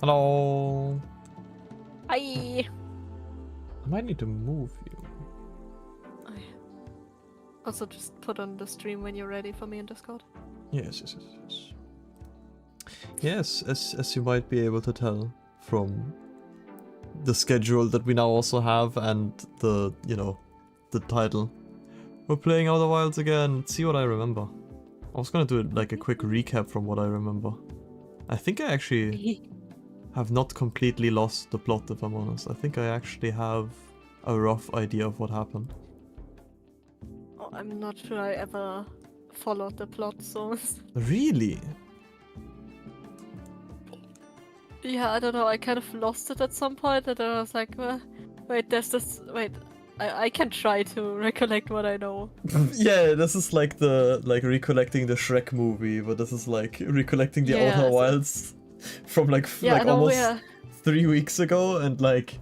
Hello. Hi. I might need to move you. Also, just put on the stream when you're ready for me in Discord. Yes. Yes, as you might be able to tell from the schedule that we now also have and the, the title. We're playing Outer Wilds again. Let's see what I remember. I was gonna do like a quick recap from what I remember. I think I actually have not completely lost the plot, if I'm honest. I think I actually have a rough idea of what happened. Oh, I'm not sure I ever followed the plot, so... Really? Yeah, I don't know, I kind of lost it at some point, and then I was like, wait, there's this... Wait, I can try to recollect what I know. Yeah, this is like recollecting the Shrek movie, but this is like recollecting the Outer Wilds from like almost 3 weeks ago, and like...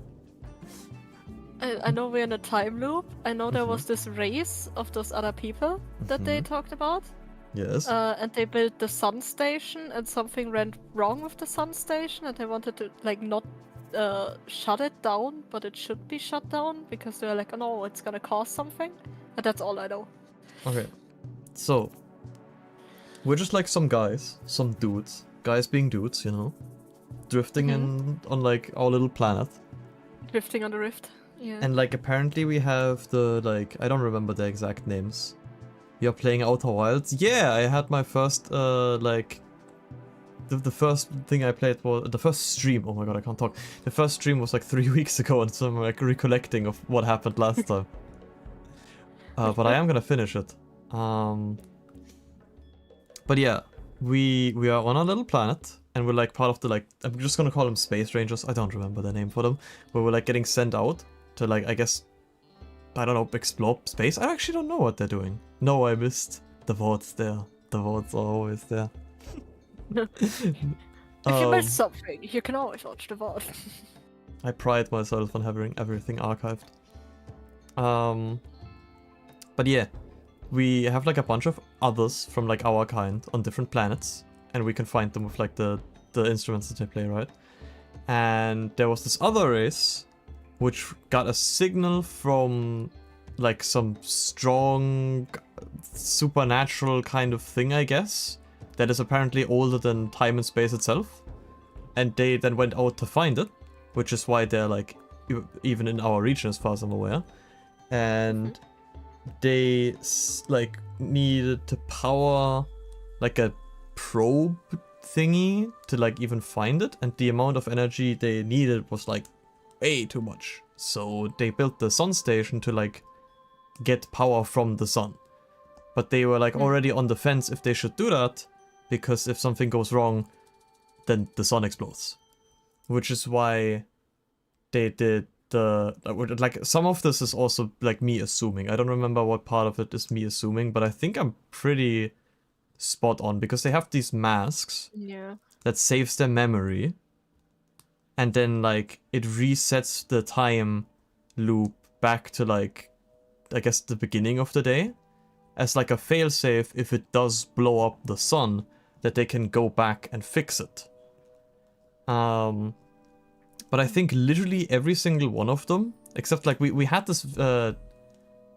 I know we're in a time loop. I know there was this race of those other people that they talked about. Yes. And they built the sun station, and something went wrong with the sun station, and they wanted to like not shut it down, but it should be shut down because they're like, oh no, it's gonna cause something. And that's all I know. Okay, so we're just like some dudes, being dudes, drifting on like our little planet. Drifting on the rift. Yeah. And like apparently we have the I don't remember the exact names. You're playing Outer Wilds. Yeah, I had my first the first thing I played was the first stream. Oh my god, I can't talk. The first stream was like 3 weeks ago, and so I'm like recollecting of what happened last time. But I am gonna finish it. But yeah, we are on a little planet, and we're like part of the I'm just gonna call them Space Rangers. I don't remember the name for them. But we're like getting sent out to I guess, I don't know, explore space. I actually don't know what they're doing. No, I missed the VODs there. The VODs are always there. If you missed something, you can always watch the VOD. I pride myself on having everything archived. But yeah, we have like a bunch of others from like our kind on different planets, and we can find them with like the instruments that they play, right? And there was this other race which got a signal from like some strong supernatural kind of thing, I guess, that is apparently older than time and space itself. And they then went out to find it, which is why they're like even in our region as far as I'm aware. And they like needed to power like a probe thingy to like even find it, and the amount of energy they needed was like way too much. So they built the sun station to like get power from the sun. But they were like already on the fence if they should do that, because if something goes wrong, then the sun explodes. Which is why they did like some of this is also like me assuming. I don't remember what part of it is me assuming, but I think I'm pretty spot on, because they have these masks that saves their memory, and then like it resets the time loop back to like, I guess, the beginning of the day as like a failsafe if it does blow up the sun, that they can go back and fix it. But I think literally every single one of them, except like we had this a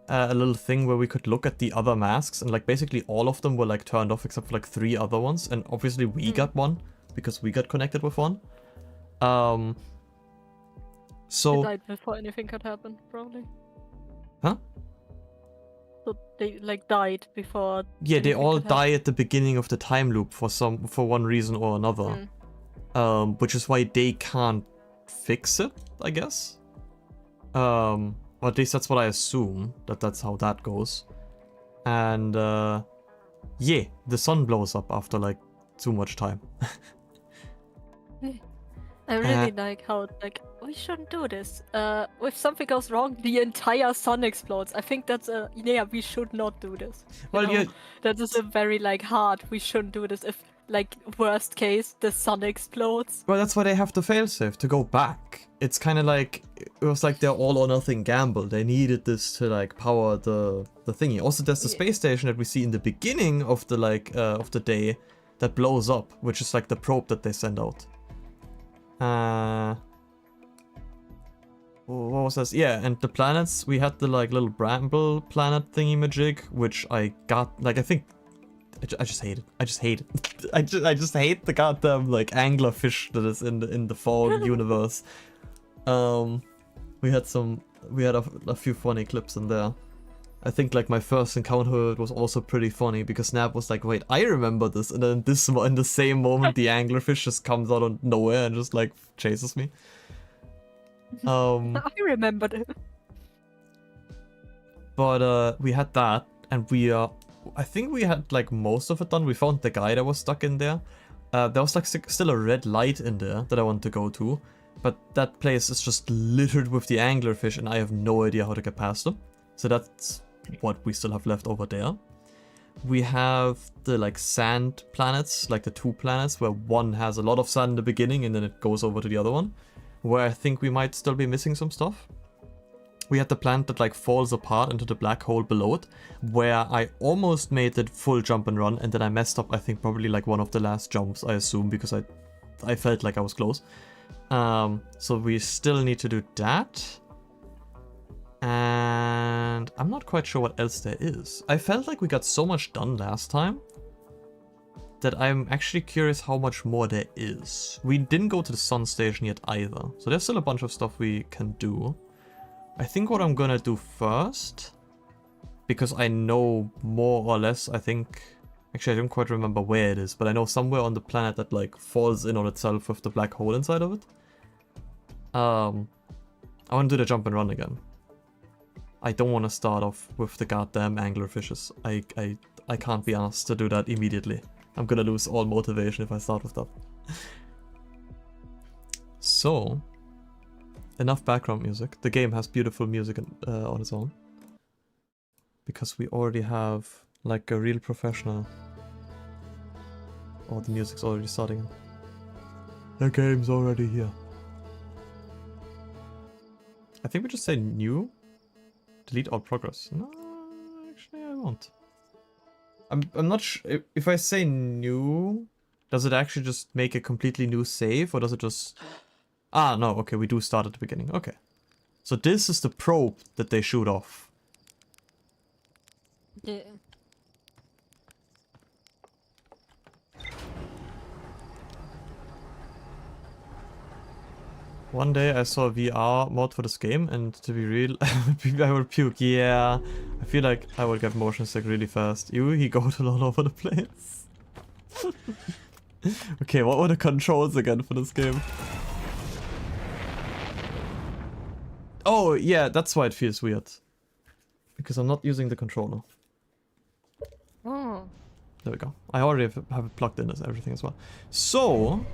little thing where we could look at the other masks, and like basically all of them were like turned off except for like 3 other ones, and obviously we got one because we got connected with one. So they died before anything could happen, probably. Huh? So they like died before. Yeah, they all die at the beginning of the time loop for one reason or another. Which is why they can't fix it, I guess. Or at least that's what I assume, that's how that goes. And yeah, the sun blows up after like too much time. I really like how we shouldn't do this. If something goes wrong, the entire sun explodes. I think that's we should not do this. Well, yeah, that is a very hard. We shouldn't do this. If worst case, the sun explodes. Well, that's why they have the failsafe to go back. It's kind of like it was like their all or nothing gamble. They needed this to like power the thingy. Also, there's the space station that we see in the beginning of the of the day that blows up, which is like the probe that they send out. What was this? Yeah, and the planets, we had the like little bramble planet thingy-majig, which I got, like, I think, I just hate it. I just hate it. I just hate the goddamn like anglerfish that is in the fall universe. We had a few funny clips in there. I think like my first encounter with it was also pretty funny because Snap was like, wait, I remember this, and then in the same moment the anglerfish just comes out of nowhere and just like chases me. I remembered it. But we had that, and I think we had like most of it done. We found the guy that was stuck in there. There was like still a red light in there that I want to go to, but that place is just littered with the anglerfish, and I have no idea how to get past them. So that's what we still have left over there. We have the like sand planets, like the 2 planets where one has a lot of sand in the beginning and then it goes over to the other one, where I think we might still be missing some stuff. We had the planet that like falls apart into the black hole below it, where I almost made it full jump and run, and then I messed up, I think probably like one of the last jumps, I assume, because I felt like I was close. So we still need to do that. And I'm not quite sure what else there is. I felt like we got so much done last time that I'm actually curious how much more there is. We didn't go to the sun station yet either, so there's still a bunch of stuff we can do. I think what I'm gonna do first, because I know more or less, I think... Actually, I don't quite remember where it is, but I know somewhere on the planet that like falls in on itself with the black hole inside of it. I want to do the jump and run again. I don't want to start off with the goddamn anglerfishes. I can't be asked to do that immediately. I'm gonna lose all motivation if I start with that. So, enough background music. The game has beautiful music on its own. Because we already have like a real professional. Oh, the music's already starting. The game's already here. I think we just say new. Delete all progress. No, actually I won't. I'm not sure. If I say new, does it actually just make a completely new save, or does it just... Ah, no, okay, we do start at the beginning. Okay. So this is the probe that they shoot off. Yeah. One day I saw a VR mod for this game, and to be real, I would puke. Yeah, I feel like I would get motion sick really fast. He goes a lot over the place. Okay, what were the controls again for this game? Oh, yeah, that's why it feels weird. Because I'm not using the controller. Oh. There we go. I already have it plugged in as everything as well. So...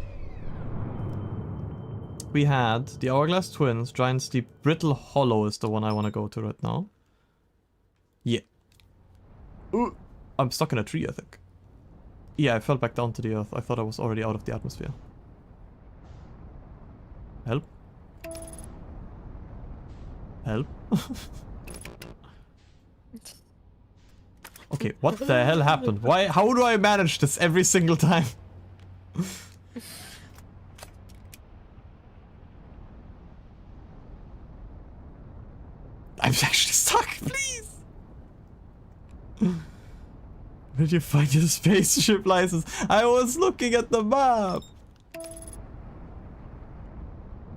we had the Hourglass Twins, Giant's Deep, Brittle Hollow is the one I want to go to right now. Yeah. Ooh, I'm stuck in a tree, I think. Yeah, I fell back down to the earth. I thought I was already out of the atmosphere. Help. Help. Okay, what the hell happened? Why? How do I manage this every single time? I'm actually stuck, please! Where did you find your spaceship license? I was looking at the map!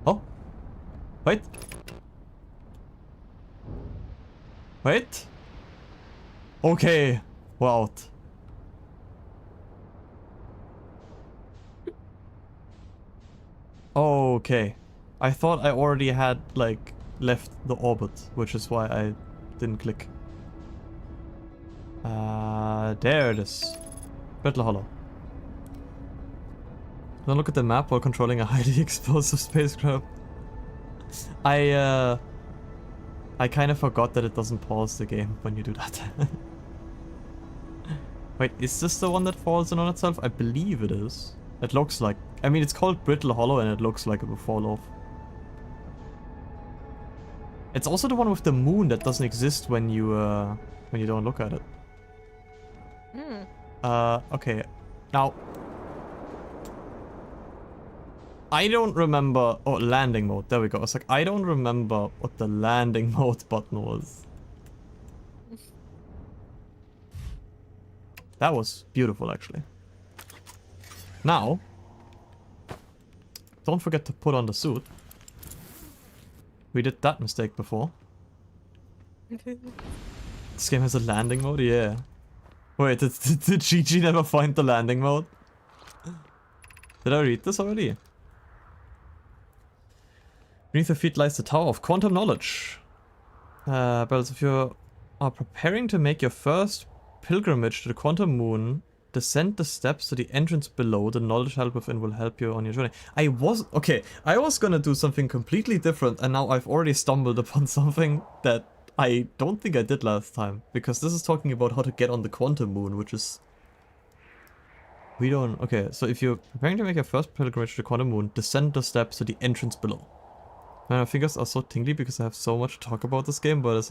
Oh? Wait. Wait. Okay. We're out. Okay. I thought I already had, like, left the orbit, which is why I didn't click. There it is. Brittle Hollow. Don't look at the map while controlling a highly explosive spacecraft. I kind of forgot that it doesn't pause the game when you do that. Wait, is this the one that falls in on itself? I believe it is. It looks like... I mean, it's called Brittle Hollow and it looks like it will fall off. It's also the one with the moon that doesn't exist when you don't look at it. Okay. Now... I don't remember... Oh, landing mode. There we go. I was like, I don't remember what the landing mode button was. That was beautiful, actually. Now, don't forget to put on the suit. We did that mistake before. This game has a landing mode? Yeah. Wait, did Gigi never find the landing mode? Did I read this already? Beneath your feet lies the Tower of Quantum Knowledge. Bells, if you are preparing to make your first pilgrimage to the Quantum Moon, descend the steps to the entrance below. The knowledge held within will help you on your journey. I was gonna do something completely different, and now I've already stumbled upon something that I don't think I did last time. Because this is talking about how to get on the Quantum Moon, which is... We don't... Okay, so if you're preparing to make your first pilgrimage to the Quantum Moon, descend the steps to the entrance below. Man, my fingers are so tingly because I have so much to talk about this game, but as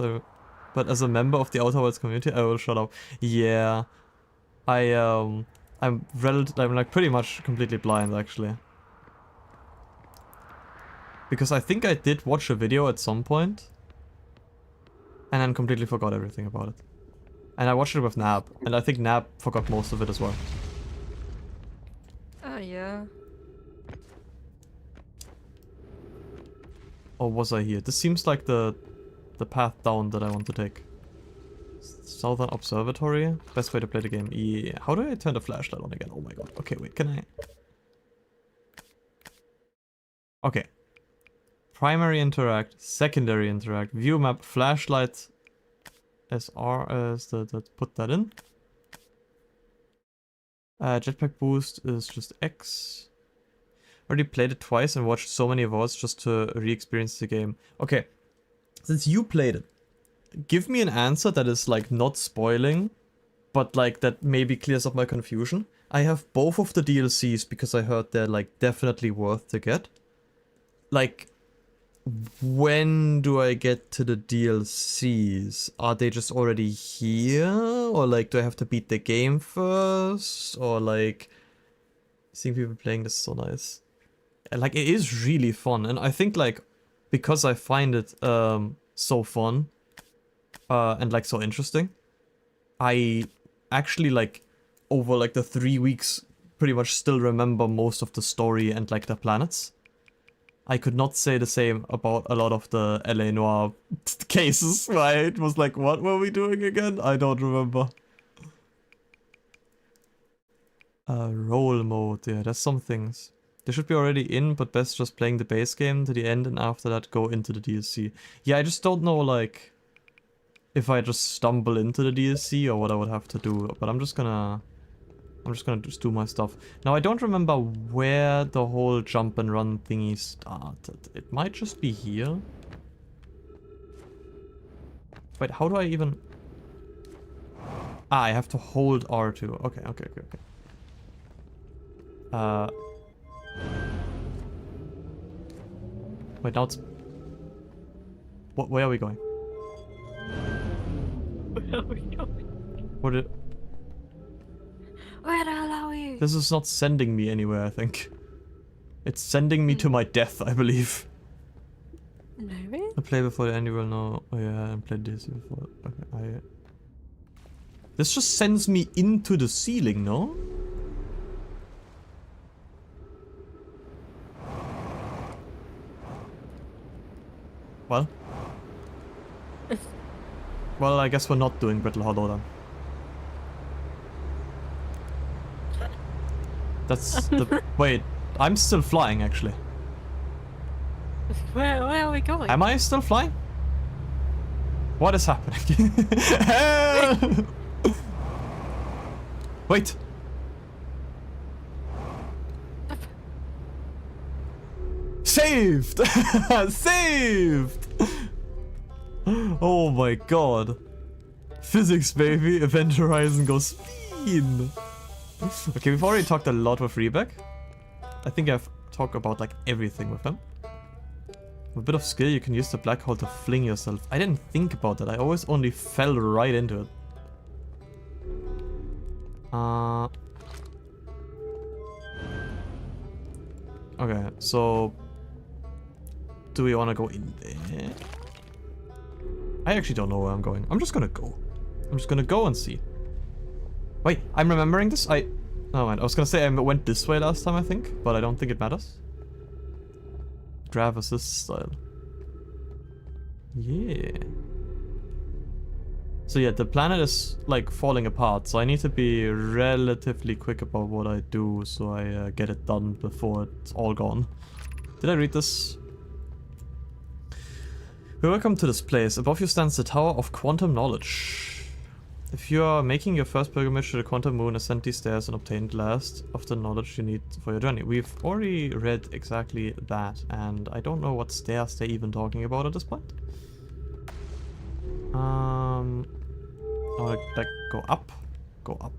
a member of the Outer Worlds community, I will shut up. Yeah, I'm like pretty much completely blind actually, because I think I did watch a video at some point, and then completely forgot everything about it. And I watched it with Nab, and I think Nab forgot most of it as well. Oh yeah. Or was I here? This seems like the path down that I want to take. Southern Observatory? Best way to play the game. Yeah. How do I turn the flashlight on again? Oh my god. Okay, wait, can I... Okay. Primary interact, secondary interact, view map, flashlight, SR as put that in. Jetpack boost is just X. Already played it twice and watched so many VODs just to re-experience the game. Okay, since you played it, give me an answer that is like not spoiling, but like that maybe clears up my confusion. I have both of the DLCs because I heard they're like definitely worth to get. Like, when do I get to the DLCs? Are they just already here? Or like, do I have to beat the game first? Or like, seeing people playing this is so nice. Like, it is really fun, and I think like, because I find it so fun and like so interesting, I actually like over like the 3 weeks pretty much still remember most of the story and like the planets. I could not say the same about a lot of the LA Noire cases, where it was like, what were we doing again? I don't remember. Roll mode, yeah, there's some things. They should be already in, but best just playing the base game to the end and after that go into the DLC. Yeah, I just don't know, like, if I just stumble into the DLC or what I would have to do, but I'm just gonna do my stuff. Now, I don't remember where the whole jump and run thingy started. It might just be here. Wait, how do I even... Ah, I have to hold R2. Okay. Wait, now it's... Where are we going? Where are we going? Where the hell are we? This is not sending me anywhere, I think. It's sending me to my death, I believe. Maybe? I play before the end, you will know. Oh yeah, I played this before. Okay, This just sends me into the ceiling, no? Well. Well, I guess we're not doing Brittle Hollow then. That's the... Wait, I'm still flying actually. Where are we going? Am I still flying? What is happening? Help! Wait. Saved! Saved! Oh my god. Physics, baby. Event Horizon goes speed. Okay, we've already talked a lot with Rebek. I think I've talked about like everything with him. With a bit of skill, you can use the black hole to fling yourself. I didn't think about that. I always only fell right into it. Okay, so do we want to go in there? I actually don't know where I'm going. I'm just gonna go. I'm just gonna go and see. Wait, I'm remembering this. Oh man, I was gonna say I went this way last time, I think, but I don't think it matters. Grab assist style. Yeah. So yeah, the planet is like falling apart, so I need to be relatively quick about what I do so I get it done before it's all gone. Did I read this? Welcome to this place. Above you stands the Tower of Quantum Knowledge. If you are making your first pilgrimage to the Quantum Moon, ascend these stairs and obtain the last of the knowledge you need for your journey. We've already read exactly that, and I don't know what stairs they're even talking about at this point. I wanna like go up. Go up.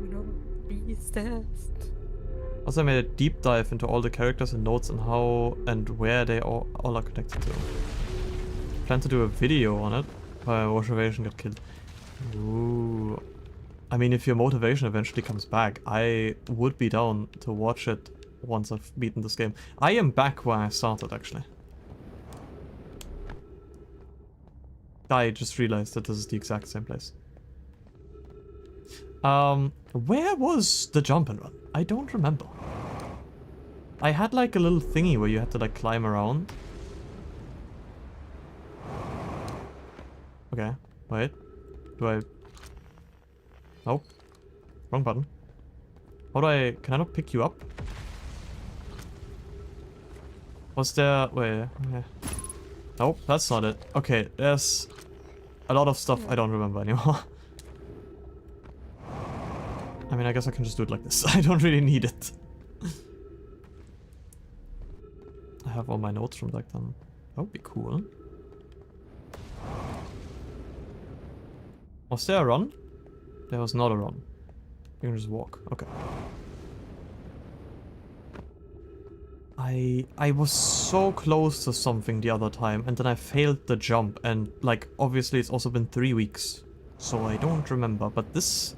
No, be stairs. Also, I made a deep dive into all the characters and notes and how and where they all are connected to. Plan to do a video on it, but my motivation got killed. Ooh. I mean, if your motivation eventually comes back, I would be down to watch it once I've beaten this game. I am back where I started, actually. I just realized that this is the exact same place. Where was the jump and run? I don't remember. I had like a little thingy where you had to like climb around. Okay, wait. Do I... Nope. Wrong button. How do I... Can I not pick you up? Was there... Wait... Yeah. Nope, that's not it. Okay, there's a lot of stuff I don't remember anymore. I mean, I guess I can just do it like this. I don't really need it. I have all my notes from back then. That would be cool. Was there a run? There was not a run. You can just walk. Okay. I was so close to something the other time, and then I failed the jump, and like obviously it's also been 3 weeks, so I don't remember, but this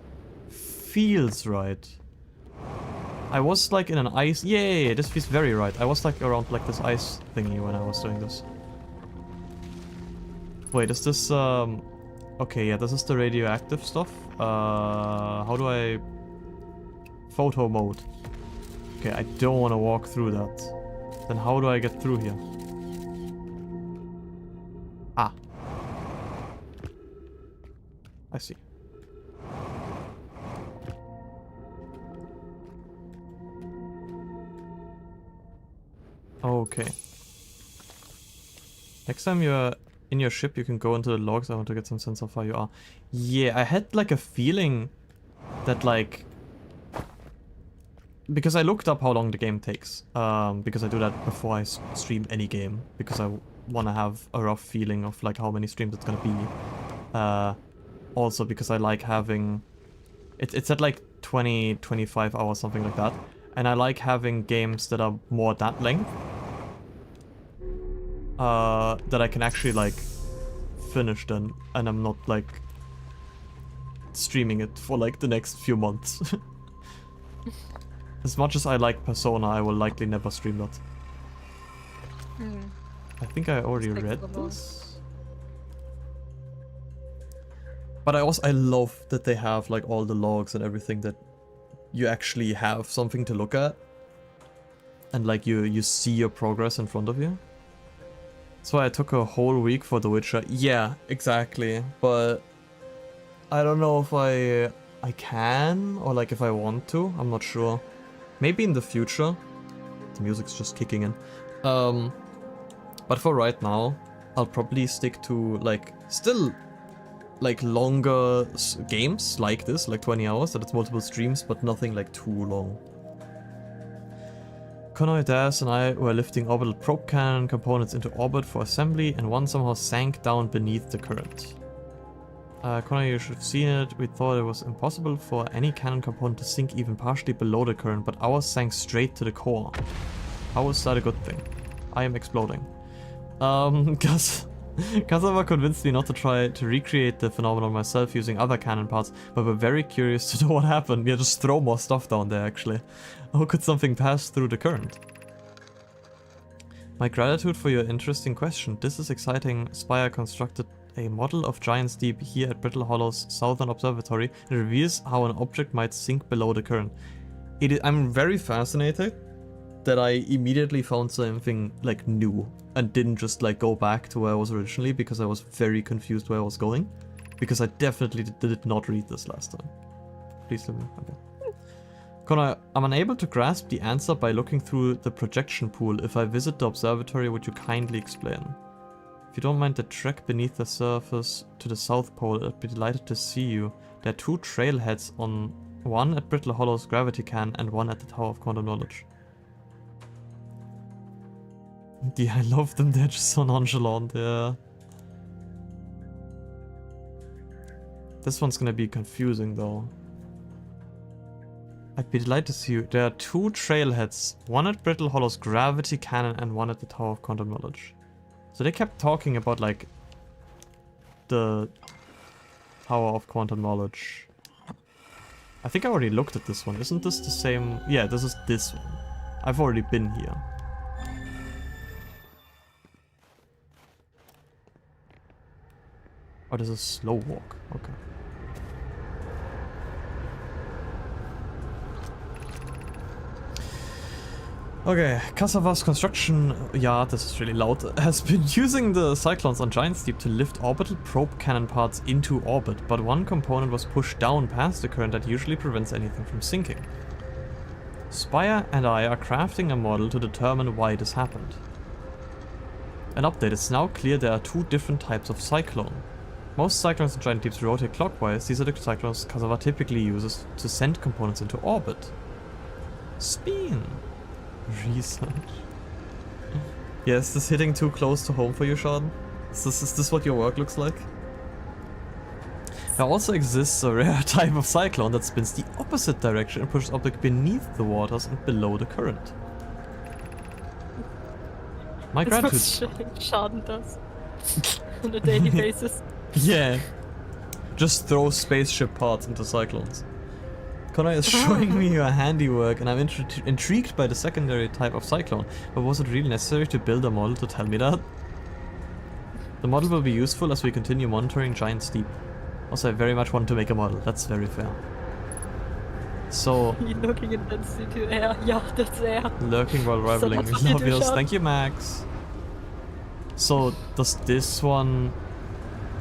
feels right. I was like in an ice... Yeah, this feels very right. I was like around like this ice thingy when I was doing this. Wait, is this okay, yeah, this is the radioactive stuff. How do I... Photo mode. Okay, I don't want to walk through that. Then how do I get through here? Ah. I see. Okay. Next time you're in your ship, you can go into the logs. I want to get some sense of how you are. Yeah, I had like a feeling that like... Because I looked up how long the game takes. Because I do that before I stream any game. Because I want to have a rough feeling of like how many streams it's going to be. Also because I like having... It's at like 20, 25 hours, something like that. And I like having games that are more that length. That I can actually like finish then. And I'm not like streaming it for like the next few months. As much as I like Persona, I will likely never stream that. I think I already read this. But I love that they have like all the logs and everything, that you actually have something to look at. And like you see your progress in front of you. That's why I took a whole week for The Witcher. Yeah, exactly. But I don't know if I can, or like if I want to. I'm not sure. Maybe in the future. The music's just kicking in. But for right now, I'll probably stick to like still like longer games like this, like 20 hours, that it's multiple streams, but nothing like too long. Connor, Daz, and I were lifting orbital probe cannon components into orbit for assembly, and one somehow sank down beneath the current. Connor, you should have seen it. We thought it was impossible for any cannon component to sink even partially below the current, but ours sank straight to the core. How is that a good thing? I am exploding. Kazama convinced me not to try to recreate the phenomenon myself using other cannon parts, but we're very curious to know what happened. Yeah, just throw more stuff down there, actually. How could something pass through the current? My gratitude for your interesting question. This is exciting. Spire constructed a model of Giant's Deep here at Brittle Hollow's Southern Observatory. It reveals how an object might sink below the current. I'm very fascinated that I immediately found something like new and didn't just like go back to where I was originally, because I was very confused where I was going. Because I definitely did not read this last time. Please let me. Okay. Connor, I'm unable to grasp the answer by looking through the projection pool. If I visit the observatory, would you kindly explain? If you don't mind the trek beneath the surface to the South Pole, I'd be delighted to see you. There are 2 trailheads, one at Brittle Hollow's gravity can and one at the Tower of Quantum Knowledge. Yeah, I love them, they're just so nonchalant, yeah. This one's gonna be confusing though. I'd be delighted to see you. There are 2 trailheads, one at Brittle Hollow's gravity cannon and one at the Tower of Quantum Knowledge. So they kept talking about like the Tower of Quantum Knowledge. I think I already looked at this one. Isn't this the same? Yeah, this is this one. I've already been here. Oh, this is slow walk. Okay. Okay, Kasava's construction yard, this is really loud, has been using the cyclones on Giant's Deep to lift orbital probe cannon parts into orbit, but one component was pushed down past the current that usually prevents anything from sinking. Spire and I are crafting a model to determine why this happened. An update, it's now clear there are 2 different types of cyclone. Most cyclones in Giant Deeps rotate clockwise. These are the cyclones Kasava typically uses to send components into orbit. Spin! Research. Yeah, is this hitting too close to home for you, Sean? Is this what your work looks like? There also exists a rare type of cyclone that spins the opposite direction and pushes objects beneath the waters and below the current. My gratitude. That's what Schaden does on a daily basis. Yeah. Just throw spaceship parts into cyclones. Connor is showing me your handiwork and I'm intrigued by the secondary type of cyclone, but was it really necessary to build a model to tell me that? The model will be useful as we continue monitoring Giant's Deep. Also, I very much want to make a model, that's very fair. So... Looking intensely to air, yeah, that's air. Lurking while rivaling, So that's what you do, Sean. thank you Max. So, does this one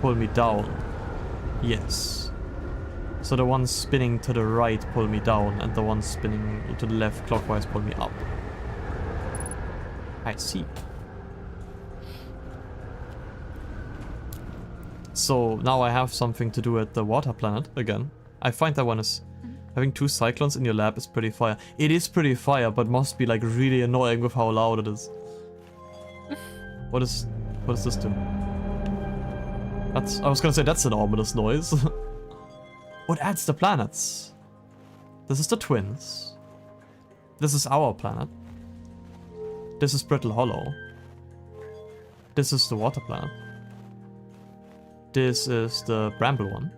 pull me down? Yes. So the one spinning to the right pull me down, and the one spinning to the left clockwise pull me up. I see. So now I have something to do at the water planet again. I find that one is... Having 2 cyclones in your lab is pretty fire. It is pretty fire, but must be like really annoying with how loud it is. What does this do? I was gonna say that's an ominous noise. What adds the planets? This is the twins. This is our planet. This is Brittle Hollow. This is the water planet. This is the bramble one.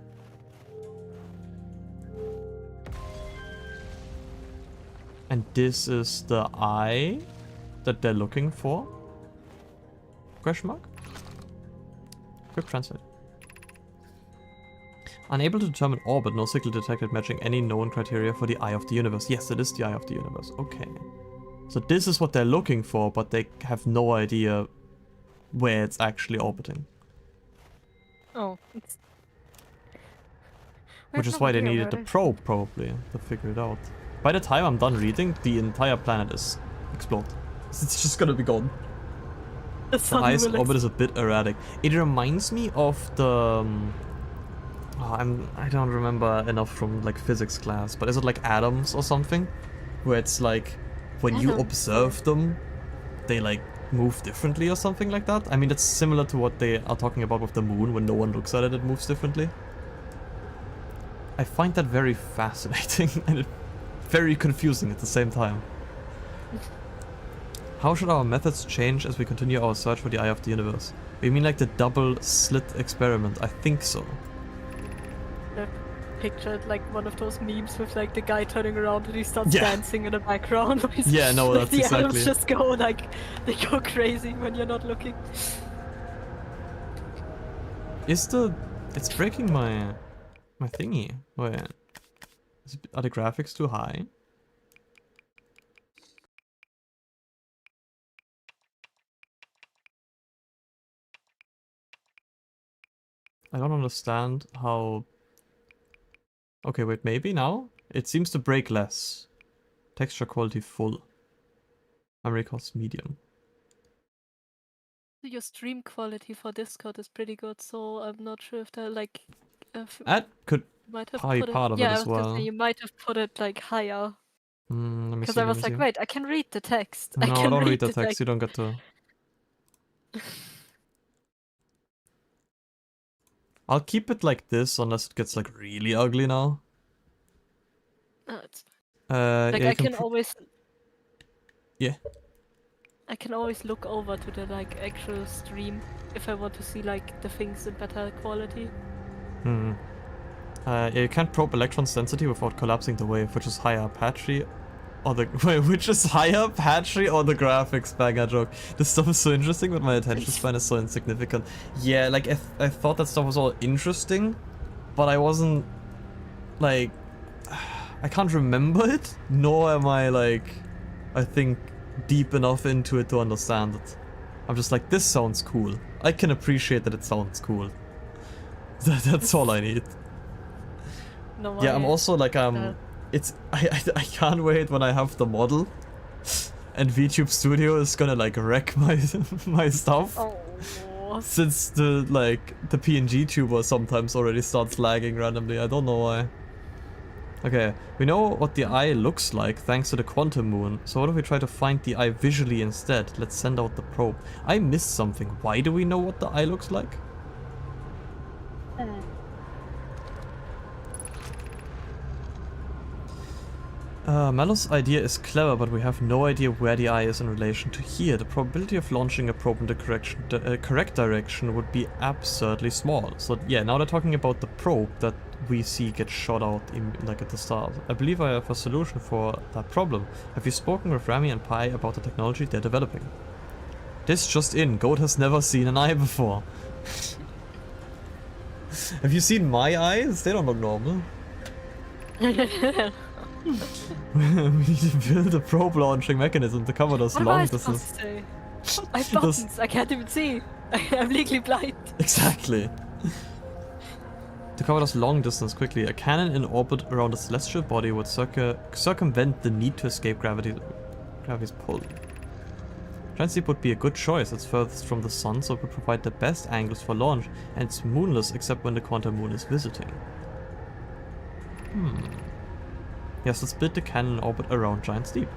And this is the eye that they're looking for? Question mark? Quick translate. Unable to determine orbit, no signal detected matching any known criteria for the Eye of the Universe. Yes, it is the Eye of the Universe. Okay. So this is what they're looking for, but they have no idea where it's actually orbiting. Oh, it's... Which is why they needed the probe, probably, to figure it out. By the time I'm done reading, the entire planet is explode. It's just gonna be gone. The highest orbit is a bit erratic. It reminds me of the... I don't remember enough from like physics class, but is it like atoms or something? Where it's like, when you observe them, they like move differently or something like that? I mean, it's similar to what they are talking about with the moon. When no one looks at it, it moves differently. I find that very fascinating and very confusing at the same time. How should our methods change as we continue our search for the Eye of the Universe? You mean like the double slit experiment? I think so. pictured like one of those memes with like the guy turning around and he starts Yeah. dancing in the background. Yeah, no, like, that's the exactly elves it. just go like they go crazy when you're not looking. It's breaking my thingy. Wait. Are the graphics too high? I don't understand how... Okay, wait, maybe now? It seems to break less. Texture quality full. Memory cost medium. Your stream quality for Discord is pretty good, so I'm not sure if they're like That could might have be put it. part of it Yeah, I as was gonna say well. you might have put it like higher. Let me Because see, I let me was like, see. wait, I can read the text. I No, can don't read read the the text, text. you don't get to... I'll keep it like this unless it gets like really ugly now. Oh, it's Yeah, like you I can can always. Yeah. I can always look over to the like actual stream if I want to see like the things in better quality. Hmm. Yeah, you can't probe electron's density without collapsing the wave, which is higher patchy or the wait, which is higher patchy or the graphics banger joke. This stuff is so interesting, but my attention span is so insignificant. Yeah, like I thought that stuff was all interesting, but I wasn't like I can't remember it, nor am I like I think deep enough into it to understand it. I'm just like, this sounds cool. I can appreciate that it sounds cool. That's all I need. No, Yeah, I'm also like it's I can't wait when I have the model and VTube Studio is gonna like wreck my my stuff. Oh. Since the PNG tuber sometimes already starts lagging randomly. I don't know why. Okay, we know what the eye looks like thanks to the quantum moon. So what if we try to find the eye visually instead? Let's send out the probe. I missed something. Why do we know what the eye looks like? Mallow's idea is clever, but we have no idea where the eye is in relation to here. The probability of launching a probe in the correct direction would be absurdly small. So yeah, now they're talking about the probe that we see get shot out in, like at the start. I believe I have a solution for that problem. Have you spoken with Rami and Pi about the technology they're developing? This just in, Goat has never seen an eye before. Have you seen my eyes? They don't look normal. We need to build a probe launching mechanism to cover those What long am I supposed distances. to say? I have buttons. I can't even see. I'm legally blind. Exactly. To cover those long distance quickly, a cannon in orbit around a celestial body would circumvent the need to escape gravity's pull. Transdeep would be a good choice. It's furthest from the sun, so it would provide the best angles for launch, and it's moonless except when the quantum moon is visiting. Yes, let's build the cannon in orbit around Giant's Deep.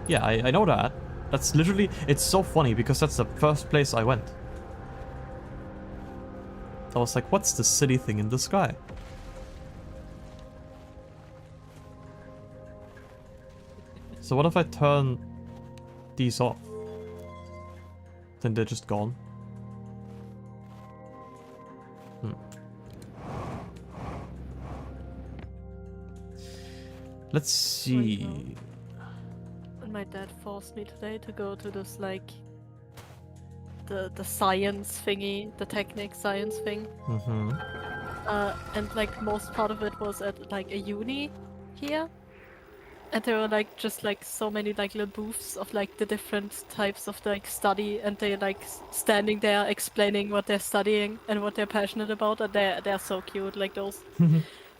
Yeah, I know that. That's literally... It's so funny because that's the first place I went. I was like, what's the silly thing in the sky? So what if I turn these off? Then they're just gone. Let's see. And my dad forced me today to go to this like the science thingy, the technic science thing. And like most part of it was at like a uni here. And there were like just like so many like little booths of like the different types of like study, and they like standing there explaining what they're studying and what they're passionate about, and they're so cute. Like those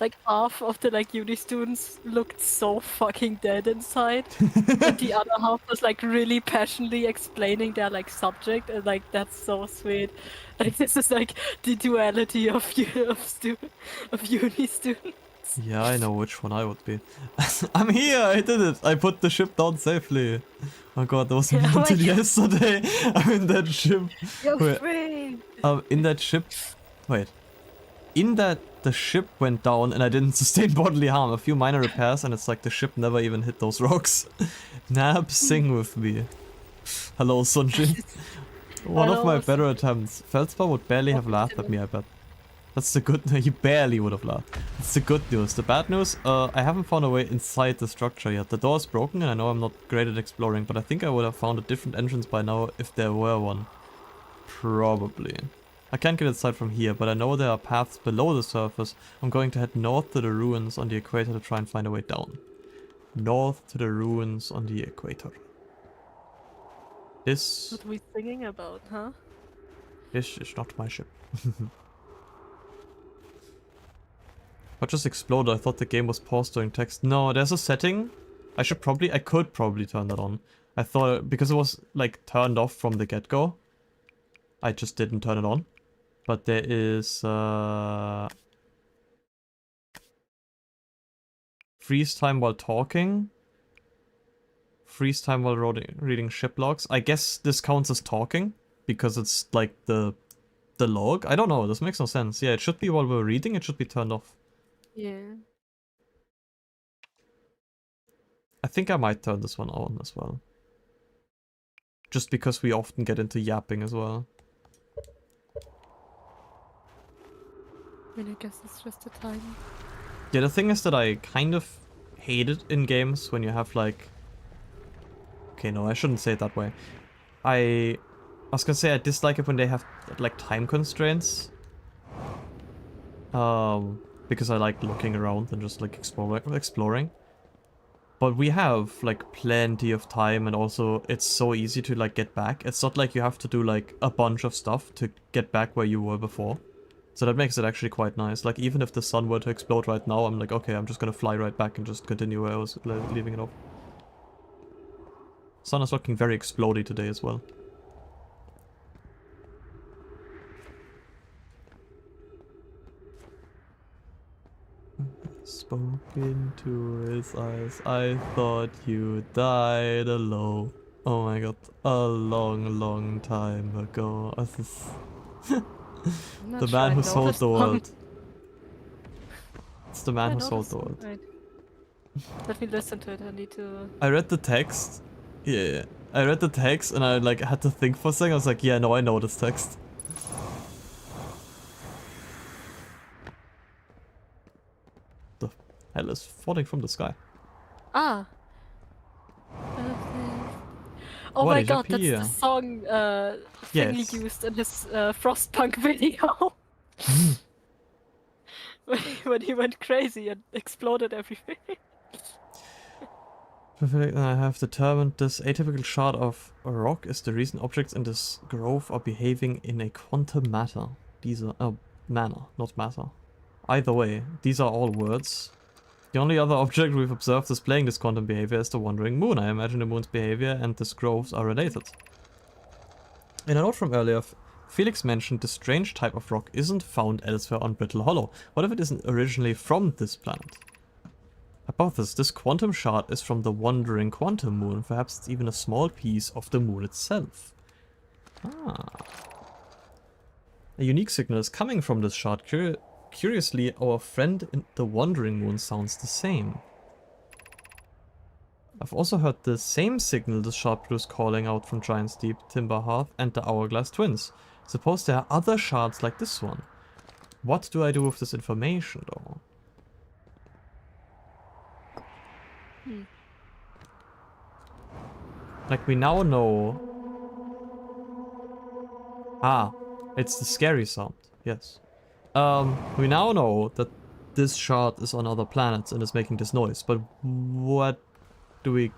like half of the like uni students looked so fucking dead inside, and the other half was like really passionately explaining their like subject, and like that's so sweet. Like this is like the duality of uni students. Yeah, I know which one I would be. I'm here! I did it! I put the ship down safely. Oh god, that was me until yesterday. I'm in that ship. You're free! In that ship... Wait. In that the ship went down and I didn't sustain bodily harm. A few minor repairs and it's like the ship never even hit those rocks. Nab, sing with me. Hello, Sunjin. One of my better attempts. Feldspar would barely have laughed at me, I bet. That's the good news. You barely would have laughed. That's the good news. The bad news, I haven't found a way inside the structure yet. The door is broken and I know I'm not great at exploring, but I think I would have found a different entrance by now if there were one. Probably. I can't get inside from here, but I know there are paths below the surface. I'm going to head north to the ruins on the equator to try and find a way down. North to the ruins on the equator. This... What are we thinking about, huh? This is not my ship. What just exploded? I thought the game was paused during text. No, there's a setting. I could probably turn that on. I thought, because it was like turned off from the get-go, I just didn't turn it on. But there is freeze time while talking. Freeze time while reading ship logs. I guess this counts as talking because it's like the log. I don't know, this makes no sense. Yeah, it should be while we're reading, it should be turned off. Yeah. I think I might turn this one on as well. Just because we often get into yapping as well. I mean, I guess it's just a time. Yeah, the thing is that I kind of hate it in games when you have like... Okay, no, I shouldn't say it that way. I was gonna say I dislike it when they have like time constraints. Because I like looking around and just like exploring. But we have like plenty of time and also it's so easy to like get back. It's not like you have to do like a bunch of stuff to get back where you were before. So that makes it actually quite nice. Like even if the sun were to explode right now, I'm like, okay, I'm just gonna fly right back and just continue where I was leaving it off. Sun is looking very explodey today as well. Spoke into his eyes, I thought you died alone. Oh my god, a long, long time ago. This is the man who sold the world. It's the man who sold the world. Right. Let me listen to it, I need to... I read the text. Yeah, I read the text and I like had to think for a second. I was like, yeah, no, I know this text. The hell is falling from the sky? Ah! Oh What my is up god, that's here? the song Thingy Yes. used in his Frostpunk video. when he went crazy and exploded everything. Perfect. I have determined this atypical shard of rock is the reason objects in this grove are behaving in a quantum matter. These are manner, not matter. Either way, these are all words. The only other object we've observed displaying this quantum behavior is the wandering moon. I imagine the moon's behavior and this groves are related. In a note from earlier, Felix mentioned this strange type of rock isn't found elsewhere on Brittle Hollow. What if it isn't originally from this planet? Hypothesis, this quantum shard is from the wandering quantum moon. Perhaps it's even a small piece of the moon itself. Ah. A unique signal is coming from this shard. Curiously, our friend in the wandering moon sounds the same. I've also heard the same signal this shard produced calling out from Giant's Deep, Timber Hearth and the Hourglass Twins. Suppose there are other shards like this one. What do I do with this information though? Like we now know... Ah, it's the scary sound, yes. We now know that this shard is on other planets and is making this noise, but what do we...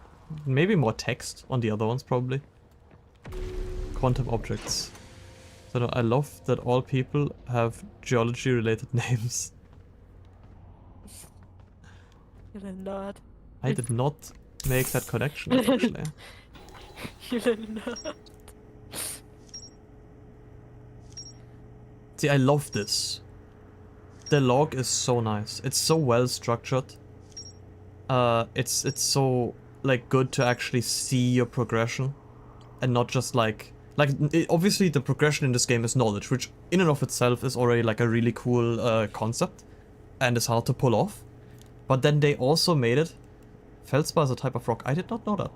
Maybe more text on the other ones, probably. Quantum objects. So no, I love that all people have geology-related names. You're a nerd. I did not make that connection, actually. You're a nerd. See, I love this. The log is so nice. It's so well structured. It's so like good to actually see your progression, and not just like obviously the progression in this game is knowledge, which in and of itself is already like a really cool concept, and is hard to pull off. But then they also made it. Feldspar is a type of rock. I did not know that.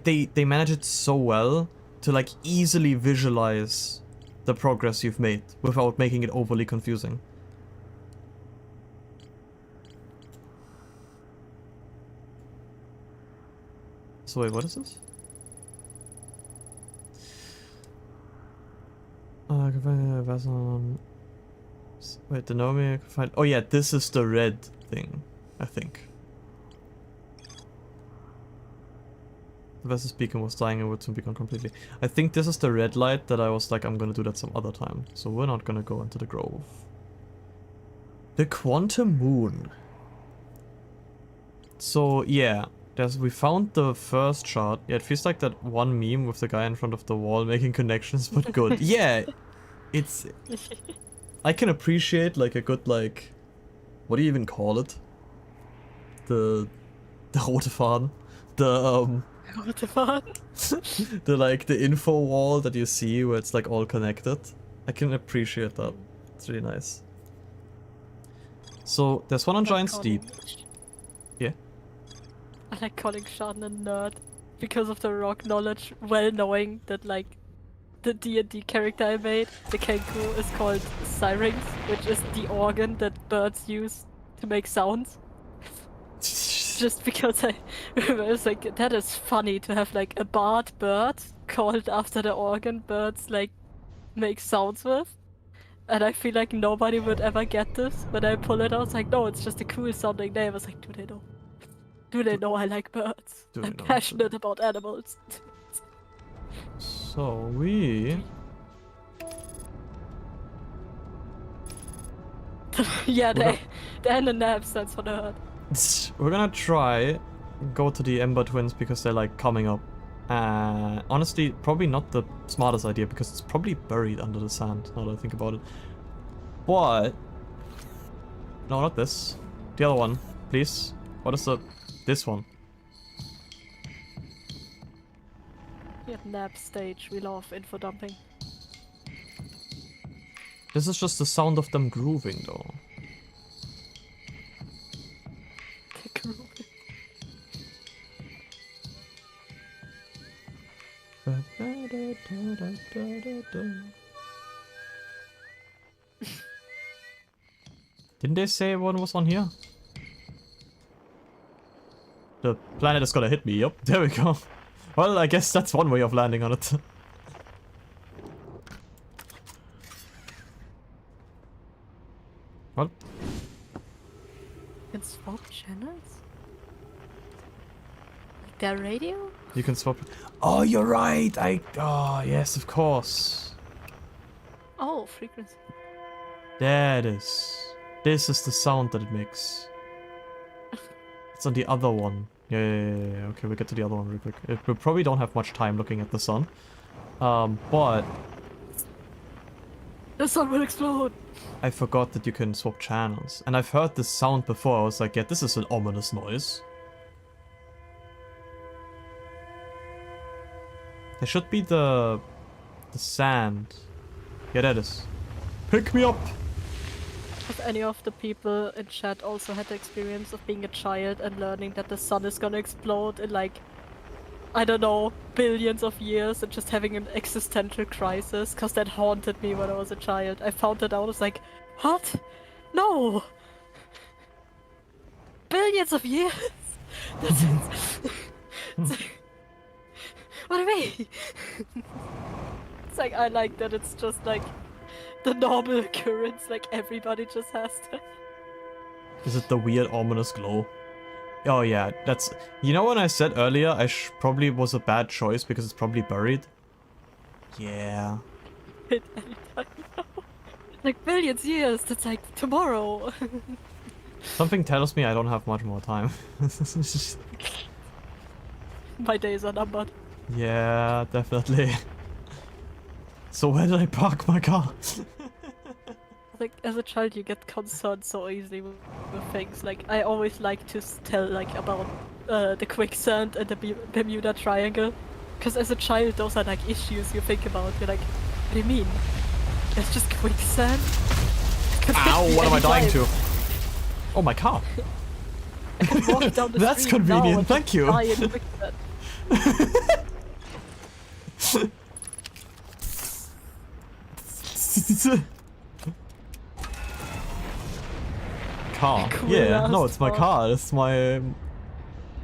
They manage it so well to like easily visualize the progress you've made without making it overly confusing. So wait, what is this? Wait, the Naomi I can find. Oh yeah, this is the red thing, I think. The Vessel's beacon was dying and would soon be gone completely. I think this is the red light that I was like, I'm gonna do that some other time. So we're not gonna go into the grove. The Quantum Moon. So yeah, we found the first shard. Yeah, it feels like that one meme with the guy in front of the wall making connections, but good. Yeah, it's... I can appreciate like a good like... What do you even call it? The rote Faden. The the like the info wall that you see where it's like all connected. I can appreciate that. It's really nice. So there's one on Giant's Deep. Yeah. I like calling Sean a nerd because of the rock knowledge, well knowing that like the D&D character I made, the Kenku, is called Syrinx, which is the organ that birds use to make sounds. Just because I was like, that is funny to have like a bard bird called after the organ birds like make sounds with. And I feel like nobody would ever get this. When I pull it out, it's like, no, it's just a cool sounding name. I was like, do they know? Do they know I like birds? I'm passionate about animals. So we... Yeah, the N and F stands for nerd. We're gonna try go to the Ember Twins because they're like coming up. Honestly, probably not the smartest idea because it's probably buried under the sand, now that I think about it. But... No, not this. The other one, please. What is the... This one? At nap stage, we love info dumping. This is just the sound of them grooving though. Didn't they say one was on here? The planet is gonna hit me, yep, there we go. Well, I guess that's one way of landing on it. What? You can swap channels? Like their radio? You can swap... Oh, you're right! Oh, yes, of course. Oh, frequency. There it is. This is the sound that it makes. It's on the other one. Yeah. Okay, we'll get to the other one real quick. We probably don't have much time looking at the sun. But... The sun will explode! I forgot that you can swap channels. And I've heard this sound before. I was like, yeah, this is an ominous noise. There should be the sand. Yeah, that is. Pick me up! Have any of the people in chat also had the experience of being a child and learning that the sun is gonna explode in like, I don't know, billions of years and just having an existential crisis? Cause that haunted me when I was a child. I found it out, I was like, what? No! Billions of years? That's it's like, what do you mean? It's like, I like that it's just like the normal occurrence, like everybody just has to. Is it the weird ominous glow? Oh yeah, that's... You know when I said earlier I probably was a bad choice because it's probably buried? Yeah. Like billions years, that's like tomorrow. Something tells me I don't have much more time. My days are numbered. Yeah, definitely. So where did I park my car? Like, as a child you get concerned so easily with things. Like, I always like to tell, like, about the quicksand and the Bermuda Triangle. Because as a child, those are, like, issues you think about. You're like, what do you mean? It's just quicksand? Ow, what am I dying to? Oh, my car. I can walk down the That's street convenient, now and thank you. die in quicksand. Car. Cool Yeah, no, last it's my thought. car. It's my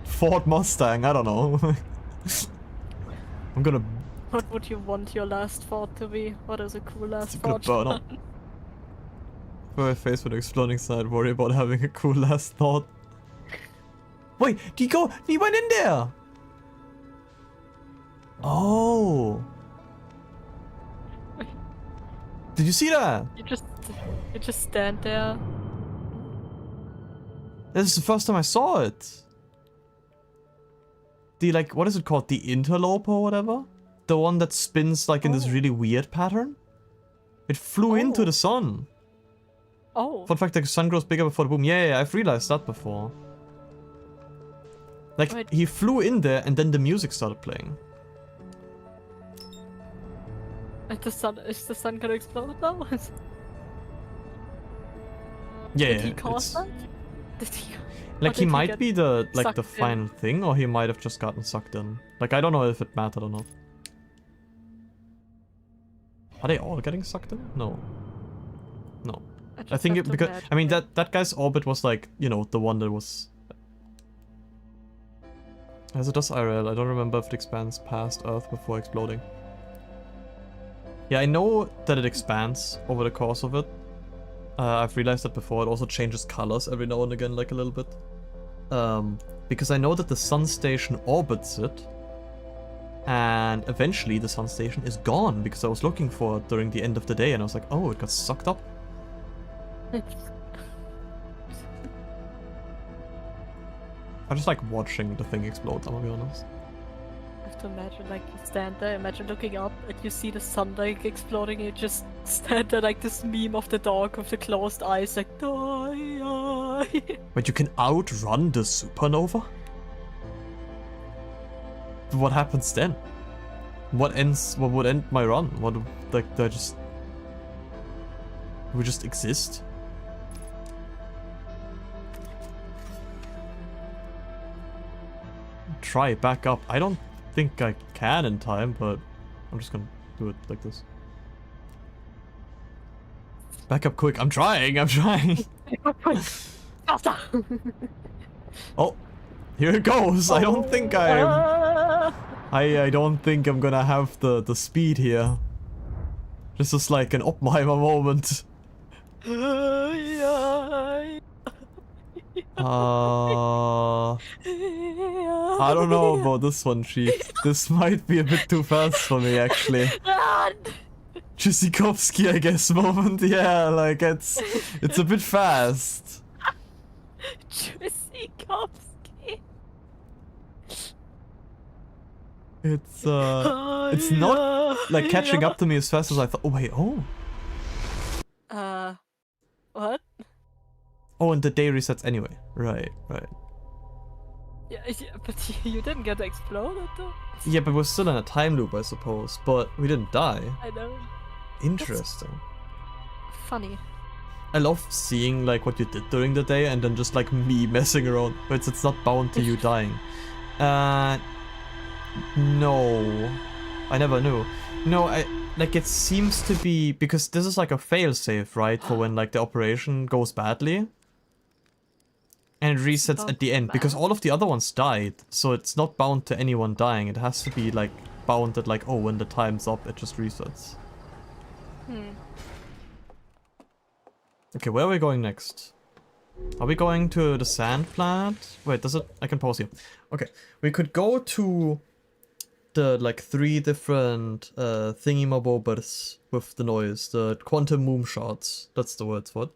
Ford Mustang. I don't know. I'm gonna. What would you want your last thought to be? What is a cool last I'm gonna thought? burn up. My face with an exploding side. Worry about having a cool last thought. Wait, he went in there. Oh. Did you see that? You just stand there. This is the first time I saw it. The, like, what is it called? The interloper or whatever? The one that spins, like, in this really weird pattern? It flew into the sun. Oh. Fun fact, the sun grows bigger before the boom. Yeah, I've realized that before. Like, Wait. he flew in there and then the music started playing. Is the sun gonna explode now? Yeah, Did he cause that? Did he? Like, he might be the, like, the sucked in? final thing, or he might have just gotten sucked in. Like, I don't know if it mattered or not. Are they all getting sucked in? No. No. I think it, because, I mean, that guy's orbit was, like, you know, the one that was... As it does IRL, I don't remember if it expands past Earth before exploding. Yeah, I know that it expands over the course of it. I've realized that before. It also changes colors every now and again, like a little bit. Because I know that the sun station orbits it. And eventually the sun station is gone because I was looking for it during the end of the day and I was like, oh, it got sucked up. I just like watching the thing explode, I'm gonna be honest. I have to imagine, like, you stand there, imagine looking up and you see the sun, like, exploding, and you just stand there like this meme of the dog with the closed eyes, like, die. But you can outrun the supernova? What happens then? What would end my run? What, like, do we just exist? Try back up. I don't think I can in time, but I'm just gonna do it like this. Back up quick. I'm trying. Faster! Oh, here it goes. I don't think I don't think I'm gonna have the speed here. This is like an Oppenheimer moment. I don't know about this one, Chief. This might be a bit too fast for me, actually. Tchaikovsky, I guess, moment. Yeah, like, it's a bit fast. Tchaikovsky. It's not, like, catching up to me as fast as I thought. Oh, wait, oh. What? Oh, and the day resets anyway. Right. Yeah, but you didn't get exploded though. Yeah, but we're still in a time loop, I suppose. But we didn't die. I know. Interesting. Funny. I love seeing, like, what you did during the day and then just, like, me messing around. But it's not bound to you dying. No. I never knew. No, like, it seems to be... Because this is, like, a failsafe, right? For when, like, the operation goes badly. And it resets at the end. Because all of the other ones died. So it's not bound to anyone dying. It has to be, like, bound at, like, oh, when the time's up, it just resets. Okay, where are we going next? Are we going to the sand plant? Wait, does it? I can pause here. Okay, we could go to the, like, 3 different thingy-mabobbers with the noise. The quantum moon shots. That's the word for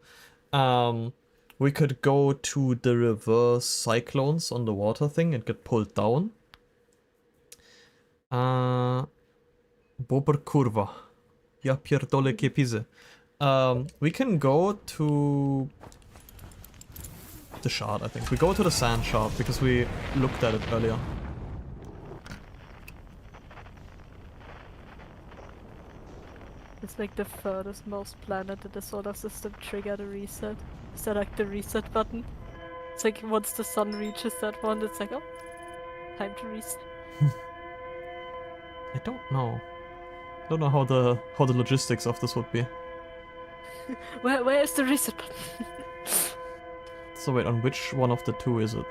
it. We could go to the reverse cyclones on the water thing and get pulled down. Bobber kurwa. Ja pierdolę kiepizę. We can go to the shard, I think. We go to the sand shard because we looked at it earlier. It's like the furthest most planet in the solar system triggered a reset. Is that like the reset button? It's like once the sun reaches that one, it's like, oh, time to reset. I don't know. I don't know how the logistics of this would be. Where is the reset button? So wait, on which one of the two is it?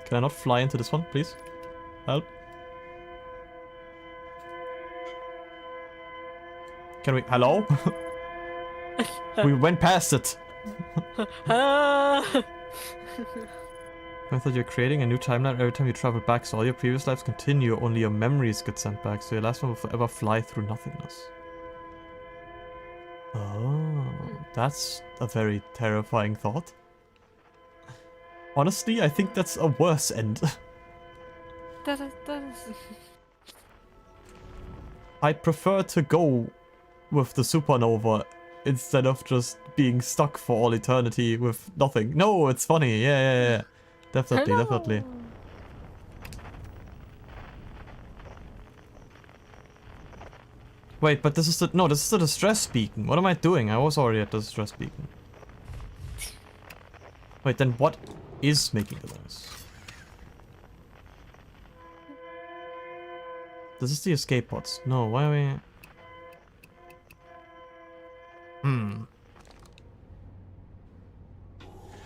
Can I not fly into this one, please? Help. Can we... Hello? We went past it. Ah! I thought you're creating a new timeline every time you travel back, so all your previous lives continue, only your memories get sent back, so your last one will forever fly through nothingness. Oh, that's a very terrifying thought. Honestly, I think that's a worse end. That is... I prefer to go with the supernova instead of just being stuck for all eternity with nothing. No, it's funny. Yeah. Definitely, Hello. definitely. Wait, but this is the... No, this is the distress beacon. What am I doing? I was already at the distress beacon. Wait, then what is making the noise? This is the escape pods. No, why are we...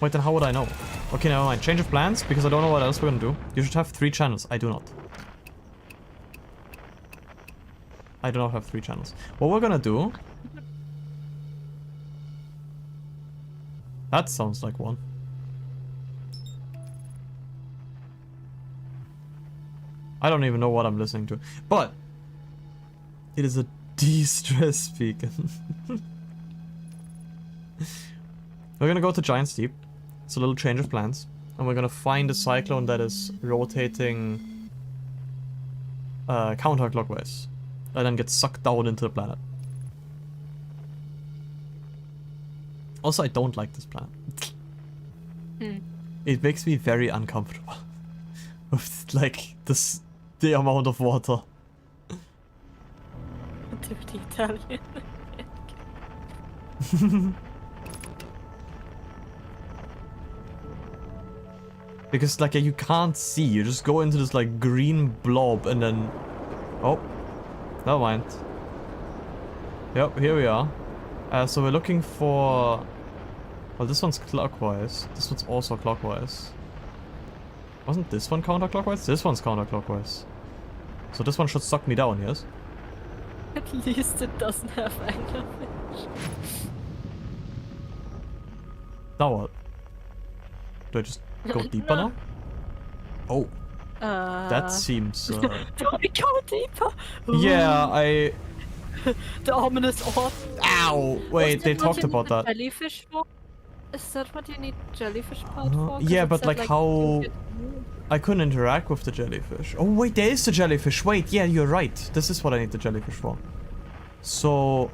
Wait, then how would I know? Okay, never mind. Change of plans, because I don't know what else we're gonna do. You should have 3 channels. I do not. I do not have 3 channels. What we're gonna do... That sounds like one. I don't even know what I'm listening to. But... It is a de-stress beacon. We're gonna go to Giant's Deep. It's a little change of plans. And we're gonna find a cyclone that is rotating counterclockwise. And then get sucked down into the planet. Also, I don't like this planet. It makes me very uncomfortable. With, like, the amount of water. To the Italian. Because, like, you can't see. You just go into this, like, green blob and then... Oh. Never mind. Yep, here we are. So we're looking for... Well, this one's clockwise. This one's also clockwise. Wasn't this one counterclockwise? This one's counterclockwise. So this one should suck me down, yes? At least it doesn't have anglerfish. Now what? Do I just go deeper now? Oh, that seems... Do we go deeper? Yeah, I... The ominous orb. Ow! Wait, they talked about that. Jellyfish for? Is that what you need jellyfish part for? 'Cause Yeah, it but said, like how... I couldn't interact with the jellyfish. Oh wait, there is the jellyfish. Wait, yeah, you're right. This is what I need the jellyfish for. So...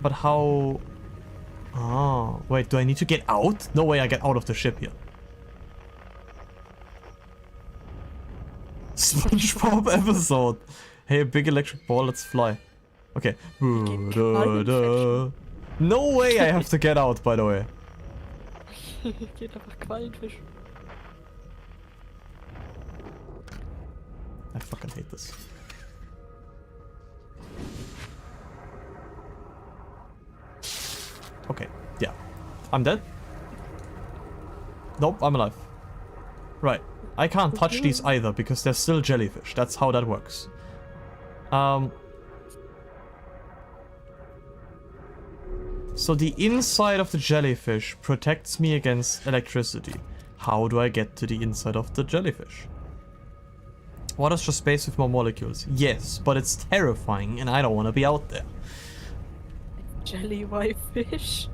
But how... Oh, wait, do I need to get out? No way I get out of the ship here. SpongeBob episode. Hey, big electric ball, let's fly. Okay. No way I have to get out, by the way. Geht einfach Quallenfisch. I fucking hate this. Okay, yeah. I'm dead? Nope, I'm alive. Right. I can't touch these either because they're still jellyfish. That's how that works. So the inside of the jellyfish protects me against electricity. How do I get to the inside of the jellyfish? Water's just space with more molecules. Yes, but it's terrifying and I don't want to be out there. Jelly white fish.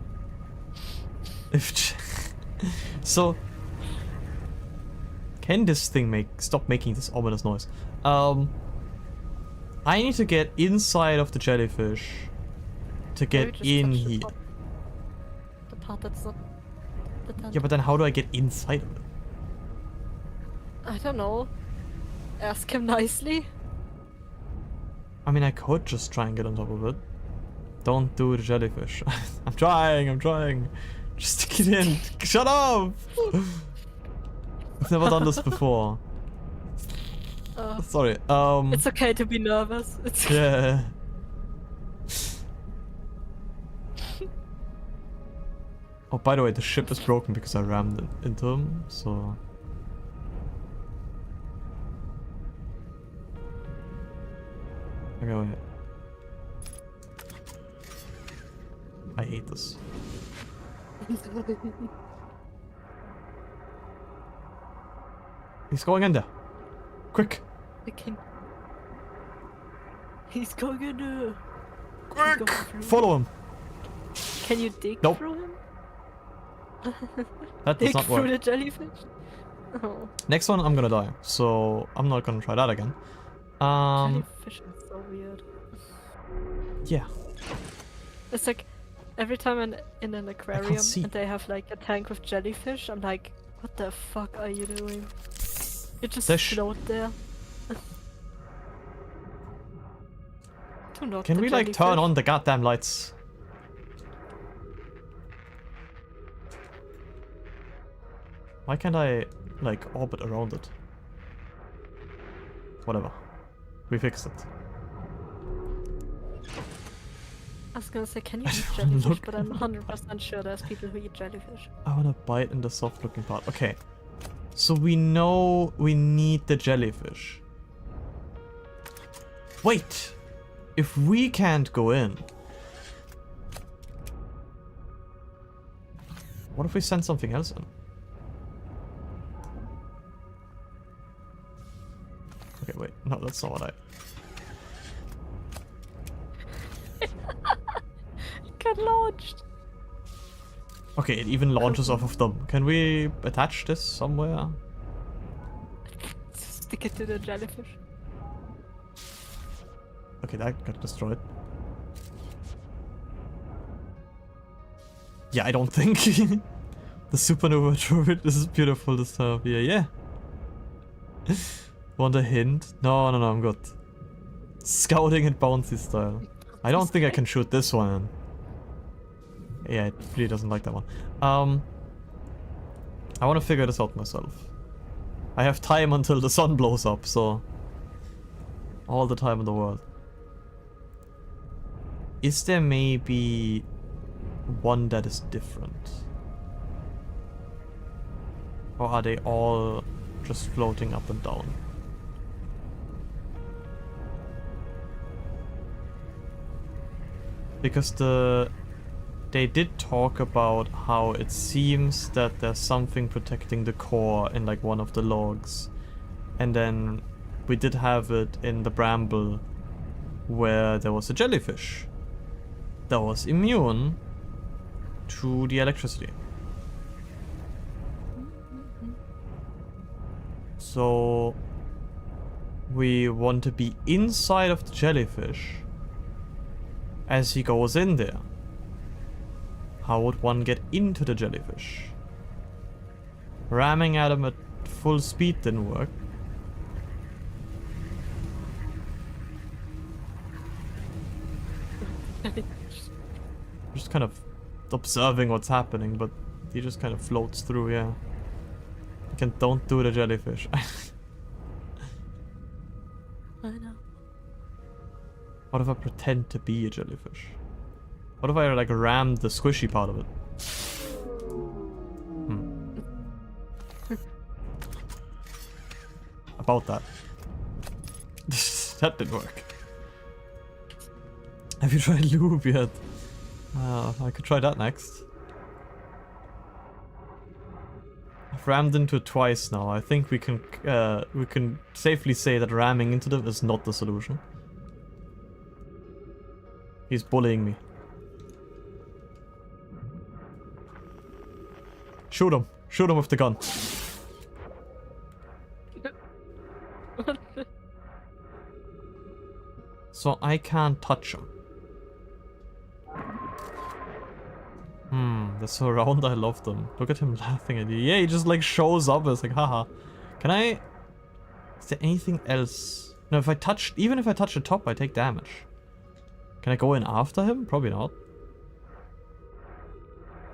So... Can this thing stop making this ominous noise? I need to get inside of the jellyfish to get in here. The part that's not the tent. Yeah, but then how do I get inside of it? I don't know. Ask him nicely. I mean, I could just try and get on top of it. Don't do the jellyfish. I'm trying. Just get in. Shut up! I've never done this before. Sorry. It's okay to be nervous. It's Yeah. Oh, by the way, the ship is broken because I rammed into him, so... Okay, wait. I hate this. He's going in there. Quick! He's going in there. Quick! Follow him! Can you dig Nope. through him? That does Dig not through work. the jellyfish? Oh, Next one, I'm gonna die, so I'm not gonna try that again. jellyfish is so weird. Yeah. It's like every time I'm in an aquarium see. and they have like a tank with jellyfish, I'm like, what the fuck are you doing? You just float there. Do not Can the we like turn jellyfish. on the goddamn lights? Why can't I like orbit around it? Whatever. We fixed it. I was gonna say, can you eat don't jellyfish? look- But I'm 100% sure there's people who eat jellyfish. I wanna bite in the soft looking part. Okay. So we know we need the jellyfish. Wait! If we can't go in, what if we send something else in? Okay, wait. No, that's not what I... Get launched! Okay, it even launches off of them. Can we attach this somewhere? Stick it to the jellyfish. Okay, that got destroyed. Yeah, I don't think. The Supernova turret. This is beautiful this time of year. Yeah. Want a hint? No, I'm good. Scouting and bouncy style. I don't think I can shoot this one in. Yeah, it really doesn't like that one. I want to figure this out myself. I have time until the sun blows up, so... all the time in the world. Is there maybe one that is different? Or are they all just floating up and down? Because they did talk about how it seems that there's something protecting the core in like one of the logs. And then we did have it in the bramble where there was a jellyfish that was immune to the electricity. So we want to be inside of the jellyfish as he goes in there. How would one get into the jellyfish? Ramming at him at full speed didn't work. Just kind of observing what's happening, but he just kind of floats through, yeah. Don't do the jellyfish. I know. What if I pretend to be a jellyfish? What if I like ram the squishy part of it? About that. That didn't work. Have you tried lube yet? I could try that next. I've rammed into it twice now. I think we can safely say that ramming into them is not the solution. He's bullying me. Shoot him. Shoot him with the gun. So I can't touch him. They're so round, I love them. Look at him laughing at you. Yeah, he just like shows up. It's like, haha. Can I... Is there anything else? No, if I touch... Even if I touch the top, I take damage. Can I go in after him? Probably not.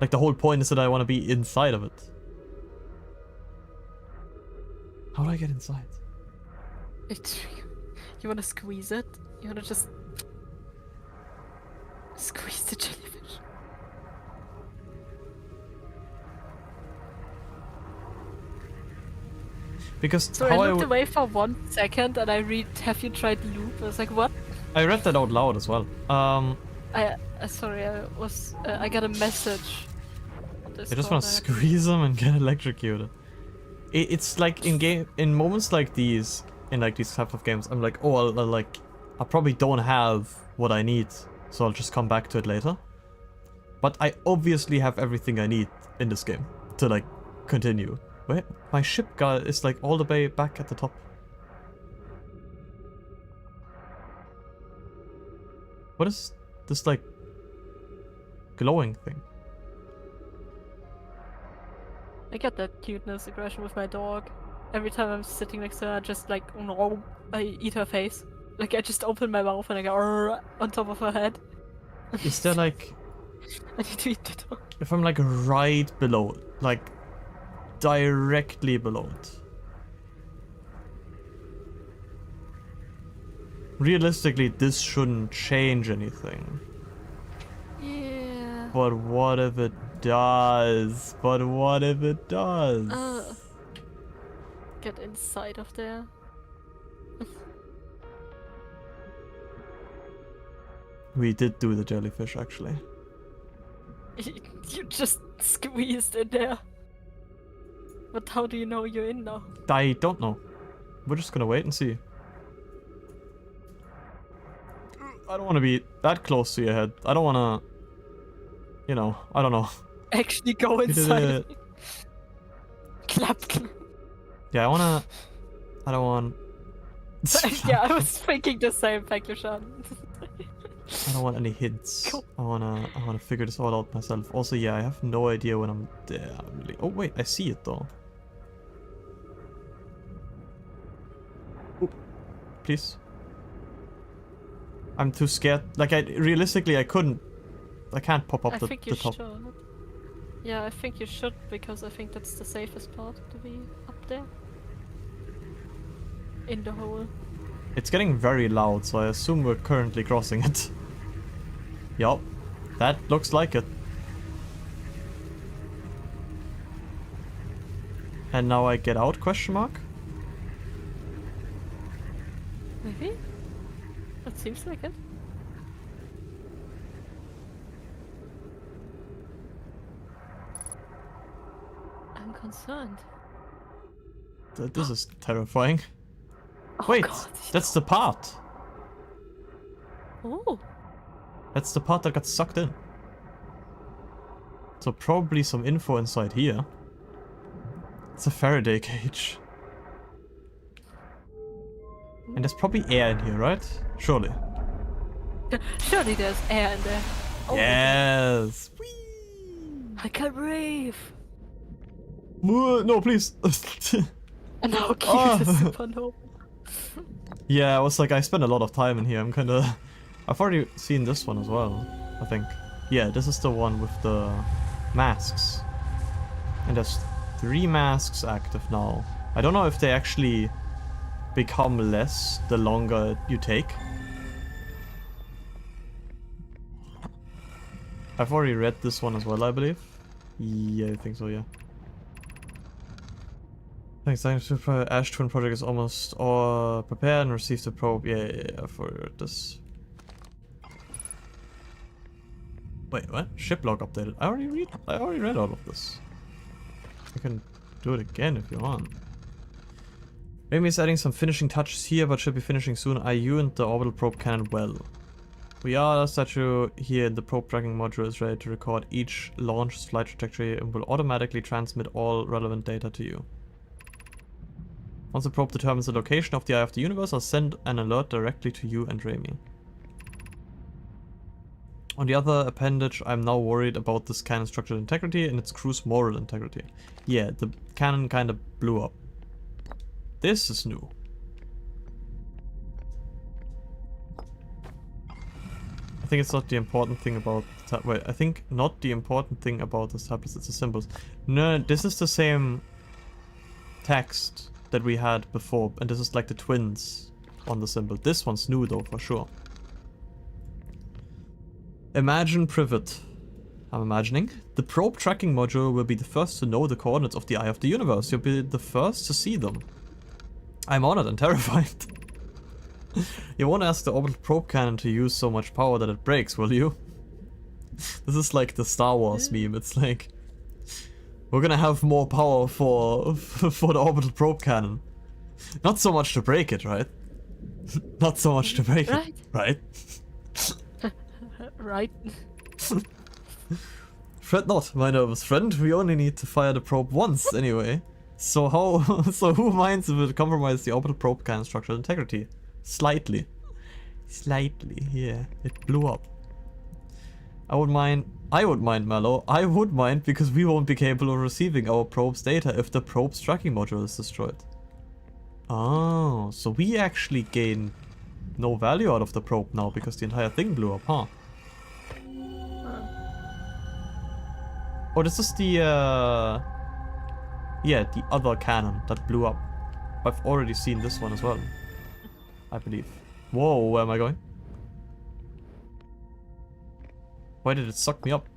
Like, the whole point is that I want to be inside of it. How do I get inside? You wanna squeeze it? You wanna just squeeze the jellyfish? Because So how I I looked would... away for 1 second and I read, have you tried loop? I was like, what? I read that out loud as well. Sorry, I got a message on I just Discord. want to squeeze them and get electrocuted. It's like in moments like these, in like these type of games, I'm like, oh, I probably don't have what I need, so I'll just come back to it later. But I obviously have everything I need in this game to like continue. Wait, my ship guy is like all the way back at the top. What is this like glowing thing? I get that cuteness aggression with my dog. Every time I'm sitting next to her, I just like, no, I eat her face. Like I just open my mouth and I go "Arr," on top of her head. Is there like... I need to eat the dog. If I'm like right below it, like directly below it. Realistically, this shouldn't change anything. Yeah. But what if it does? But what if it does? Get inside of there. We did do the jellyfish, actually. You just squeezed in there. But how do you know you're in now? I don't know. We're just gonna wait and see. I don't want to be that close to your head. I don't want to... You know, I don't know. Actually go inside. Clap. Yeah, I don't want... Yeah, I was thinking the same. Thank you, Sean. I don't want any hints. Cool. I wanna figure this all out myself. Also, yeah, I have no idea when I'm there. Really. Oh wait, I see it though. Ooh. Please. I'm too scared. Like realistically, I can't pop up I the think you top. should. Yeah, I think you should because I think that's the safest part to be up there. In the hole. It's getting very loud, so I assume we're currently crossing it. Yup, that looks like it. And now I get out, question mark? Maybe? That seems like it. I'm concerned. This is terrifying. Oh Wait, God, that's the part. Oh. That's the part that got sucked in. So probably some info inside here. It's a Faraday cage. And there's probably air in here, right? Surely. Surely there's air in there. Oh, Yes! I can't breathe. No, please! And how cute Ah. is Supernova? Yeah, I was like, I spent a lot of time in here. I'm kinda... I've already seen this one as well, I think. Yeah, this is the one with the masks. And there's 3 masks active now. I don't know if they actually become less the longer you take. I've already read this one as well, I believe. Yeah, I think so, yeah. Thanks, Ash Twin project is almost all prepared and received the probe. Yeah, for this. Wait, what? Ship log updated. I already read all of this. I can do it again if you want. Maybe it's adding some finishing touches here, but should be finishing soon. IU and the orbital probe cannon well. We are statue here in the probe tracking module is ready to record each launch's flight trajectory and will automatically transmit all relevant data to you. Once the probe determines the location of the eye of the universe, I'll send an alert directly to you and Rami. On the other appendage, I'm now worried about this cannon's structural integrity and its crew's moral integrity. Yeah, the cannon kind of blew up. This is new. I think it's not the important thing about... Wait, I think not the important thing about this tablets, it's the symbols. No, this is the same text that we had before, and this is like the twins on the symbol. This one's new though, for sure. Imagine privet. I'm imagining. The probe tracking module will be the first to know the coordinates of the eye of the universe. You'll be the first to see them. I'm honored and terrified. You won't ask the orbital probe cannon to use so much power that it breaks, will you? This is like the Star Wars meme. It's like, we're gonna have more power for the orbital probe cannon. Not so much to break it, right? Not so much to break it, right? Right. Fret not, my nervous friend. We only need to fire the probe once, anyway. So how? So who minds if it compromises the orbital probe cannon structural integrity? Slightly. Slightly, yeah. It blew up. I would mind, Mallow. I would mind because we won't be capable of receiving our probe's data if the probe's tracking module is destroyed. Oh, so we actually gain no value out of the probe now because the entire thing blew up, huh? Oh, this is the, yeah, the other cannon that blew up. I've already seen this one as well, I believe. Whoa, where am I going? Why did it suck me up?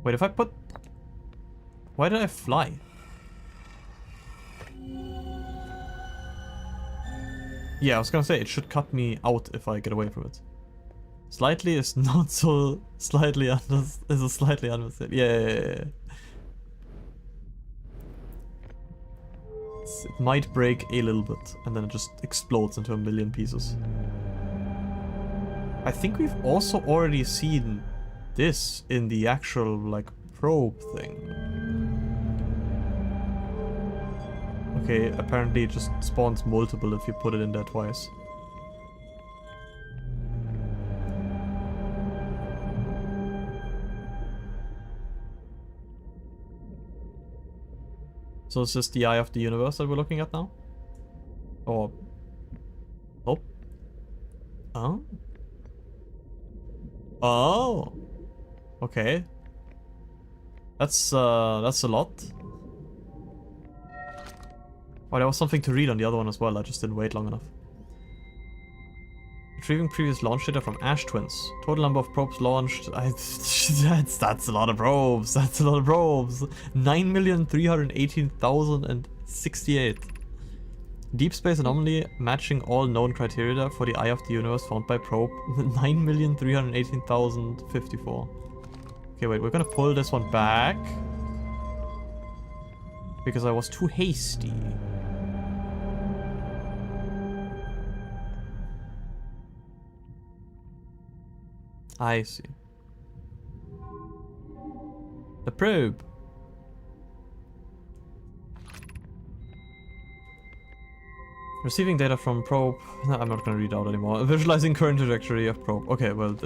Wait, if I put... Why did I fly? Yeah, I was gonna say, it should cut me out if I get away from it. Slightly is not so... Slightly under... is a slightly understated. Yeah. It might break a little bit, and then it just explodes into a million pieces. I think we've also already seen this in the actual, like, probe thing. Okay, apparently it just spawns multiple if you put it in there twice. So is this the eye of the universe that we're looking at now? Or... Oh. Oh. Oh. Okay. That's a lot. Oh, there was something to read on the other one as well, I just didn't wait long enough. Retrieving previous launch data from Ash Twins. Total number of probes launched. That's a lot of probes. That's a lot of probes. 9,318,068. Deep space anomaly matching all known criteria for the eye of the universe found by probe. 9,318,054. Okay, wait, we're gonna pull this one back. Because I was too hasty. I see. The probe. Receiving data from probe. No, I'm not gonna read out anymore. Visualizing current trajectory of probe. Okay, well,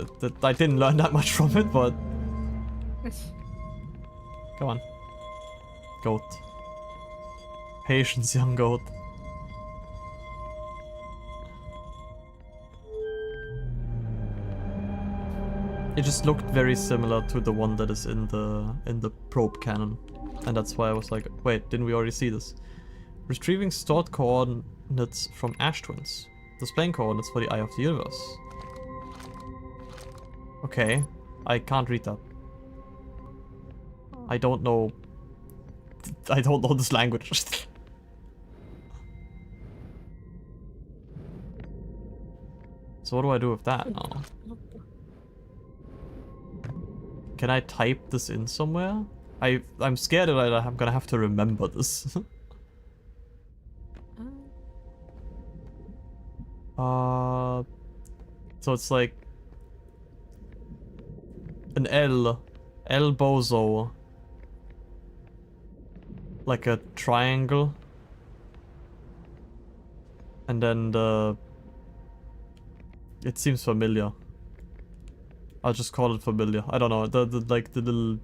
I didn't learn that much from it, but... Come on. Goat. Patience, young goat. It just looked very similar to the one that is in the probe cannon. And that's why I was like, wait, didn't we already see this? Retrieving stored coordinates from Ash Twins. Displaying coordinates for the eye of the universe. Okay, I can't read that. I don't know this language. So what do I do with that now? Can I type this in somewhere? I'm scared that I'm gonna have to remember this. So it's like an L bozo, like a triangle, and then it seems familiar. I'll just call it familiar. I don't know, the little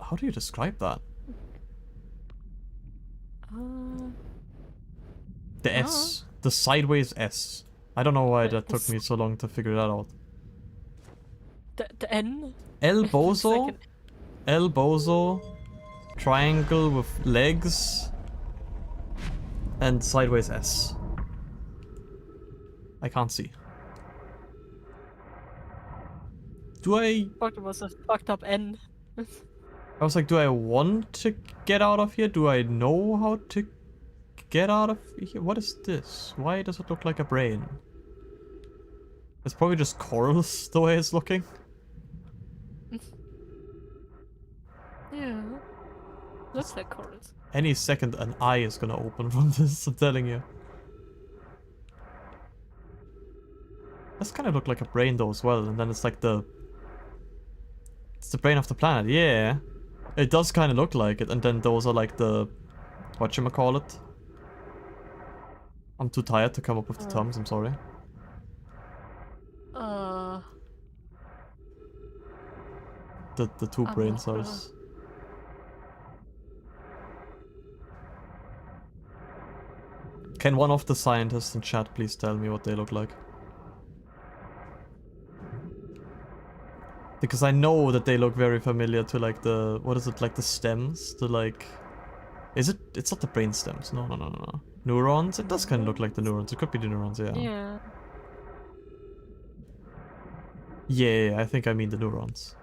how do you describe that? The S. The sideways S. I don't know why that took me so long to figure that out. The N? El It's Bozo? like El Bozo. Triangle with legs. And sideways S. I can't see. Do I... Fuck, it was a fucked up N. I was like, do I want to get out of here? Do I know how to get out of here? What is this? Why does it look like a brain? It's probably just corals the way it's looking. Yeah. Looks like chorus. Any second an eye is gonna open from this, I'm telling you. This kind of look like a brain though as well, and then it's like the... It's the brain of the planet, yeah. It does kind of look like it, and then those are like the... Whatchamacallit? I'm too tired to come up with the terms, I'm sorry. The two brain cells. Can one of the scientists in chat please tell me what they look like? Because I know that they look very familiar to like the... What is it? Like the stems? The like... Is it? It's not the brain stems. No, no, no, no, no. Neurons? It does kind of look like the neurons. It could be the neurons, yeah. Yeah. Yeah, I think I mean the neurons.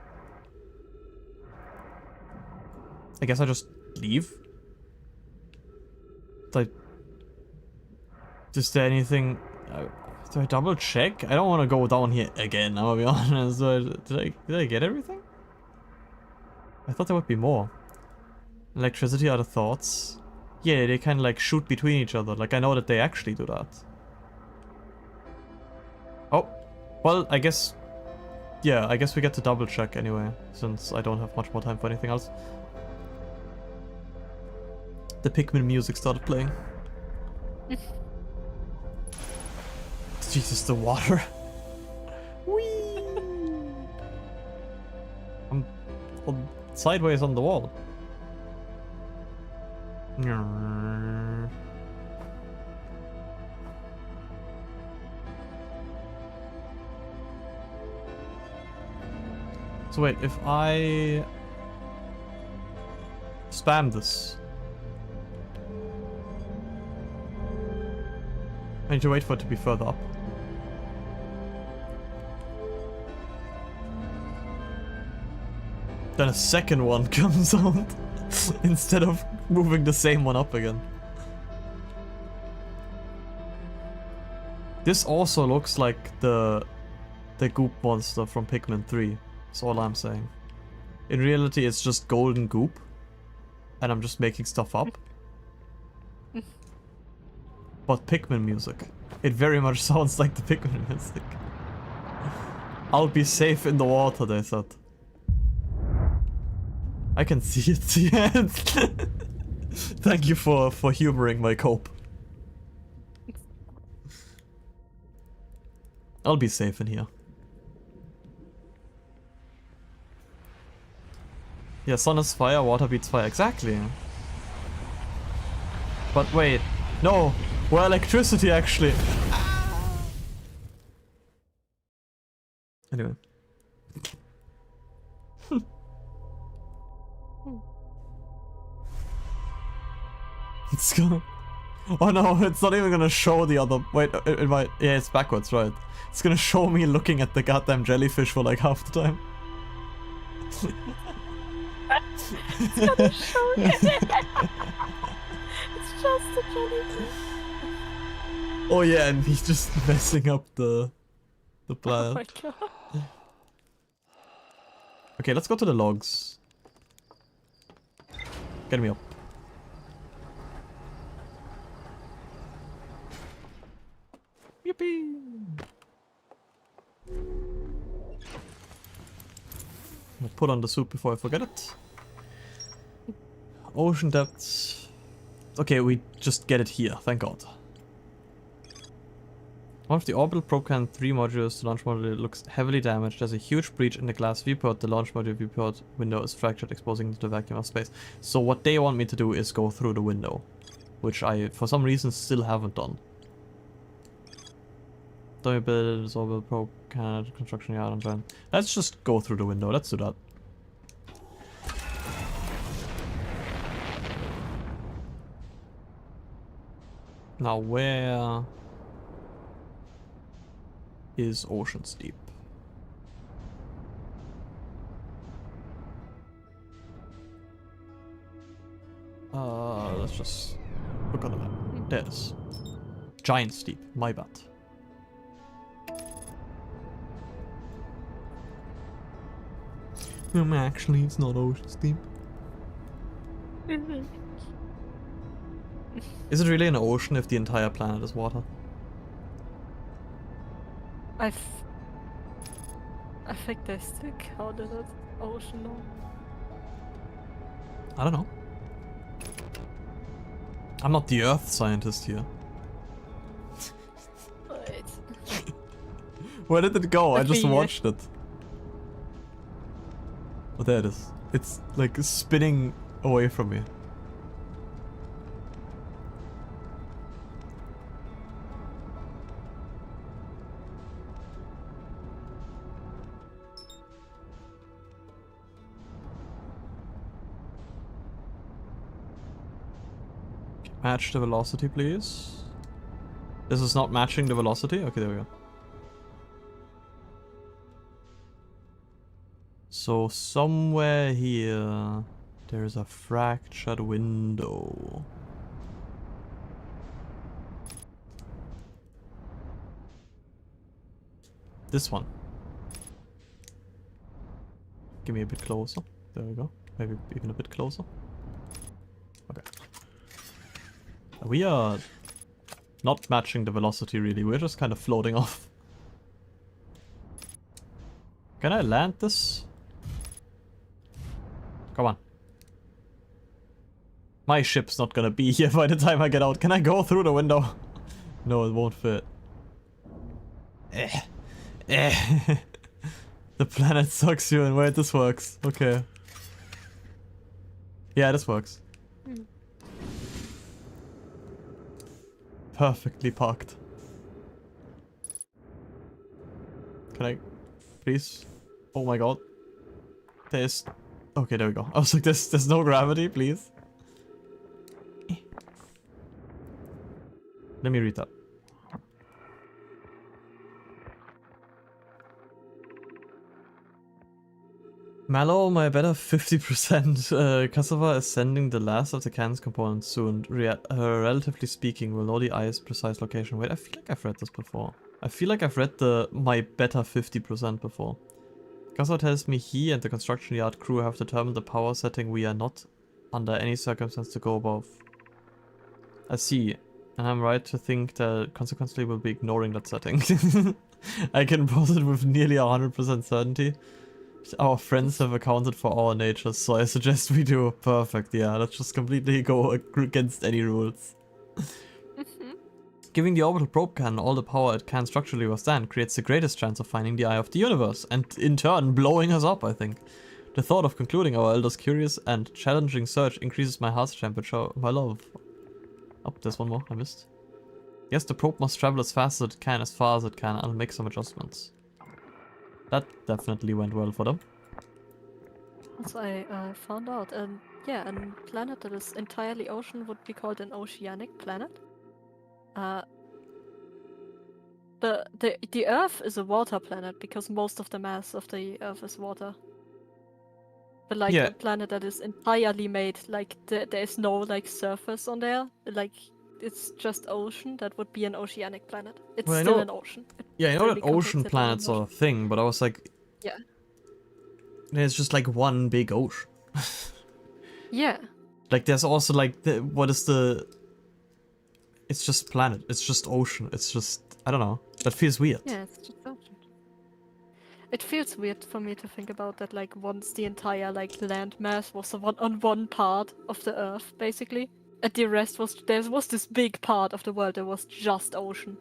I guess I just leave? Like... Is there anything... do I double check? I don't want to go down here again, I'm gonna be honest. Did I get everything? I thought there would be more. Electricity are the thoughts. Yeah, they kind of like shoot between each other. Like I know that they actually do that. Oh, well, I guess... Yeah, I guess we get to double check anyway, since I don't have much more time for anything else. The Pikmin music started playing. Jesus, the water. Whee! I'm sideways on the wall. So wait, if I spam this, I need to wait for it to be further up. Then a second one comes out instead of moving the same one up again. This also looks like the goop monster from Pikmin 3. That's all I'm saying. In reality, it's just golden goop, and I'm just making stuff up. But Pikmin music. It very much sounds like the Pikmin music. I'll be safe in the water, they said. I can see it, yeah. Thank you for humoring my cope. I'll be safe in here. Yeah, sun is fire, water beats fire. Exactly. But wait, no, we're electricity actually. Anyway. It's gonna... Oh no, it's not even gonna show the other... Wait, it might... Yeah, it's backwards, right? It's gonna show me looking at the goddamn jellyfish for like half the time. It's gonna show you. It's just a jellyfish. Oh yeah, and he's just messing up the planet. Oh my god. Okay, let's go to the logs. Get me up. Yippee! I'll put on the suit before I forget it. Ocean depths. Okay, we just get it here, thank god. One of the orbital probe can 3 modules, the launch module looks heavily damaged. There's a huge breach in the glass viewport. The launch module viewport window is fractured, exposing the vacuum of space. So what they want me to do is go through the window, which I, for some reason, still haven't done. Don't we build this orbital probe cannon construction yard on giant? Let's just go through the window. Let's do that. Now where is Ocean's Deep? Let's just look on the map. There it is. Giant Steep, my bad. Actually, it's not Ocean's Deep. Is it really an ocean if the entire planet is water? I think they still counted as ocean now. I don't know. I'm not the Earth scientist here. Wait. Where did it go? I just me- watched it. Oh, there it is. It's like spinning away from me. Match the velocity, please. This is not matching the velocity? Okay, there we go. So somewhere here, there is a fractured window. This one. Give me a bit closer. There we go. Maybe even a bit closer. Okay. We are not matching the velocity really, we're just kind of floating off. Can I land this? Come on. My ship's not gonna be here by the time I get out. Can I go through the window? No, it won't fit. The planet sucks you in. Wait, this works. Okay. Yeah, this works. Perfectly parked. Can I... please? Oh my god. There's... okay, there we go. I was like, there's no gravity, please. Let me read that. Mallow, my better 50%. Cassava is sending the last of the cannon's components soon. Relatively speaking, we'll know the eye's precise location. Wait, I feel like I've read this before. I feel like I've read the my better 50% before. Cassava tells me he and the construction yard crew have determined the power setting we are not under any circumstance to go above. I see. And I'm right to think that consequently we'll be ignoring that setting. I can posit with nearly 100% certainty. Our friends have accounted for our natures, so I suggest we do. Perfect, yeah, let's just completely go against any rules. Giving the orbital probe cannon all the power it can structurally withstand creates the greatest chance of finding the eye of the universe, and in turn blowing us up, I think. The thought of concluding our elder's curious and challenging search increases my heart's temperature, my love. Oh, there's one more, I missed. Yes, the probe must travel as fast as it can, and I'll make some adjustments. That definitely went well for them. As I found out, yeah, a planet that is entirely ocean would be called an oceanic planet. The Earth is a water planet because most of the mass of the Earth is water. But like Yeah. a planet that is entirely made, like there is no like surface on there, like it's just ocean. That would be an oceanic planet. It's Well, I still know- an ocean. Yeah, I know really that ocean contains it as an planets are a ocean. thing, but I was like... Yeah. There's just like one big ocean. Yeah. Like there's also like, what is the... It's just planet, it's just ocean, it's just... I don't know. That feels weird. Yeah, it's just ocean. It feels weird for me to think about that, like once the entire like land mass was on one part of the Earth, basically, and the rest there was this big part of the world that was just ocean.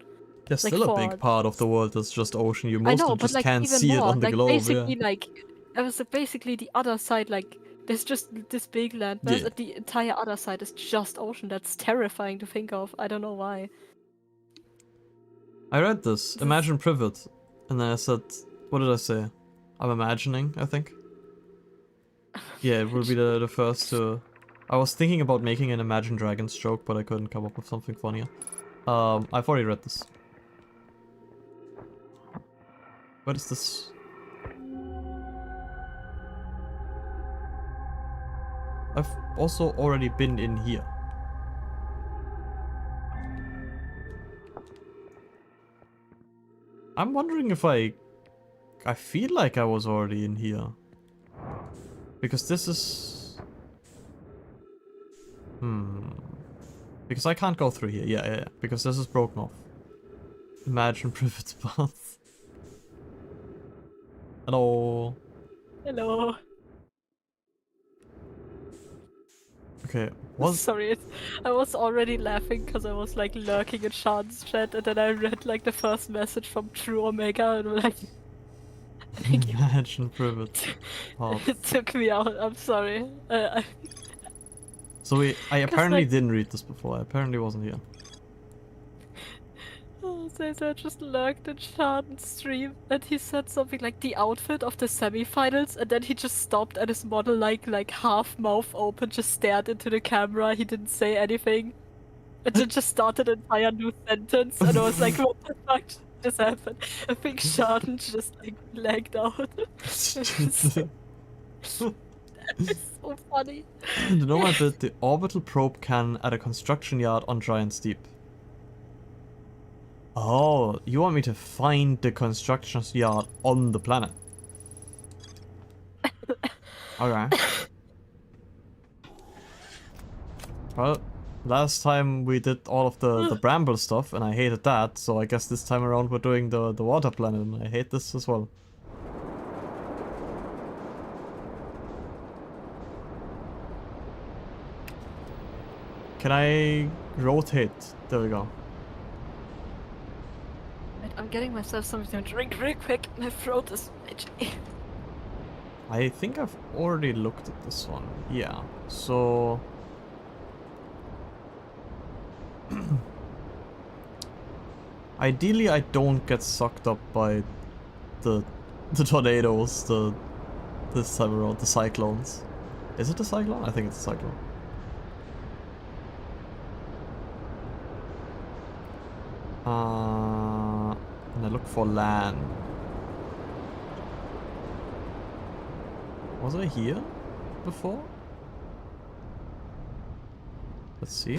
There's Like still a for- big part of the world that's just ocean. You I mostly know, but just like can't even see it more, on the like globe, basically, yeah. like it was basically the other side. Like there's just this big land mass, Yeah. and the entire other side is just ocean. That's terrifying to think of. I don't know why. I read this. Imagine Privet. And then I said, what did I say? I'm imagining, I think. Yeah, it will be the first to... I was thinking about making an Imagine Dragons joke, but I couldn't come up with something funnier. I've already read this. What is this? I've also already been in here. I'm wondering if I feel like I was already in here. Because this is... Because I can't go through here. Yeah. Because this is broken off. Imagine Privet's path. Hello. Hello. Okay, what? Sorry, I was already laughing because I was like lurking in Sean's chat, and then I read like the first message from True Omega, and like, Imagine Privet. it took me out. I'm sorry. So I apparently like, didn't read this before. I apparently wasn't here. So I just lurked in Sean's stream, and he said something like the outfit of the semifinals, and then he just stopped, and his model like half mouth open, just stared into the camera. He didn't say anything, and then just started an entire new sentence, and I was like, what the fuck just happened? I think Sean just like lagged out. It's so funny. The Nomad built the orbital probe can at a construction yard on Giant's Deep. Oh, you want me to find the construction yard on the planet? Okay. Well, last time we did all of the bramble stuff and I hated that, so I guess this time around we're doing the water planet and I hate this as well. Can I rotate? There we go. I'm getting myself something to drink real quick. My throat is itchy. I think I've already looked at this one. Yeah. So ideally I don't get sucked up by the tornadoes, this time around, the cyclones. Is it a cyclone? I think it's a cyclone. And I look for land. Was I here before? Let's see.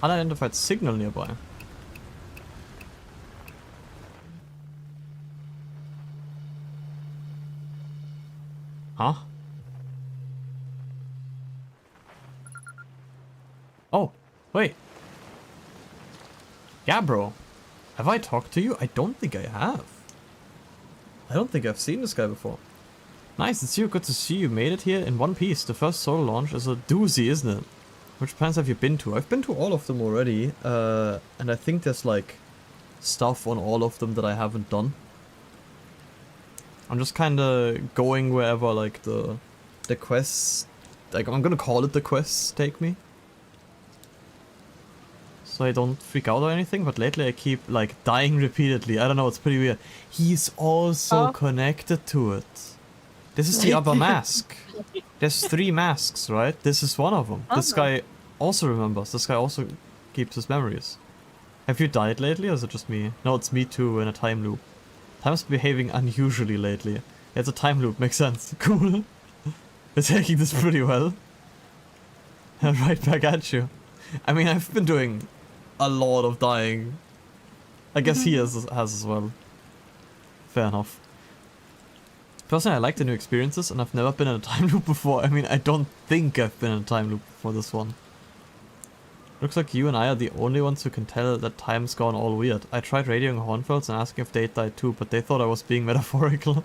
Unidentified signal nearby. Huh? Oh, wait. Yeah, bro. Have I talked to you? I don't think I have. I don't think I've seen this guy before. Nice, it's you. Good to see you made it here in one piece. The first solo launch is a doozy, isn't it? Which planets have you been to? I've been to all of them already. And I think there's like stuff on all of them that I haven't done. I'm just kind of going wherever like the quests, like I'm gonna call it the quests, take me. So I don't freak out or anything, but lately I keep like dying repeatedly. I don't know, it's pretty weird. He's also connected to it. This is the other mask. There's 3 masks, right? This is one of them. This guy also remembers. This guy also keeps his memories. Have you died lately or is it just me? No, it's me too in a time loop. Time's behaving unusually lately. It's a time loop, makes sense. Cool. We're taking this pretty well. Right back at you. I mean, I've been doing a lot of dying. I guess he has as well. Fair enough. Personally, I like the new experiences and I've never been in a time loop before. I mean, I don't think I've been in a time loop before this one. Looks like you and I are the only ones who can tell that time's gone all weird. I tried radioing Hornfelds and asking if they'd died too, but they thought I was being metaphorical.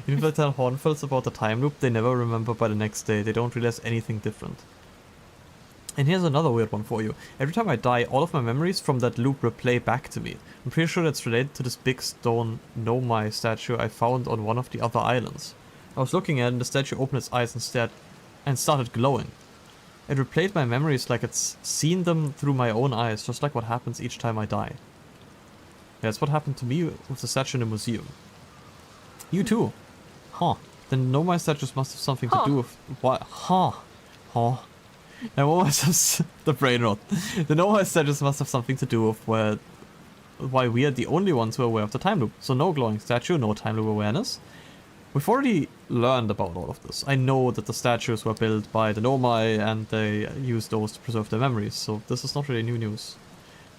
Even if I tell Hornfelds about the time loop, they never remember by the next day. They don't realize anything different. And here's another weird one for you. Every time I die, all of my memories from that loop replay back to me. I'm pretty sure that's related to this big stone Nomai statue I found on one of the other islands. I was looking at it and the statue opened its eyes and stared and started glowing. It replayed my memories like it's seen them through my own eyes, just like what happens each time I die. Yeah, that's what happened to me with the statue in the museum. You too? Huh. Then Nomai statues must have something to do with... What? Huh. Huh. And what was the brain rot? The Nomai statues must have something to do with why we are the only ones who are aware of the time loop. So no glowing statue, no time loop awareness. We've already learned about all of this. I know that the statues were built by the Nomai and they used those to preserve their memories, so this is not really new news.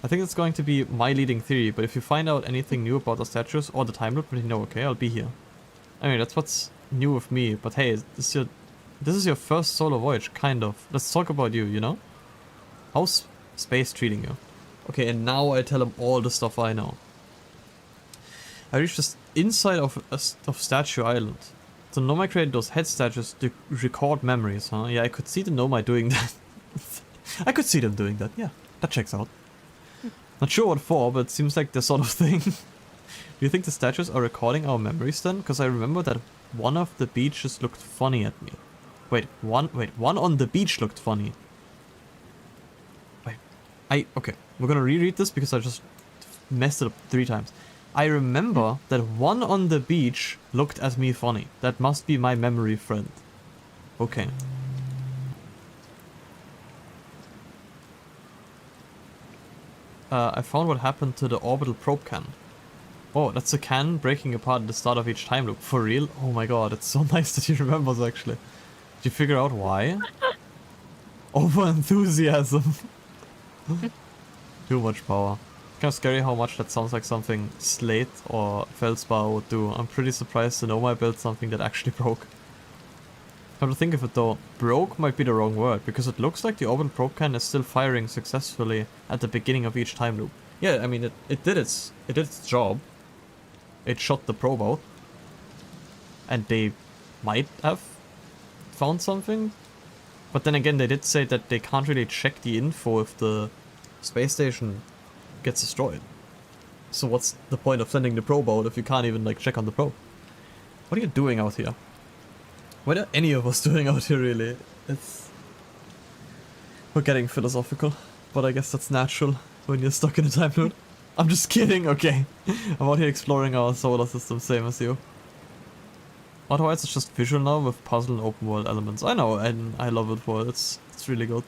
I think it's going to be my leading theory, but if you find out anything new about the statues or the time loop, let me know, okay? I'll be here. I mean, that's what's new with me, but hey, this is your first solo voyage, kind of. Let's talk about you, you know? How's space treating you? Okay, and now I tell him all the stuff I know. I reached the inside of Statue Island. The Nomai created those head statues to record memories, huh? Yeah, I could see the Nomai doing that. I could see them doing that, yeah. That checks out. Not sure what for, but it seems like the sort of thing. Do you think the statues are recording our memories then? Because I remember that one of the beaches looked funny at me. One on the beach looked funny. Okay, we're gonna reread this because I just messed it up 3 times. I remember that one on the beach looked at me funny. That must be my memory friend. Okay. I found what happened to the orbital probe cannon. Oh, that's a cannon breaking apart at the start of each time loop. For real? Oh my god, it's so nice that he remembers actually. Did you figure out why? Over enthusiasm. Too much power. Kind of scary how much that sounds like something Slate or Feldspar would do. I'm pretty surprised the Nomai built something that actually broke. Come to think of it though, broke might be the wrong word, because it looks like the orbital probe cannon is still firing successfully at the beginning of each time loop. Yeah, I mean it did its job. It shot the probe out. And they might have found something. But then again, they did say that they can't really check the info if the space station gets destroyed. So what's the point of sending the probe out if you can't even like check on the probe? What are you doing out here? What are any of us doing out here really? We're getting philosophical, but I guess that's natural when you're stuck in a time loop. I'm just kidding, okay. I'm out here exploring our solar system, same as you. Otherwise it's just visual now with puzzle and open world elements. I know, and I love it for it. It's really good.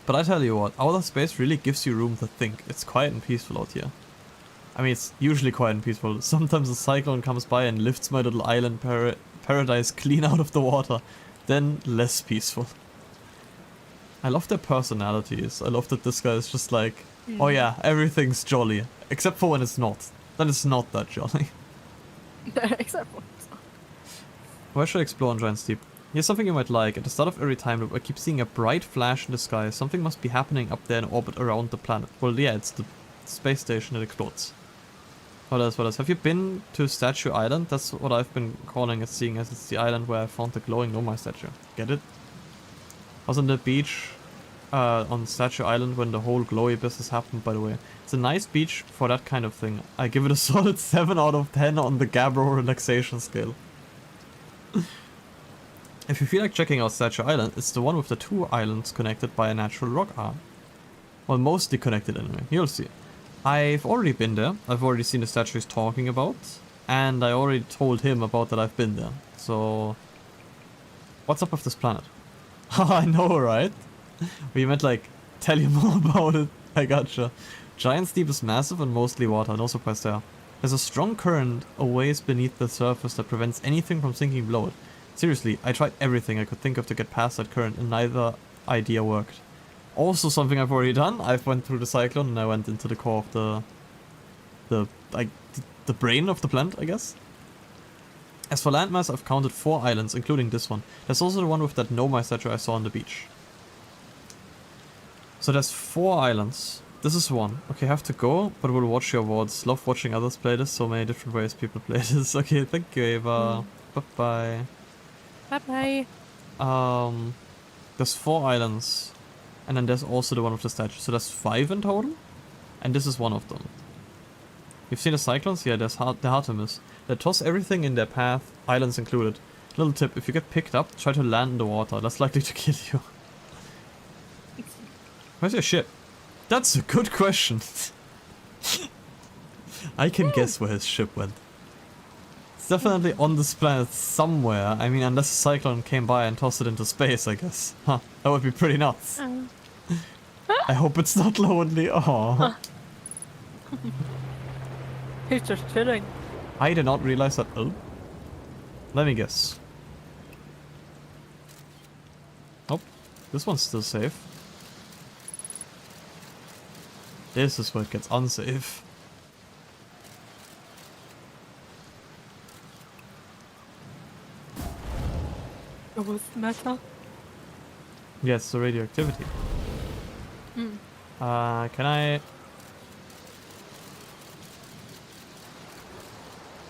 But I tell you what, outer space really gives you room to think. It's quiet and peaceful out here. I mean, it's usually quiet and peaceful. Sometimes a cyclone comes by and lifts my little island paradise clean out of the water. Then less peaceful. I love their personalities. I love that this guy is just like, oh yeah, everything's jolly. Except for when it's not. Then it's not that jolly. Except for Where should I explore on Giant Steep? Here's something you might like. At the start of every time loop, I keep seeing a bright flash in the sky. Something must be happening up there in orbit around the planet. Well, yeah, it's the space station that explodes. What else? Have you been to Statue Island? That's what I've been calling it, seeing as it's the island where I found the glowing Nomai statue. Get it? I was on the beach on Statue Island when the whole glowy business happened, by the way. It's a nice beach for that kind of thing. I give it a solid 7 out of 10 on the Gabbro relaxation scale. If you feel like checking out Statue Island, it's the one with the 2 islands connected by a natural rock arm. Well, mostly connected anyway, you'll see. I've already been there, I've already seen the statue he's talking about, and I already told him about that I've been there. So, what's up with this planet? I know, right? We meant like, tell you more about it. I gotcha. Giant Steep is massive and mostly water, no surprise there. There's a strong current a ways beneath the surface that prevents anything from sinking below it. Seriously, I tried everything I could think of to get past that current and neither idea worked. Also something I've already done, I've went through the cyclone and I went into the core of the brain of the planet, I guess. As for landmass, I've counted 4 islands, including this one. There's also the one with that Nomai statue I saw on the beach. So there's 4 islands. This is one. Okay, have to go, but we'll watch your awards. Love watching others play this, so many different ways people play this. Okay, thank you, Ava. Bye-bye. Bye-bye. There's 4 islands. And then there's also the one with the statue. So there's 5 in total. And this is one of them. You've seen the cyclones? Yeah, they're hard to miss. They toss everything in their path, islands included. Little tip, if you get picked up, try to land in the water. Less likely to kill you. Where's your ship? That's a good question. I can guess where his ship went. It's definitely on this planet somewhere. I mean, unless a cyclone came by and tossed it into space, I guess. Huh, that would be pretty nuts. I hope it's not lonely. Oh. He's just chilling. I did not realize that. Oh. Let me guess. Oh, this one's still safe. This is where it gets unsafe. What was the matter? Yes, the radioactivity. Hmm. Can I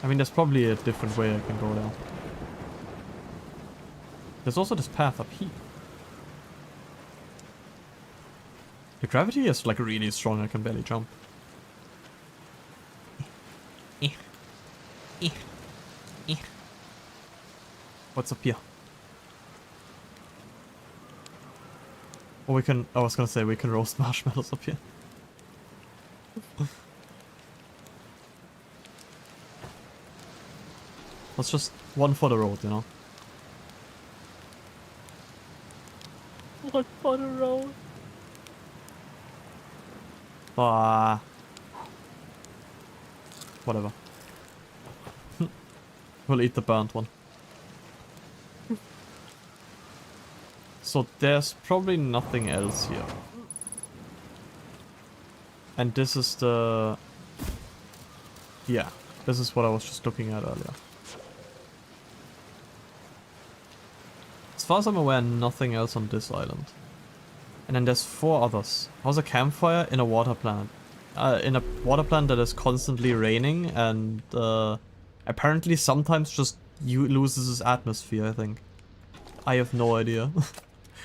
mean, there's probably a different way I can go down. There's also this path up here. The gravity is like really strong, I can barely jump. What's up here? Or we can, I was gonna say we can roast marshmallows up here. That's just one for the road, you know? What for the road? Whatever. We'll eat the burnt one. So there's probably nothing else here. And this is the... Yeah, this is what I was just looking at earlier. As far as I'm aware, nothing else on this island. And then there's 4 others. How's a campfire in a water planet? In a water planet that is constantly raining and apparently sometimes just loses its atmosphere, I think. I have no idea.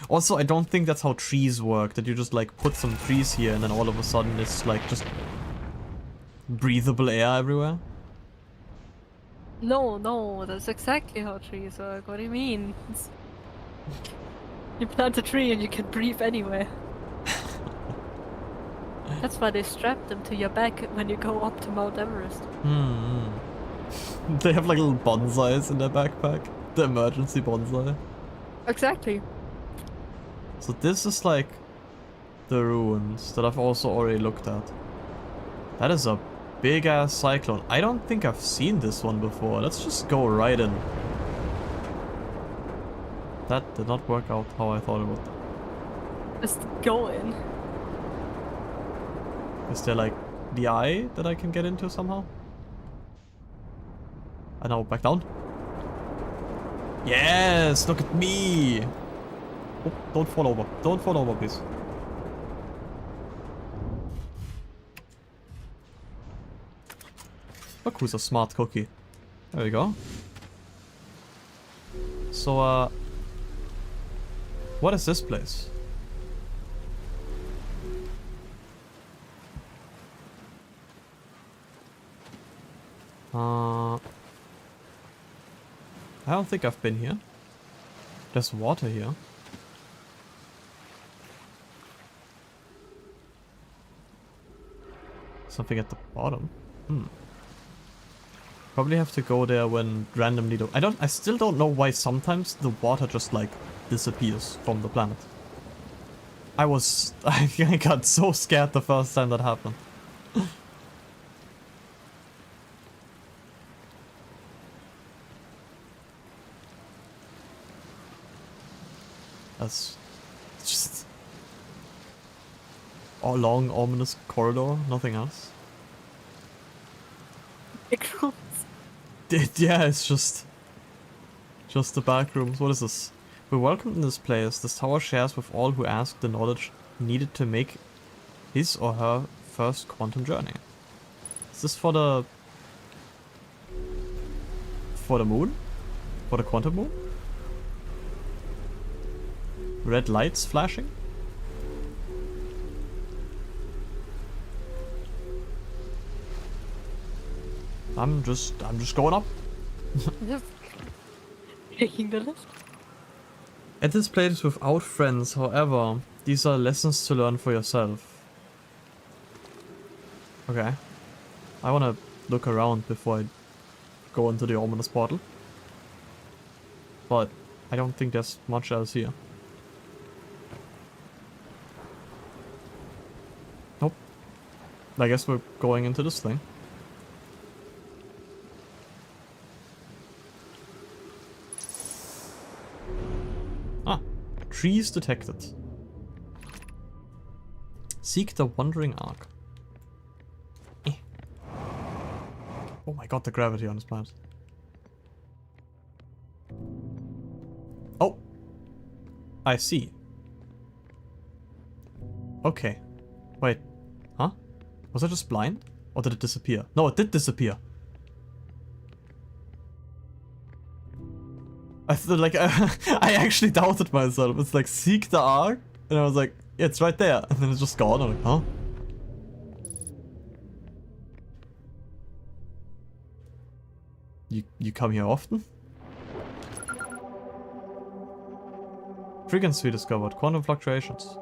Also, I don't think that's how trees work, that you just like put some trees here and then all of a sudden it's like just breathable air everywhere. No, that's exactly how trees work. What do you mean? You plant a tree and you can breathe anywhere. That's why they strap them to your back when you go up to Mount Everest. They have like little bonsais in their backpack. The emergency bonsai. Exactly. So this is like the ruins that I've also already looked at. That is a big ass cyclone. I don't think I've seen this one before. Let's just go right in. That did not work out how I thought it would. Just go in. Is there like the eye that I can get into somehow? And now back down. Yes, look at me. Oh, don't fall over. Don't fall over, please. Look who's a smart cookie. There we go. So, what is this place? I don't think I've been here. There's water here. Something at the bottom. Probably have to go there when randomly I still don't know why sometimes the water just like disappears from the planet. I got so scared the first time that happened. That's just a long, ominous corridor, nothing else. Big rooms. Yeah, it's just the back rooms. What is this? We're welcomed in this place. This tower shares with all who ask the knowledge needed to make his or her first quantum journey. Is this for the moon? For the quantum moon? Red lights flashing? I'm just going up. Taking the lift. At this place without friends, however, these are lessons to learn for yourself. Okay. I wanna look around before I go into the ominous portal. But I don't think there's much else here. Nope. I guess we're going into this thing. Ah. Trees detected. Seek the Wandering Ark. Eh. Oh my god, the gravity on this planet. Oh! I see. Okay. Wait. Huh? Was I just blind? Or did it disappear? No, it did disappear. I thought, like, I actually doubted myself. It's like, seek the Ark? And I was like, yeah, it's right there. And then it's just gone. I'm like, huh? You come here often? Frequency discovered. Quantum fluctuations.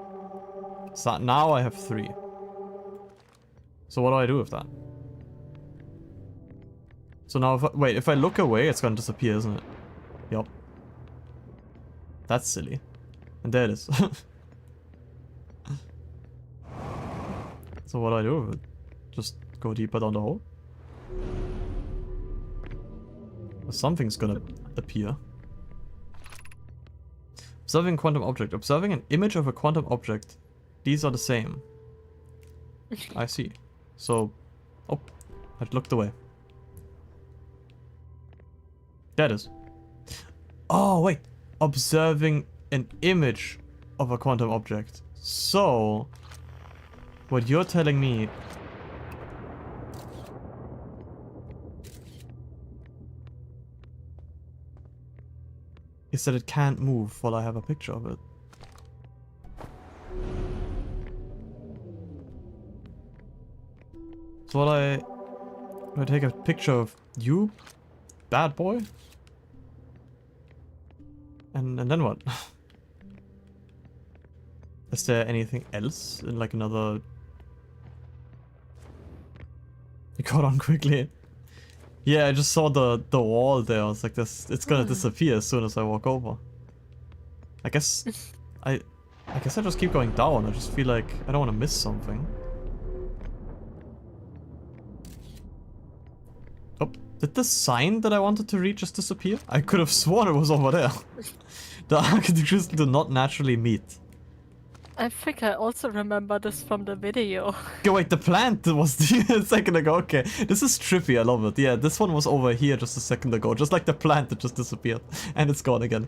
So now I have 3. So what do I do with that? So now if I look away, it's gonna disappear, isn't it? Yup. That's silly. And there it is. So what do I do with it? Just go deeper down the hole? Or something's gonna appear. Observing quantum object. Observing an image of a quantum object. These are the same. I see. So... Oh, I looked away. There it is. Oh, wait. Observing an image of a quantum object. So... What you're telling me... is that it can't move while I have a picture of it. So what do I take a picture of you, bad boy? And then what? Is there anything else in like another... You got on quickly. Yeah, I just saw the wall there. I was like, this, it's gonna disappear as soon as I walk over. I guess I guess I just keep going down. I just feel like I don't want to miss something. Oh, did the sign that I wanted to read just disappear? I could have sworn it was over there. The Ark and the crystal do not naturally meet. I think I also remember this from the video. Okay, wait, the plant was a second ago. Okay, this is trippy. I love it. Yeah, this one was over here just a second ago. Just like the plant that just disappeared. And it's gone again.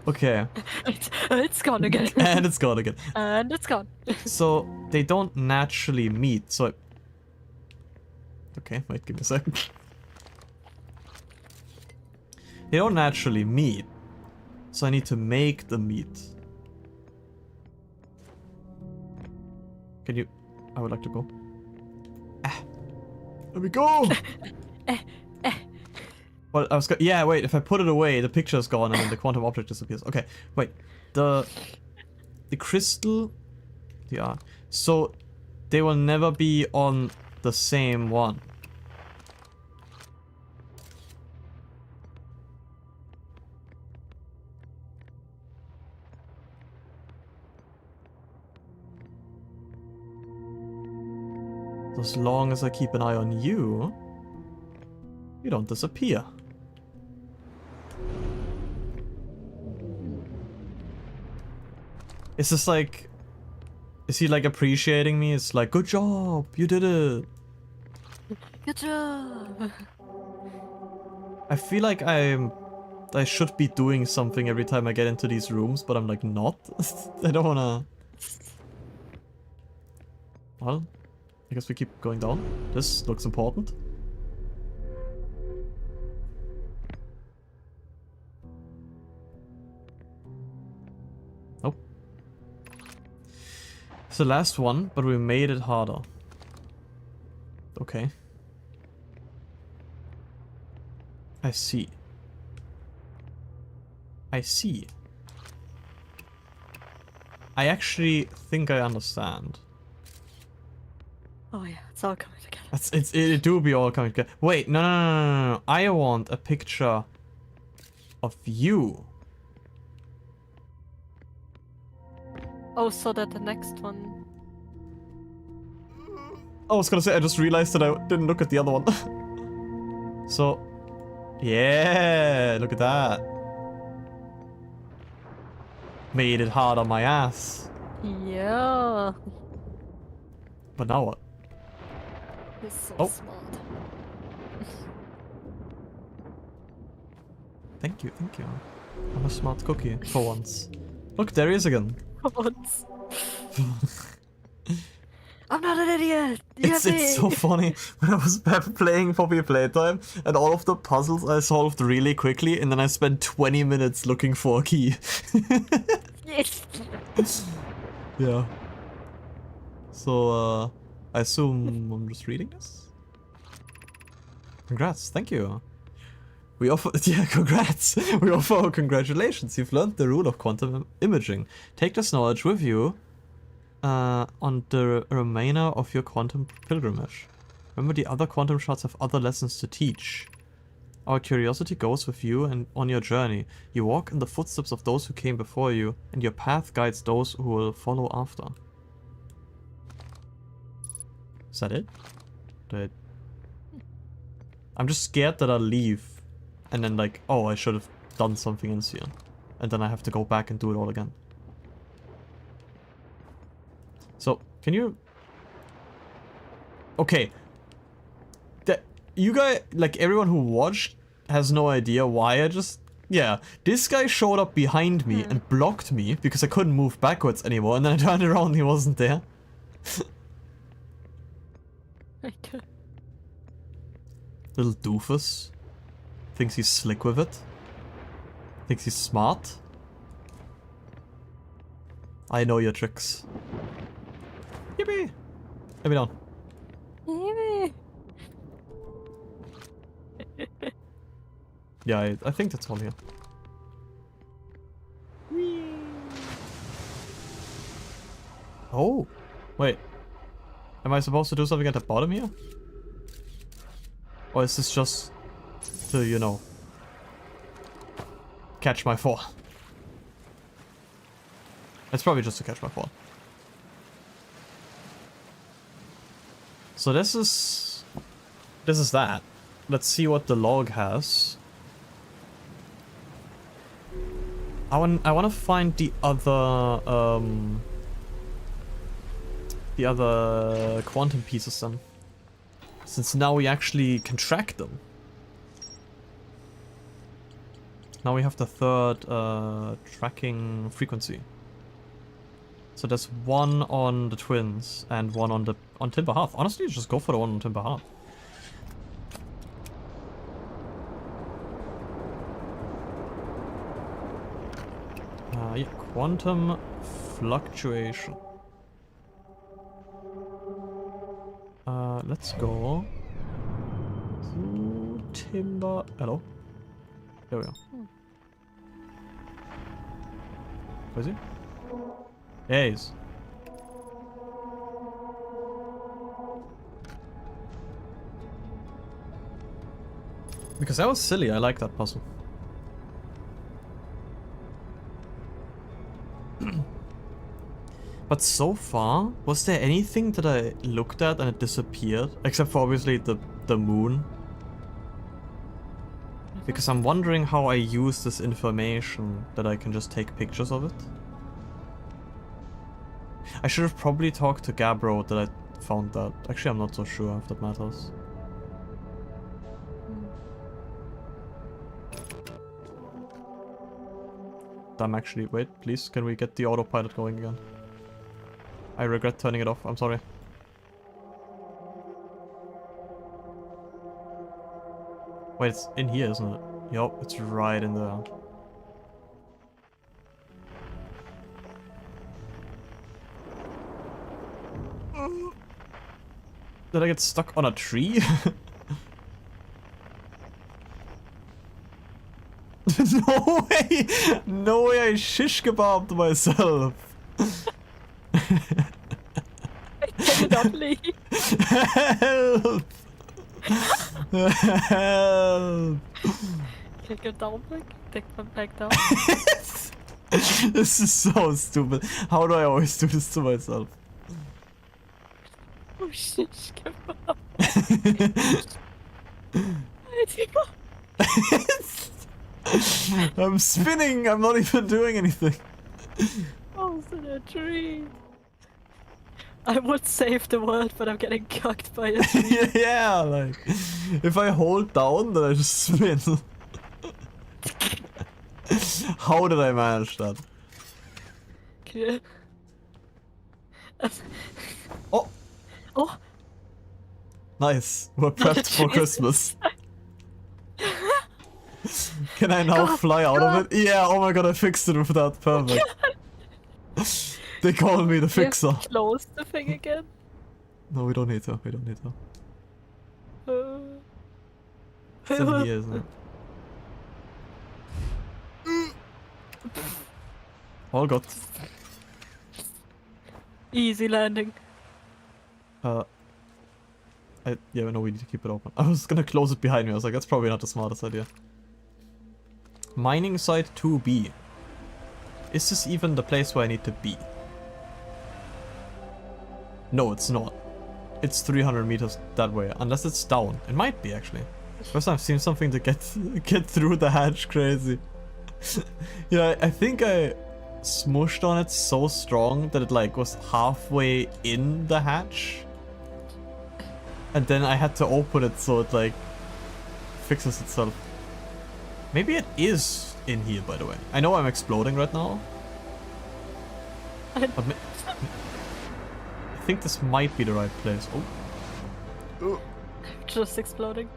Okay. It's gone again. And it's gone again. And it's gone. So, they don't naturally meet. So, okay, wait, give me a sec. They don't naturally meet. So I need to make them meet. Can you... I would like to go. Ah. Let me go! Well, I was yeah, wait, if I put it away, the picture's gone and then the quantum object disappears. Okay, wait. The crystal... Yeah. So, they will never be on the same one. As long as I keep an eye on you, you don't disappear. It's just like... Is he like appreciating me? It's like, good job, you did it. Good job. I feel like I should be doing something every time I get into these rooms, but I'm like not. I don't wanna... Well, I guess we keep going down. This looks important. Nope. It's the last one, but we made it harder. Okay. I see. I see. I actually think I understand. Oh yeah, it's all coming together. It do be all coming together. Wait, no. I want a picture of you. Oh, so that the next one. I was gonna say, I just realized that I didn't look at the other one. So, yeah, look at that. Made it hard on my ass. Yeah. But now what? He's so Oh. smart. Thank you. I'm a smart cookie, for once. Look, there he is again. Once. I'm not an idiot! It's so funny. When I was playing Poppy Playtime, and all of the puzzles I solved really quickly, and then I spent 20 minutes looking for a key. Yes. Yeah. So, I assume I'm just reading this? Congrats, thank you. We offer, yeah, congrats. We offer congratulations. You've learned the rule of quantum imaging. Take this knowledge with you on the remainder of your quantum pilgrimage. Remember, the other quantum shards have other lessons to teach. Our curiosity goes with you and on your journey. You walk in the footsteps of those who came before you, and your path guides those who will follow after. Is that it? I'm just scared that I'll leave. And then like, oh, I should have done something else here. And then I have to go back and do it all again. So, can you... Okay. You guys, like everyone who watched, has no idea why I just... Yeah, this guy showed up behind me and blocked me because I couldn't move backwards anymore. And then I turned around and he wasn't there. Little doofus. Thinks he's slick with it. Thinks he's smart. I know your tricks. Yippee! Let me down. Yippee! Yeah, I think that's all here. Whee. Oh! Wait. Am I supposed to do something at the bottom here? Or is this just to, you know, catch my fall? It's probably just to catch my fall. So this is that. Let's see what the log has. I want to find the other quantum pieces then. Since now we actually can track them. Now we have the third tracking frequency. So there's one on the twins and one on Timber Hearth. Honestly, just go for the one on Timber Hearth. Yeah, quantum fluctuation. Let's go to Timber. Hello? There we go. Where is he? There he is. Because that was silly, I like that puzzle. But so far, was there anything that I looked at and it disappeared? Except for obviously the moon. Because I'm wondering how I use this information, that I can just take pictures of it. I should have probably talked to Gabbro that I found that. Actually, I'm not so sure if that matters. Damn, actually, wait, please, can we get the autopilot going again? I regret turning it off, I'm sorry. Wait, it's in here, isn't it? Yup, it's right in there. Did I get stuck on a tree? No way! No way I shish kebabbed myself! Can you not leave? Help! Help! Can you go down back? Take them back down. This is so stupid. How do I always do this to myself? Oh shit, kebab. I'm spinning! I'm not even doing anything. I was in a tree. I would save the world, but I'm getting cucked by a tree. Yeah, like if I hold down, then I just spin. How did I manage that? Okay. Oh, Oh, nice. We're prepped for Jesus. Christmas. Can I now God, fly out of it? Yeah, oh my god, I fixed it with that. Perfect. They call me the we have fixer. to close the thing again. No, we don't need to. We don't need to. Uh, It's in here, isn't it? All good. Easy landing. Yeah, no, we need to keep it open. I was gonna close it behind me. I was like, that's probably not the smartest idea. Mining site 2B. Is this even the place where I need to be? No, it's not. It's 300 meters that way, unless it's down. It might be, actually. First time I've seen something to get through the hatch crazy. Yeah, I think I smushed on it so strong that it like was halfway in the hatch. And then I had to open it so it like fixes itself. Maybe it is in here, by the way. I know I'm exploding right now. But I think this might be the right place. Oh. Just exploding.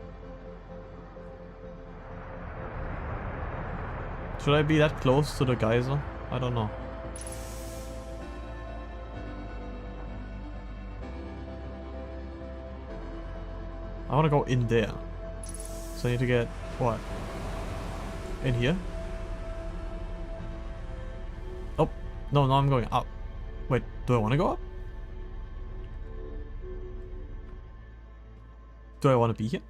Should I be that close to the geyser? I don't know. I want to go in there. So I need to get... what? In here? Oh. No, I'm going up. Wait, do I want to go up? Do I want to be here?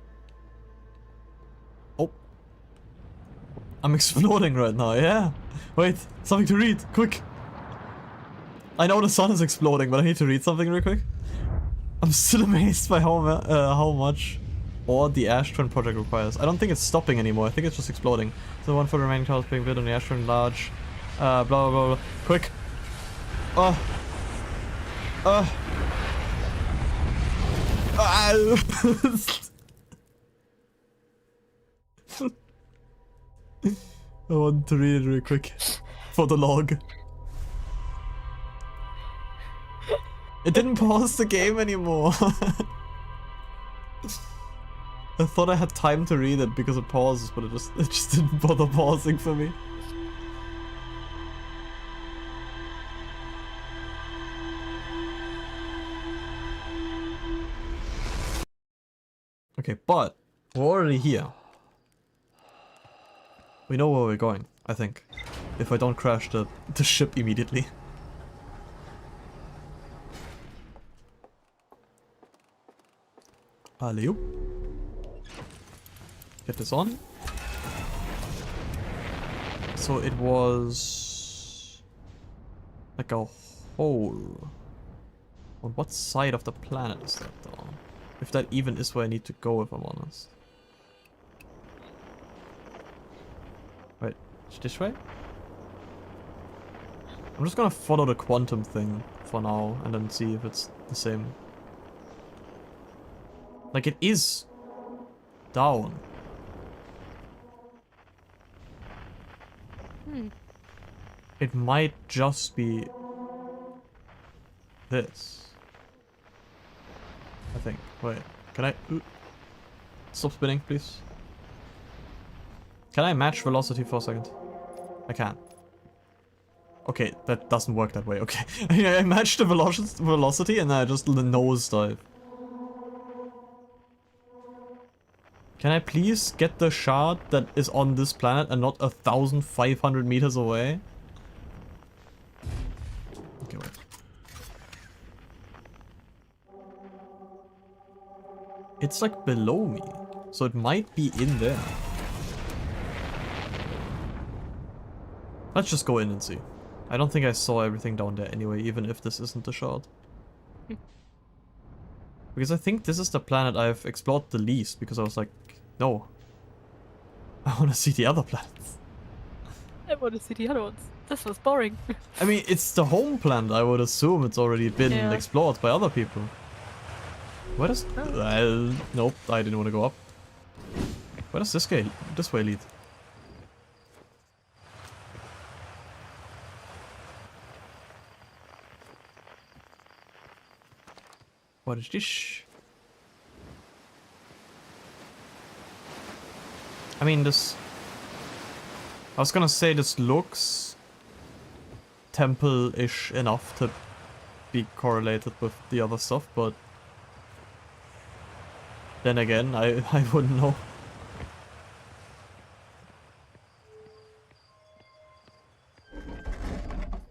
Oh. I'm exploding right now, yeah. Wait, something to read, quick. I know the sun is exploding, but I need to read something real quick. I'm still amazed by how much ore the Ashtrain project requires. I don't think it's stopping anymore, I think it's just exploding. So one for the remaining tiles being built on the Ashtrain large. Blah blah blah blah. Quick. I want to read it real quick. For the log. It didn't pause the game anymore. I thought I had time to read it because it pauses, but it just didn't bother pausing for me. Okay, but we're already here. We know where we're going, I think. If I don't crash the ship immediately. Alley-oop. Get this on. So it was... like a hole. On what side of the planet is that though? If that even is where I need to go, if I'm honest. Wait, it's this way? I'm just gonna follow the quantum thing for now and then see if it's the same. Like it is down. It might just be this. I think. Wait, can I... Stop spinning, please. Can I match velocity for a second? I can. Okay, that doesn't work that way. Okay. I matched the velocity and I just nosedive. Can I please get the shard that is on this planet and not 1,500 meters away? Okay, wait. It's like below me, so it might be in there. Let's just go in and see. I don't think I saw everything down there anyway, even if this isn't the shard. Because I think this is the planet I've explored the least, because I was like, no. I want to see the other planets. I want to see the other ones. This was boring. I mean, it's the home planet. I would assume it's already been explored by other people. Where does... nope, I didn't want to go up. Where does this way lead? What is this? I mean, this... I was gonna say this looks temple-ish enough to be correlated with the other stuff, but then again, I wouldn't know.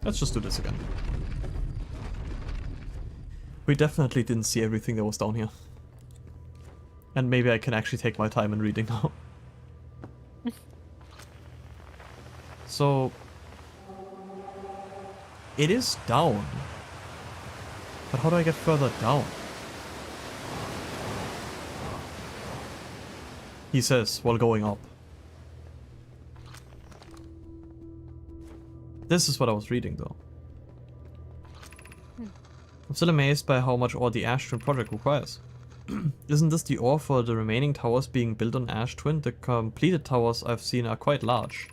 Let's just do this again. We definitely didn't see everything that was down here. And maybe I can actually take my time in reading now. So... it is down. But how do I get further down? He says, while going up. This is what I was reading, though. I'm still amazed by how much ore the Ash Twin project requires. Isn't this the ore for the remaining towers being built on Ash Twin? The completed towers I've seen are quite large.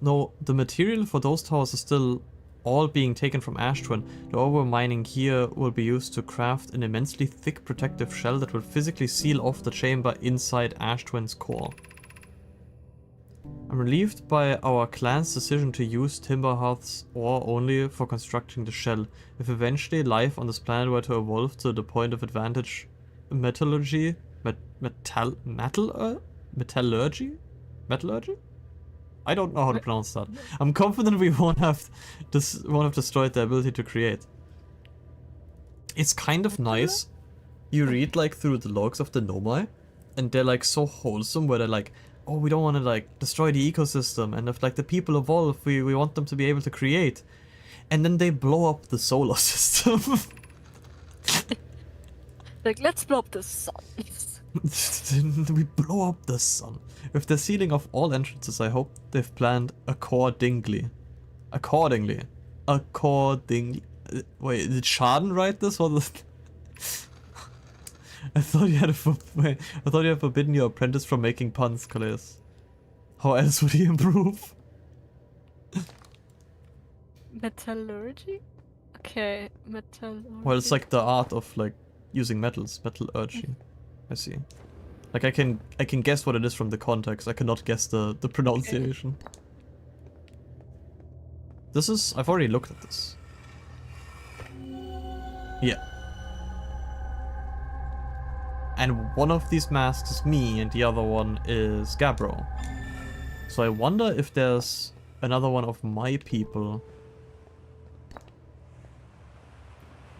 No, the material for those towers is still all being taken from Ash Twin. The ore we're mining here will be used to craft an immensely thick protective shell that will physically seal off the chamber inside Ash Twin's core. I'm relieved by our clan's decision to use Timberhearth's ore only for constructing the shell. If eventually life on this planet were to evolve to the point of advantage metallurgy? Metallurgy? I don't know how to pronounce that. I'm confident we won't have destroyed the ability to create. It's kind of nice. You read like through the logs of the Nomai, and they're like so wholesome where they're like, oh, we don't want to like destroy the ecosystem, and if like the people evolve, we want them to be able to create. And then they blow up the solar system. Like, let's blow up the sun. We blow up the sun. With the sealing of all entrances, I hope they've planned accordingly. Wait, did Schaden write this? Or I thought you had forbidden your apprentice from making puns, Calais. How else would he improve? Metallurgy? Okay, metallurgy. Well, it's like the art of like using metals, metallurgy. I see. Like I can guess what it is from the context. I cannot guess the pronunciation. Okay. This is... I've already looked at this. Yeah. And one of these masks is me and the other one is Gabbro. So I wonder if there's another one of my people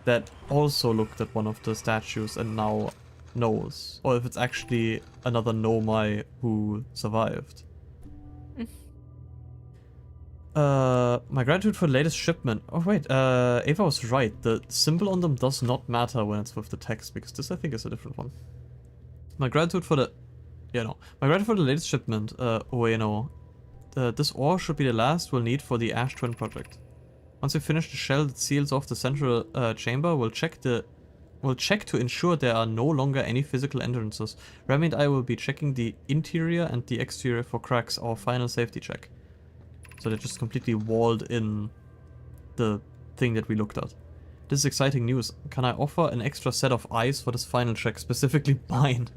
that also looked at one of the statues and now knows. Or if it's actually another Nomai who survived. My gratitude for the latest shipment. Oh wait, Ava was right. The symbol on them does not matter when it's with the text, because this I think is a different one. My gratitude for the... Yeah, no. My gratitude for the latest shipment, Ueno. This ore should be the last we'll need for the Ash Twin project. Once we finish the shell that seals off the central chamber, we'll check to ensure there are no longer any physical entrances. Remy and I will be checking the interior and the exterior for cracks, our final safety check. So they just completely walled in the thing that we looked at. This is exciting news. Can I offer an extra set of eyes for this final check, specifically mine?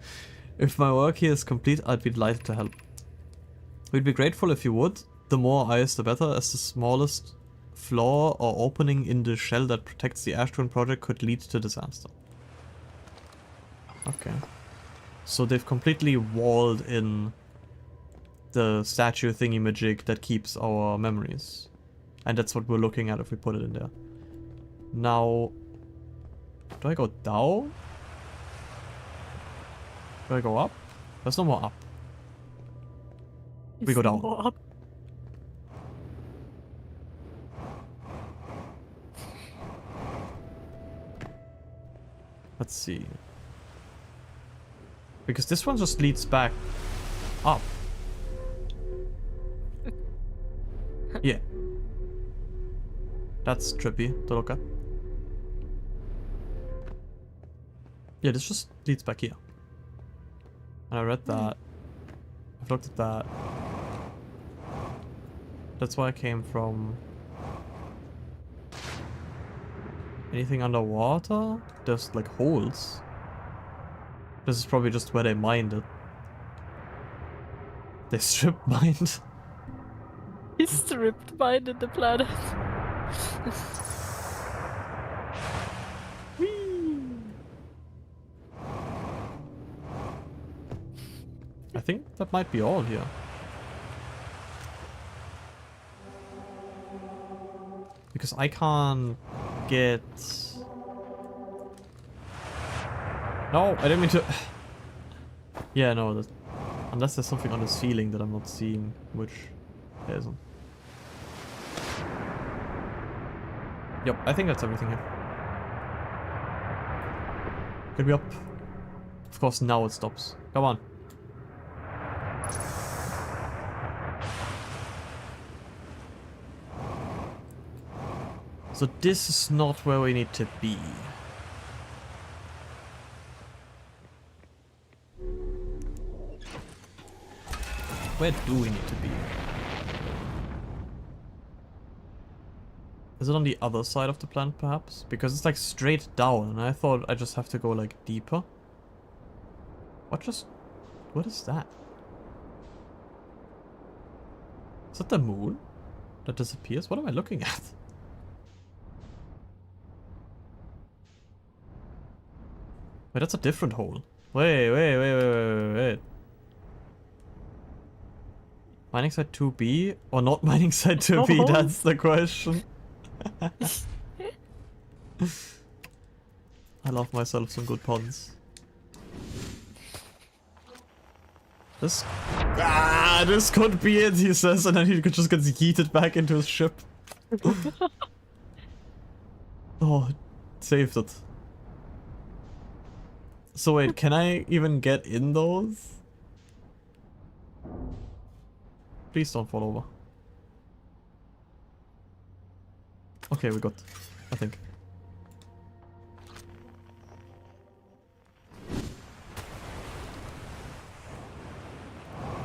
If my work here is complete, I'd be delighted to help. We'd be grateful if you would. The more eyes, the better, as the smallest flaw or opening in the shell that protects the Ash Twin project could lead to disaster. Okay. So they've completely walled in the statue thingy-majig that keeps our memories. And that's what we're looking at if we put it in there. Now, do I go down? Do I go up? There's no more up. We go down. More up. Let's see. Because this one just leads back up. Yeah. That's trippy to look at. Yeah, this just leads back here. And I read that. I've looked at that. That's where I came from. Anything underwater? There's like holes. This is probably just where they mined it. They strip mined. He stripped mine in the planet. I think that might be all here. Because I can't get... No, I didn't mean to... Yeah, no, that... Unless there's something on the ceiling that I'm not seeing, which there isn't. Yep, I think that's everything here. Get me up. Of course, now it stops. Come on. So this is not where we need to be. Where do we need to be? Is it on the other side of the planet, perhaps? Because it's like straight down, and I thought I just have to go like deeper. What is that? Is that the moon that disappears? What am I looking at? Wait, that's a different hole. Wait. Mining site 2B or not mining site 2B? No. That's the question. I love myself some good puns. This could be it, he says, and then he just gets yeeted back into his ship. Oh, saved it. So wait, can I even get in those? Please don't fall over. Okay, we got, I think.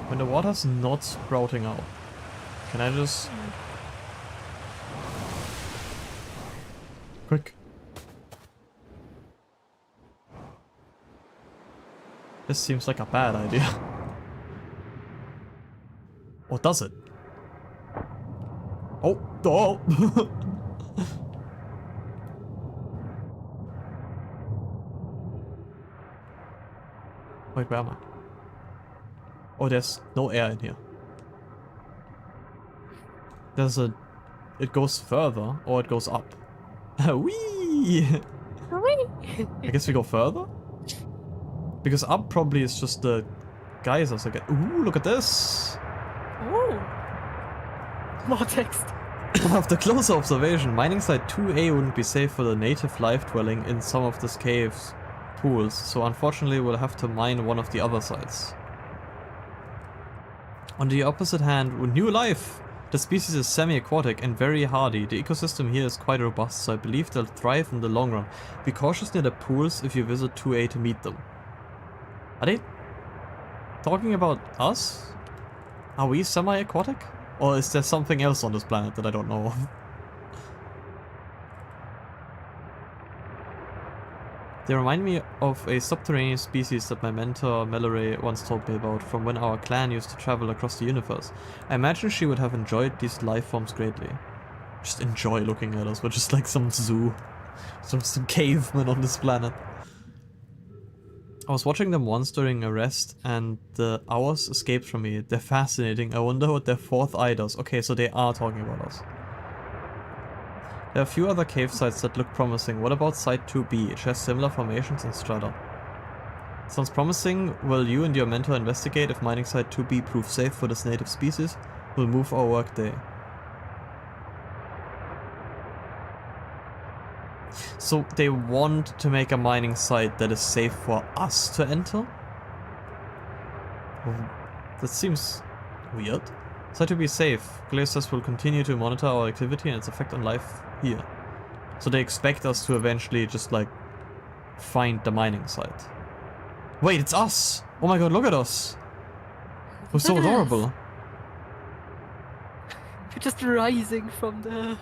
When the water's not sprouting out, can I just... Quick. This seems like a bad idea. Or does it? Oh! Oh! Wait, where am I? Oh, there's no air in here. There's a... It goes further, or it goes up. Whee! I guess we go further? Because up probably is just the geysers again. Ooh, look at this! Ooh. More text. After closer observation, mining site 2A wouldn't be safe for the native life dwelling in some of these caves pools, so unfortunately we'll have to mine one of the other sites. On the opposite hand, with new life! The species is semi-aquatic and very hardy. The ecosystem here is quite robust, so I believe they'll thrive in the long run. Be cautious near the pools if you visit 2A to meet them. Are they talking about us? Are we semi-aquatic? Or is there something else on this planet that I don't know of? They remind me of a subterranean species that my mentor Mallory once told me about from when our clan used to travel across the universe. I imagine she would have enjoyed these life forms greatly. Just enjoy looking at us, we're just like some zoo. Some cavemen on this planet. I was watching them once during a rest, and the hours escaped from me. They're fascinating. I wonder what their fourth eye does. Okay, so they are talking about us. There are a few other cave sites that look promising. What about Site 2B? It shares similar formations and strata. Sounds promising. Will you and your mentor investigate if mining Site 2B proves safe for this native species? We'll move our workday. So they want to make a mining site that is safe for us to enter? Well, that seems weird. Site to be safe. Glaciers will continue to monitor our activity and its effect on life here. So they expect us to eventually just like find the mining site. Wait, it's us! Oh my god, look at us! We're so Look at us. adorable. We're just rising from the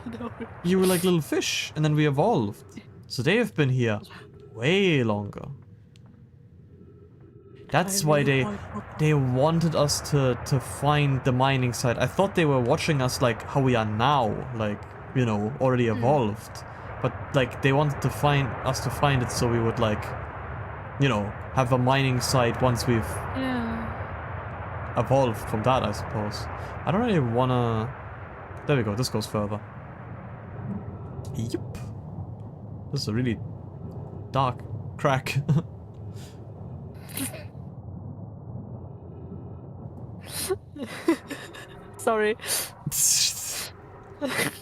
You were like little fish, and then we evolved. So they have been here way longer. That's why they wanted us to find the mining site. I thought they were watching us like how we are now, like, you know, already evolved. But like they wanted to find us to find it so we would like, you know, have a mining site once we've evolved from that, I suppose. I don't really wanna... There we go, this goes further. Yep. This is a really dark crack. Sorry.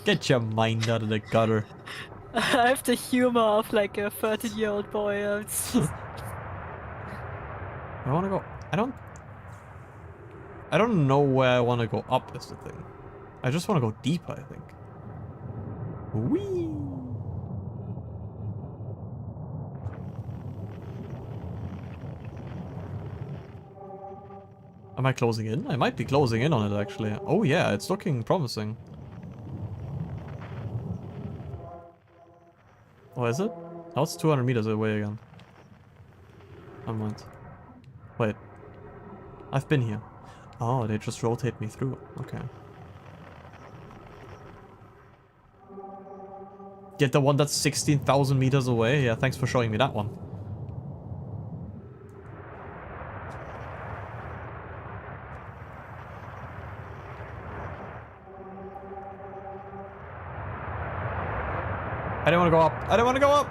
Get your mind out of the gutter. I have the humor of like a 13-year-old boy. I wanna go... I don't know where I wanna go up is the thing. I just wanna go deeper, I think. Whee! Am I closing in? I might be closing in on it actually. Oh yeah, it's looking promising. Oh, is it? Now it's 200 meters away again. Never mind. Wait. I've been here. Oh, they just rotate me through. Okay. Get the one that's 16,000 meters away? Yeah, thanks for showing me that one. I don't want to go up. I don't want to go up.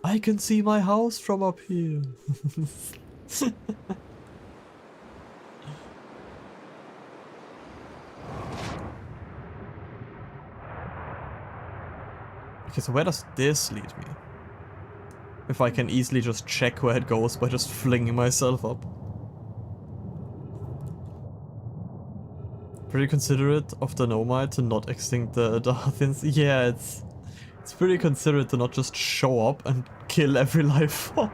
I can see my house from up here. Okay, so where does this lead me? If I can easily just check where it goes by just flinging myself up. Pretty considerate of the Nomad to not extinct the Darthins. Yeah, it's pretty considerate to not just show up and kill every life form.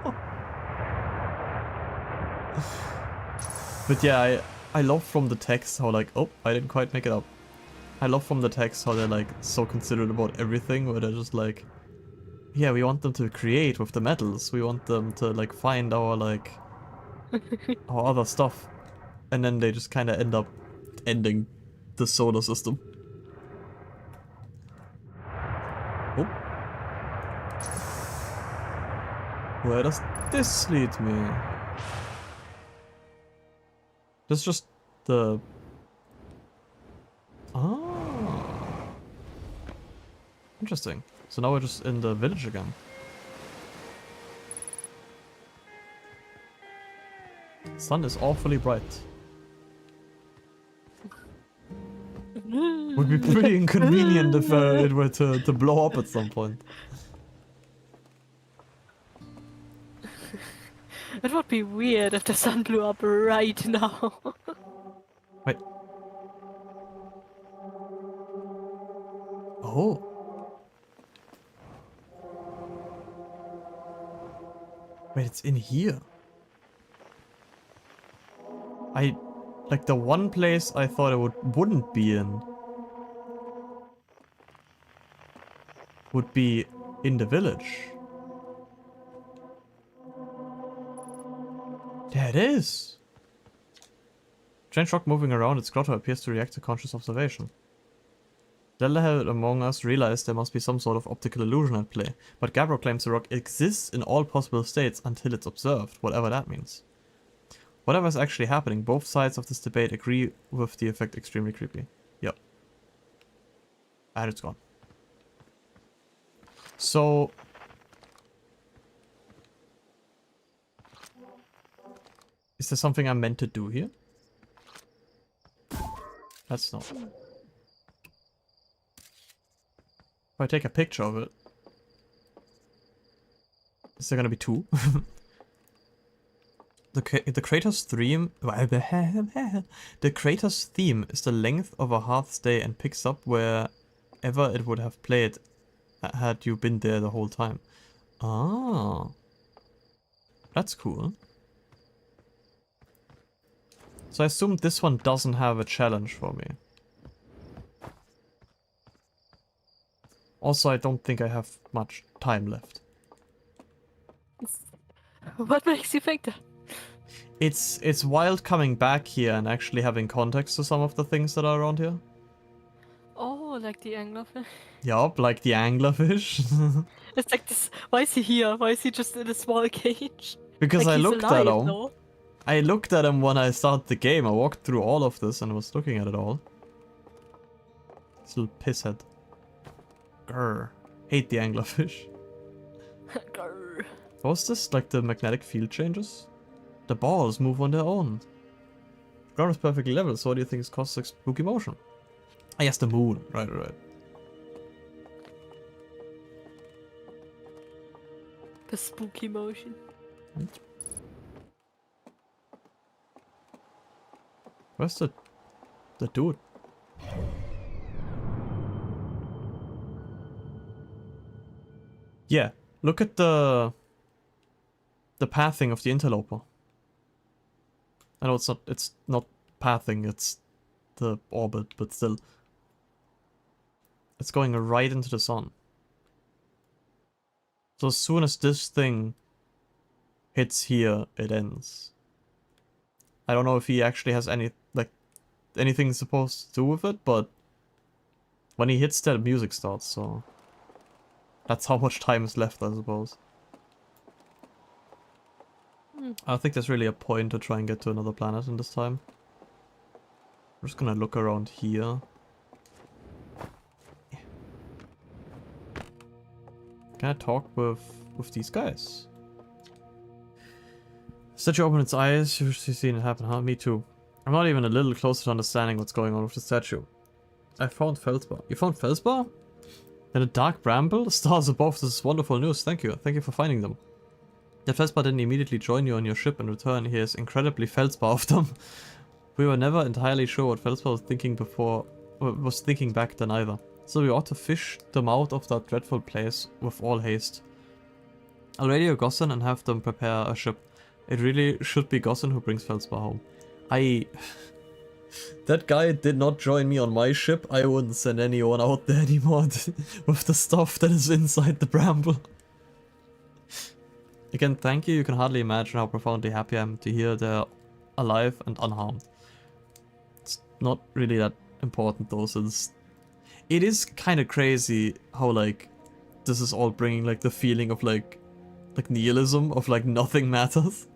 But yeah, I love from the text how like, oh, I didn't quite make it up. I love from the text how they're like so considerate about everything, where they're just like, yeah, we want them to create with the metals. We want them to like find our like, our other stuff. And then they just kind of end up ending the solar system. Oh. Where does this lead me? This is just the... Oh. Interesting. So now we're just in the village again. Sun is awfully bright. Would be pretty inconvenient if it were to blow up at some point. It would be weird if the sun blew up right now. Wait. Oh. Wait, it's in here. Like the one place I thought it wouldn't be in would be in the village. There it is. Strange rock moving around its grotto appears to react to conscious observation. The level among us realized there must be some sort of optical illusion at play, but Gabbro claims the rock exists in all possible states until it's observed, whatever that means. Whatever is actually happening, both sides of this debate agree with the effect extremely creepy. Yep. And it's gone. So... is there something I'm meant to do here? That's not... if I take a picture of it... is there gonna be two? The Kratos theme... the Kratos theme is the length of a Hearth's day and picks up wherever it would have played had you been there the whole time. Ah. That's cool. So I assume this one doesn't have a challenge for me. Also, I don't think I have much time left. What makes you think that? It's wild coming back here and actually having context to some of the things that are around here. Oh, like the anglerfish. Yup, like the anglerfish. It's like this. Why is he here? Why is he just in a small cage? Because like I he's looked alive, at him. no? I looked at him when I started the game. I walked through all of this and was looking at it all. This little pisshead. Grr. Hate the anglerfish. Grr. What was this? Like the magnetic field changes? The balls move on their own. The ground is perfectly level, so what do you think is causes like spooky motion? Ah, yes, the moon. Right. The spooky motion. Where's the dude? Yeah, look at the pathing of the interloper. I know it's not pathing, it's the orbit, but still. It's going right into the sun. So as soon as this thing hits here, it ends. I don't know if he actually has anything supposed to do with it, but when he hits there, the music starts, so that's how much time is left, I suppose. I don't think there's really a point to try and get to another planet in this time. I'm just gonna look around here. Can I talk with these guys? Statue opened its eyes. You've seen it happen, huh? Me too. I'm not even a little closer to understanding what's going on with the statue. I found Feldspar. You found Feldspar? In a dark bramble? The stars above. This is wonderful news. Thank you. Thank you for finding them. The Feldspar didn't immediately join you on your ship in return. He is incredibly Feldspar of them. We were never entirely sure what Feldspar was thinking back then either. So we ought to fish them out of that dreadful place with all haste. I'll radio Gossin and have them prepare a ship. It really should be Gossin who brings Feldspar home. That guy did not join me on my ship. I wouldn't send anyone out there anymore with the stuff that is inside the bramble. Again, thank you. You can hardly imagine how profoundly happy I am to hear they're alive and unharmed. It's not really that important though, since it is kind of crazy how like this is all bringing like the feeling of like nihilism of like nothing matters.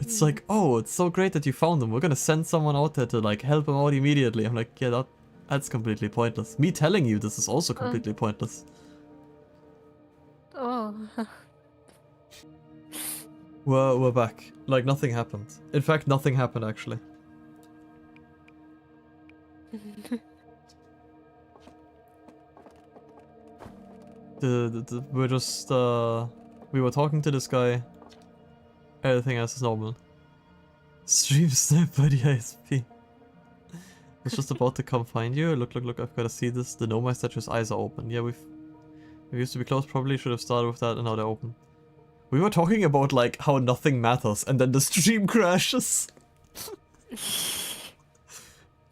It's like, oh, it's so great that you found them. We're gonna send someone out there to like help them out immediately. I'm like, yeah, that's completely pointless. Me telling you this is also completely pointless. Oh. We're back. Like nothing happened. In fact, nothing happened actually. We're just we were talking to this guy. Everything else is normal. Stream snap by the ISP. I was just about to come find you. Look, I've gotta see this. The Nomai statue's eyes are open. Yeah, we used to be close, probably should have started with that, and now they're open. We were talking about like how nothing matters, and then the stream crashes.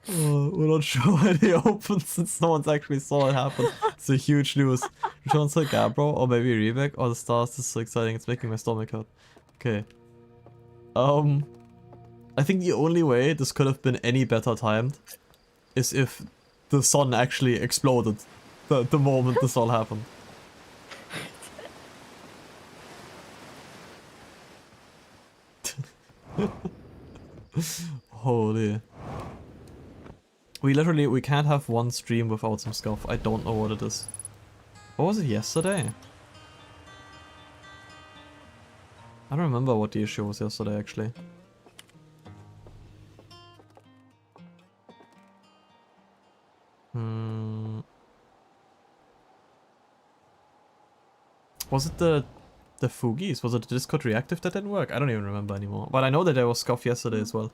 We're not sure why they opened since no one's actually saw it happen. It's a huge news. Return to Gabbro, or maybe Rebek, or the stars. This is so exciting, it's making my stomach hurt. Okay. I think the only way this could have been any better timed is if the sun actually exploded the moment this all happened. Holy. We can't have one stream without some scuff. I don't know what it is. What was it yesterday? I don't remember what the issue was yesterday, actually. Was it the Fugies? Was it the Discord reactive that didn't work? I don't even remember anymore. But I know that there was scuff yesterday as well.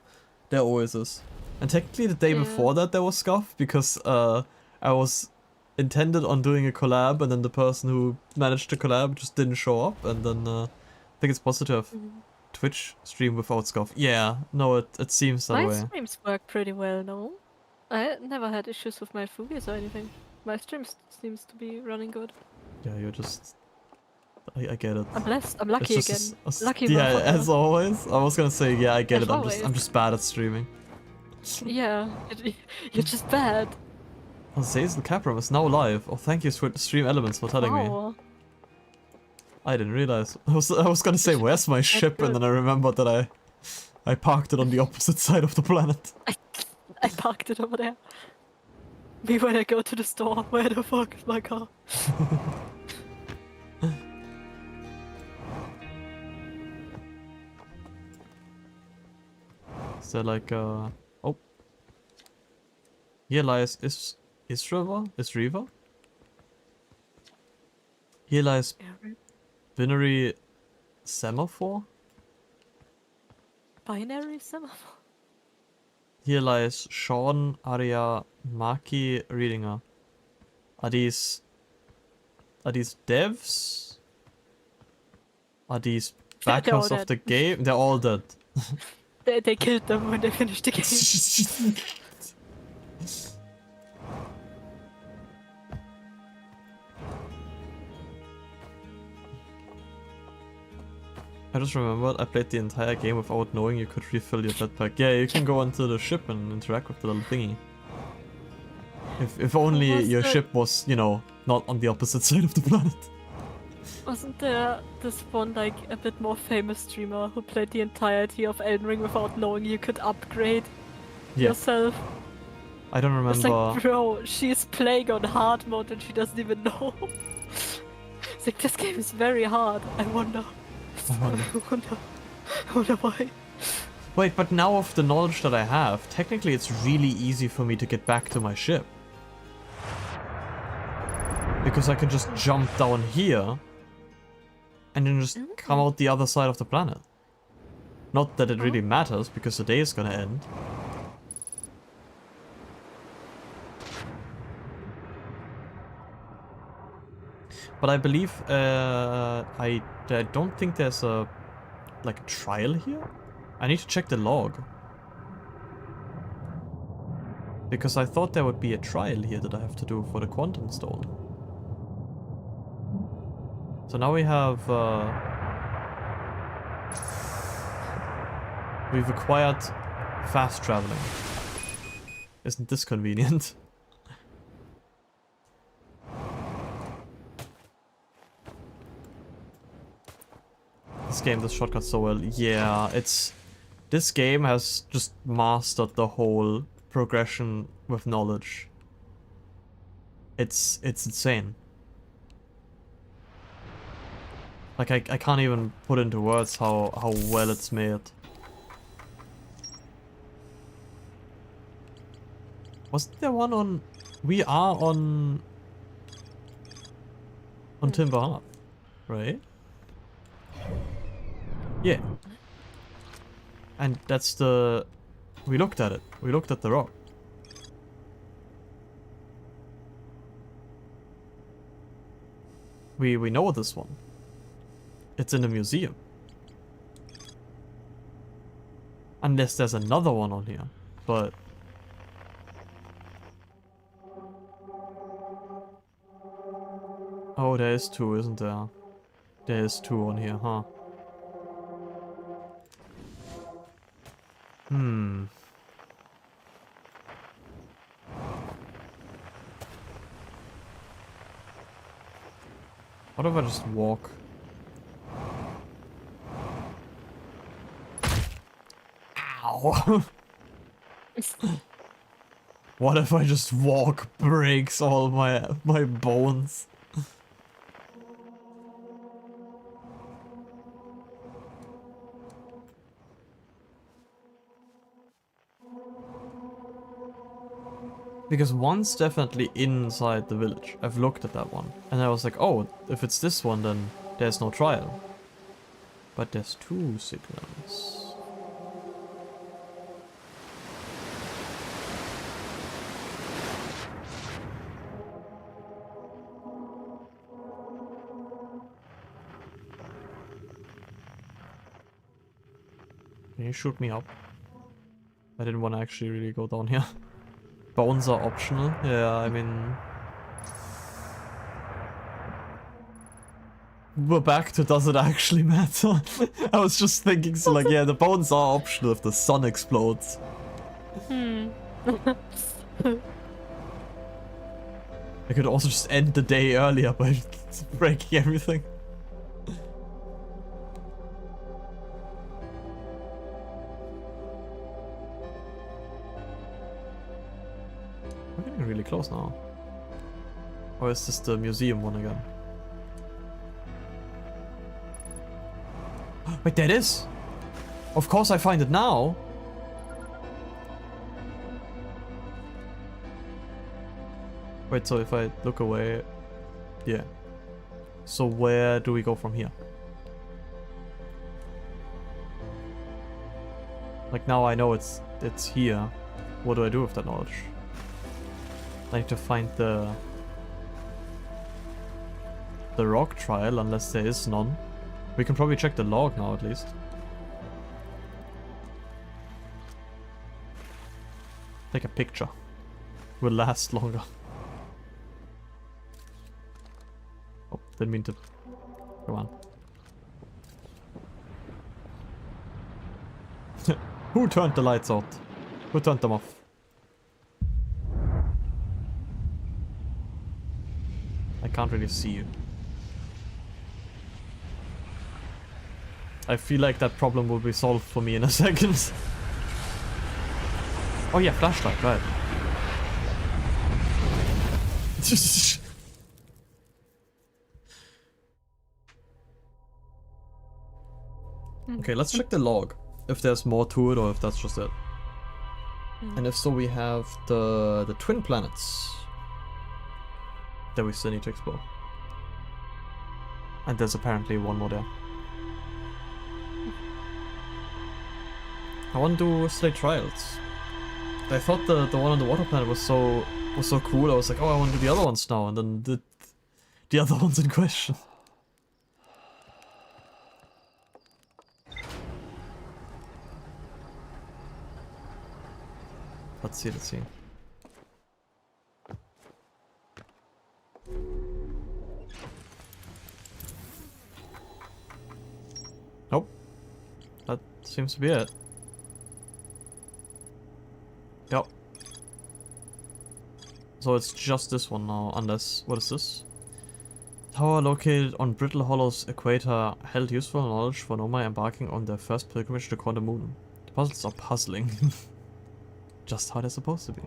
There always is. And technically the day before that there was scuff because I was intended on doing a collab and then the person who managed the collab just didn't show up, and then I think it's positive. Twitch stream without scuff. Yeah, no, it seems that way. My streams work pretty well, no? I never had issues with my Fugies or anything. My streams seems to be running good. Yeah, you're just... I get it. I'm blessed. I'm lucky again. Lucky yeah, motherfucker. as always. I was gonna say, yeah, I get As it. always. I'm just bad at streaming. Yeah, you're just bad. Oh, Zazel Capram is now live. Oh, thank you, Stream Elements, for telling me. I didn't realize. I was gonna say, where's my ship? And then I remembered that I parked it on the opposite side of the planet. I parked it over there. Me when I go to the store. Where the fuck is my car? Is there like oh. Here lies Isriva? Here lies binary semaphore? Binary semaphore? Here lies Sean Arya Maki Readinger. Are these devs? Are these backers of the game? They're all dead. They killed them when they finished the game. I just remembered I played the entire game without knowing you could refill your jetpack. Yeah, you can go onto the ship and interact with the little thingy. If only your ship was, you know, not on the opposite side of the planet. Wasn't there this one, like, a bit more famous streamer who played the entirety of Elden Ring without knowing you could upgrade yourself? I don't remember. It's like, bro, she's playing on hard mode and she doesn't even know. It's like, this game is very hard. I wonder why. Wait, but now with the knowledge that I have, technically it's really easy for me to get back to my ship. Because I can just jump down here and then just come out the other side of the planet. Not that it really matters, because the day is gonna end. But I believe, I don't think there's a trial here? I need to check the log. Because I thought there would be a trial here that I have to do for the Quantum Stone. So now we have, we've acquired fast traveling. Isn't this convenient? This game does shortcuts so well. Yeah, this game has just mastered the whole progression with knowledge. It's insane. Like I can't even put into words how well it's made. Wasn't there one on... We are on Timber Hearth, right? Yeah. And that's the... We looked at it. We looked at the rock. We know this one. It's in a museum. Unless there's another one on here. But... Oh, there is two, isn't there? There is two on here, huh? Hmm. What if I just walk? Ow! What if I just walk, breaks all my bones? Because one's definitely inside the village. I've looked at that one. And I was like, oh, if it's this one, then there's no trial. But there's two signals. Can you shoot me up? I didn't want to actually really go down here. Bones are optional. Yeah, I mean... We're back to does it actually matter? I was just thinking, so like, yeah, the bones are optional if the sun explodes. Hmm. I could also just end the day earlier by breaking everything. We're getting really close now. Or is this the museum one again? Wait, that is? Of course I find it now. Wait, so if I look away... Yeah. So where do we go from here? Like now I know it's here. What do I do with that knowledge? I need to find the rock trial, unless there is none. We can probably check the log now at least. Take a picture. Will last longer. Oh, didn't mean to. Come on. Who turned the lights out? Who turned them off? I can't really see you. I feel like that problem will be solved for me in a second. Oh yeah, flashlight, right. Okay, let's check the log. If there's more to it or if that's just it. And if so, we have the twin planets that we still need to explore. And there's apparently one more there. I want to do Slay Trials. I thought the one on the water planet was so cool. I was like, oh, I want to do the other ones now, and then the other ones in question. Let's see. Nope. That seems to be it. Yep. So it's just this one now, unless... What is this? Tower located on Brittle Hollow's equator held useful knowledge for Nomai embarking on their first pilgrimage to Quantum Moon. The puzzles are puzzling. Just how they're supposed to be.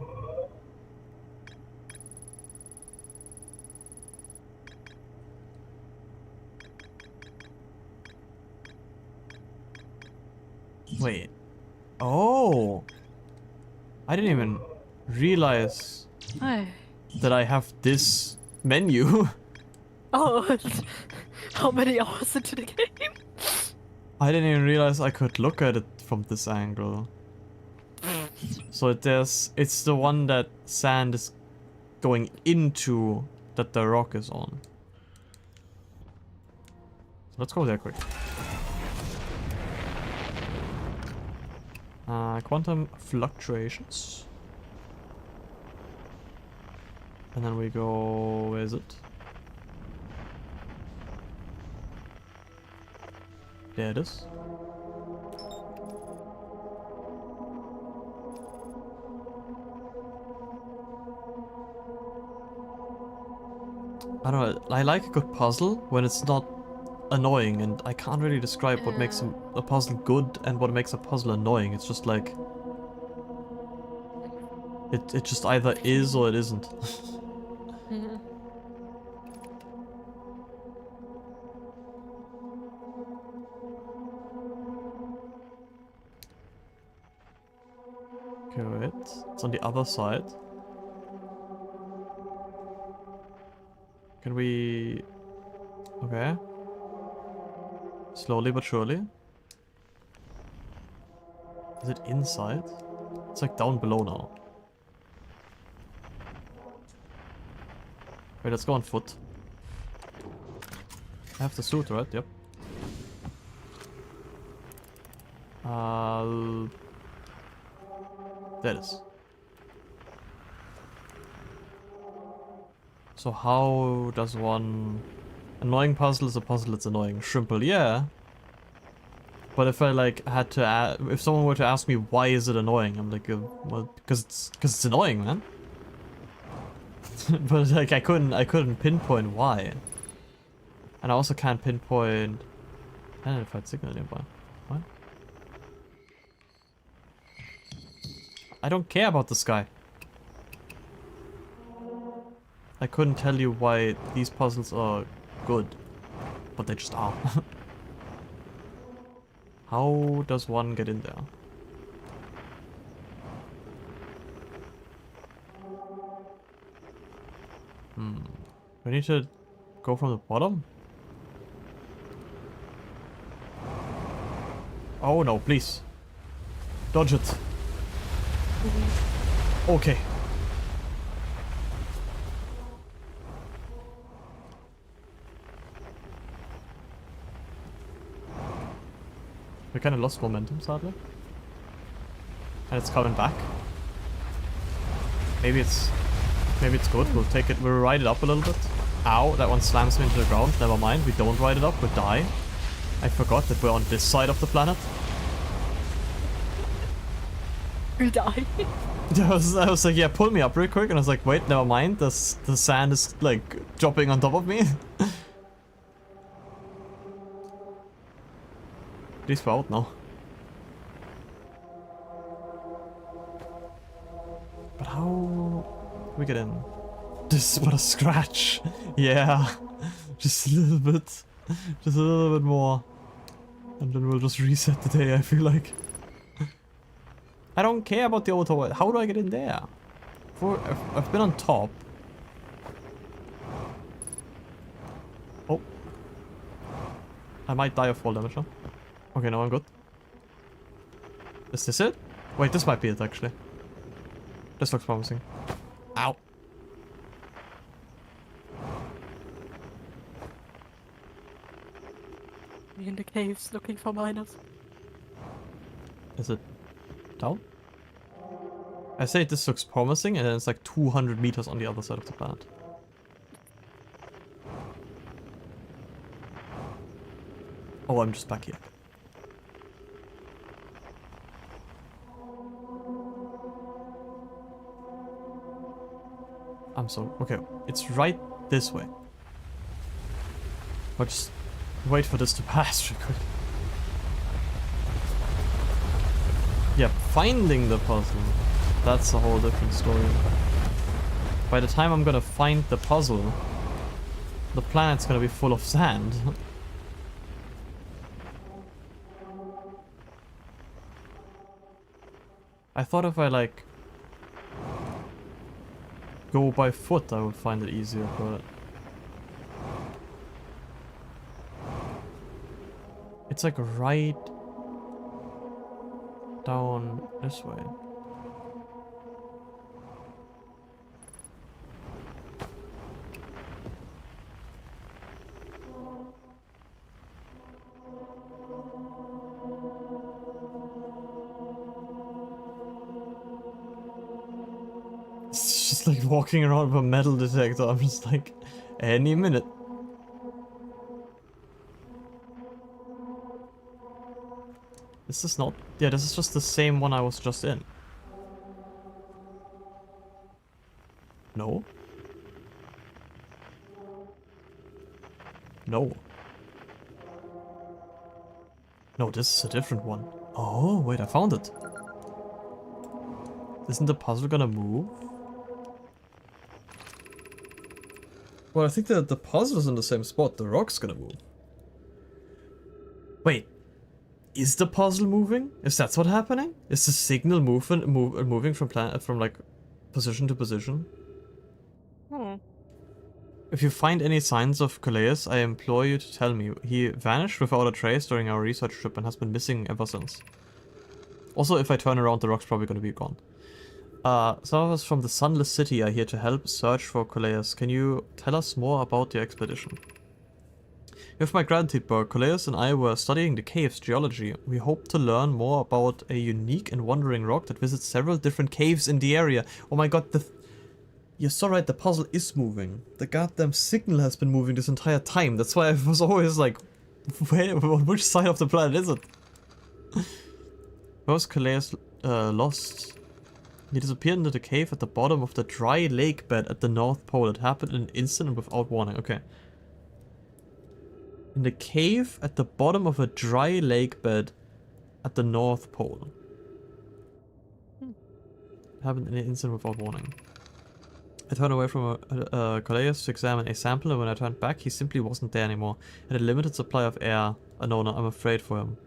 Wait. Oh! I didn't even realize that I have this menu. Oh, how many hours into the game? I didn't even realize I could look at it from this angle. So it's the one that sand is going into that the rock is on. So let's go there quick. Quantum fluctuations. And then we go, where is it? There it is. I don't know, I like a good puzzle when it's not annoying, and I can't really describe what makes a puzzle good and what makes a puzzle annoying. It's just like... It just either is or it isn't. Mhm. Okay, wait. It's on the other side. Can we... Okay. Slowly but surely. Is it inside? It's like down below now. Wait, let's go on foot. I have the suit, right? Yep. There it is. So how does one... Annoying puzzle is a puzzle that's annoying. Shrimple, yeah. But if I like had to... if someone were to ask me why is it annoying, I'm like, well, because it's annoying, man. But like I couldn't pinpoint why. And I also can't pinpoint identified signal nearby. What? I don't care about the sky. I couldn't tell you why these puzzles are good, but they just are. How does one get in there? We need to go from the bottom? Oh no, please. Dodge it. Okay. We kind of lost momentum, sadly. And it's coming back. Maybe it's good. We'll take it. We'll ride it up a little bit. Ow, that one slams me into the ground. Never mind. We don't ride it up. We die. I forgot that we're on this side of the planet. We die. I was like, yeah, pull me up real quick. And I was like, wait, never mind. The sand is like dropping on top of me. At least we're out now. But how do we get in? This is but a scratch. Yeah. Just a little bit. Just a little bit more. And then we'll just reset the day, I feel like. I don't care about the auto. How do I get in there? I've been on top. Oh. I might die of fall damage now. Okay, no, I'm good. Is this it? Wait, this might be it, actually. This looks promising. Ow. Me in the caves looking for miners. Is it down? I say this looks promising, and then it's like 200 meters on the other side of the planet. Oh, I'm just back here. Okay, it's right this way. But just wait for this to pass real quick. Yeah, finding the puzzle. That's a whole different story. By the time I'm gonna find the puzzle, the planet's gonna be full of sand. I thought if I like go by foot I would find it easier, but it's like right down this way. It's just like walking around with a metal detector. I'm just like, any minute. This is not... Yeah, this is just the same one I was just in. No? No. No, this is a different one. Oh, wait, I found it. Isn't the puzzle gonna move? Well, I think that the puzzle is in the same spot. The rock's gonna move. Wait. Is the puzzle moving? Is that what's happening? Is the signal moving from like position to position? Hmm. If you find any signs of Calais, I implore you to tell me. He vanished without a trace during our research trip and has been missing ever since. Also, if I turn around, the rock's probably gonna be gone. Some of us from the Sunless City are here to help search for Calais. Can you tell us more about your expedition? With my gratitude, Berg, Calais and I were studying the cave's geology. We hope to learn more about a unique and wandering rock that visits several different caves in the area. Oh my god, you're so right, the puzzle is moving. The goddamn signal has been moving this entire time. That's why I was always like, which side of the planet is it? Where was Calais lost? He disappeared into the cave at the bottom of the dry lake bed at the North Pole. It happened in an instant and without warning. Okay. In the cave at the bottom of a dry lake bed at the North Pole. It happened in an instant without warning. I turned away from Calais to examine a sample, and when I turned back, he simply wasn't there anymore. He had a limited supply of air. No, I'm afraid for him.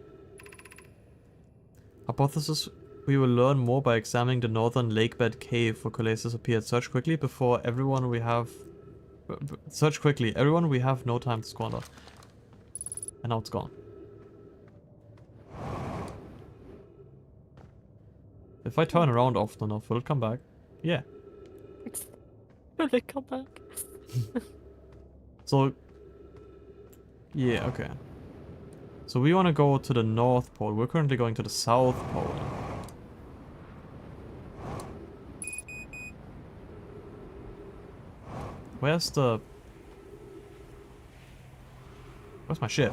Hypothesis: we will learn more by examining the northern lakebed cave where Calais disappeared. Search quickly before everyone we have... Search quickly. Everyone, we have no time to squander. And now it's gone. If I turn around often enough, will it come back? Yeah. Will they come back? So... Yeah, okay. So we want to go to the North Pole. We're currently going to the South Pole. Where's my ship?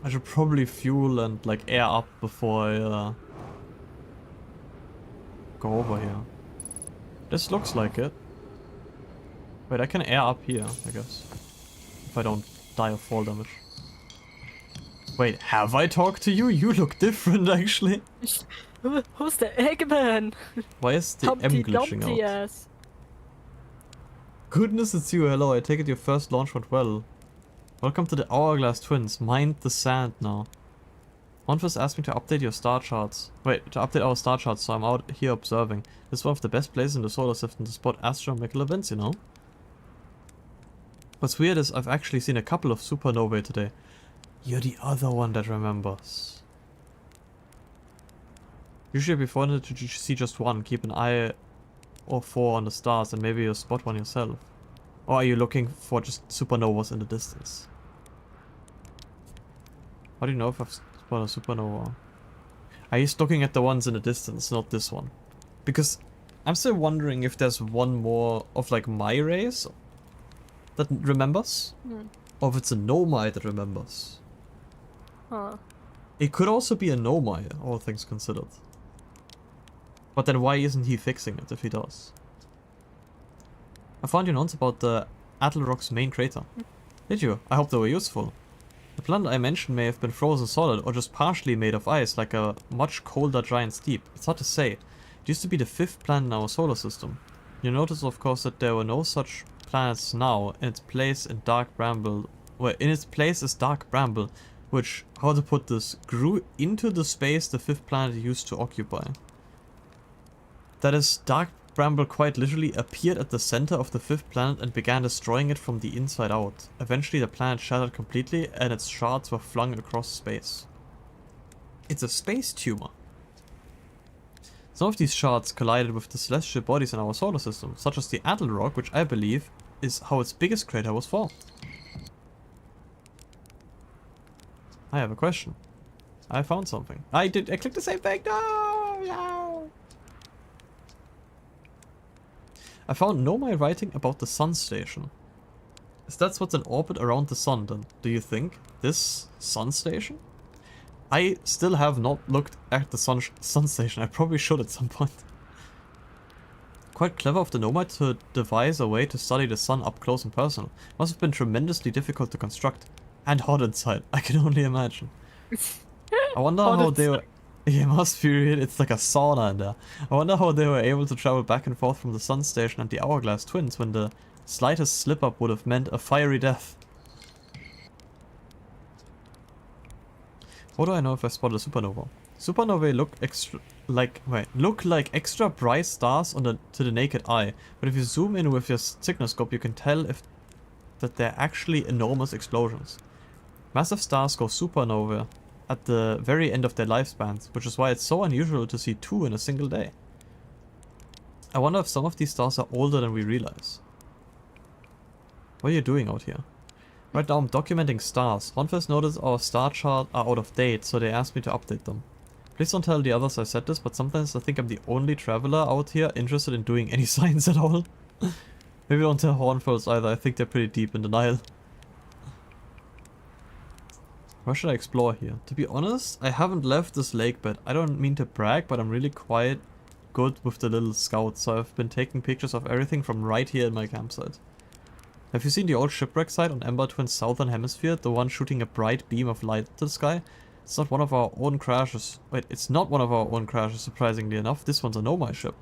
I should probably fuel and like air up before I go over here. This looks like it. Wait, I can air up here, I guess. If I don't die of fall damage. Wait, have I talked to you? You look different, actually. Who's the Eggman? Why is the M Humpty glitching Dumpty out? ass. Goodness, it's you. Hello, I take it your first launch went well. Welcome to the Hourglass Twins. Mind the sand now. Monfus asked me to update your star charts. Wait, to update our star charts, so I'm out here observing. This is one of the best places in the solar system to spot astronomical events, you know? What's weird is I've actually seen a couple of supernovae today. You're the other one that remembers. Usually before you see just one, keep an eye or four on the stars and maybe you'll spot one yourself. Or are you looking for just supernovas in the distance? How do you know if I've spotted a supernova? Are you looking at the ones in the distance, not this one? Because I'm still wondering if there's one more of like my race that remembers? Or if it's a Nomai that remembers. Huh. It could also be a Nomai, all things considered. But then why isn't he fixing it if he does? I found your notes about the Attlerock's main crater. Did you? I hope they were useful. The planet I mentioned may have been frozen solid or just partially made of ice, like a much colder giant deep. It's hard to say. It used to be the 5th planet in our solar system. You notice, of course, that there were no such planets now. In its place is dark bramble, which, how to put this, grew into the space the 5th planet used to occupy. That is, dark bramble quite literally appeared at the center of the 5th planet and began destroying it from the inside out. Eventually the planet shattered completely and its shards were flung across space. It's a space tumor. Some of these shards collided with the celestial bodies in our solar system, such as the Attlerock, which I believe is how its biggest crater was formed. I have a question. I found something. I clicked the same thing. No! I found Nomai writing about the sun station. If that's what's in orbit around the sun, then do you think this sun station? I still have not looked at the sun station. I probably should at some point. Quite clever of the Nomad to devise a way to study the sun up close and personal. Must have been tremendously difficult to construct. And hot inside, I can only imagine. I wonder Hot how they inside. were... Yeah, it must be real. It's like a sauna in there. I wonder how they were able to travel back and forth from the sun station and the Hourglass Twins when the slightest slip-up would have meant a fiery death. How do I know if I spotted a supernova? Supernovae look like extra bright stars to the naked eye, but if you zoom in with your signoscope, you can tell that they're actually enormous explosions. Massive stars go supernova at the very end of their lifespans, which is why it's so unusual to see 2 in a single day. I wonder if some of these stars are older than we realize. What are you doing out here? Right now I'm documenting stars. Hornfest noticed our star chart are out of date, so they asked me to update them. Please don't tell the others I said this, but sometimes I think I'm the only traveler out here interested in doing any science at all. Maybe don't tell Hornfest either, I think they're pretty deep in denial. Where should I explore here? To be honest, I haven't left this lake bed. I don't mean to brag, but I'm really quite good with the little scout, so I've been taking pictures of everything from right here in my campsite. Have you seen the old shipwreck site on Ember Twin's southern hemisphere? The one shooting a bright beam of light to the sky? It's not one of our own crashes. Wait, it's not one of our own crashes, surprisingly enough. This one's a Nomai ship.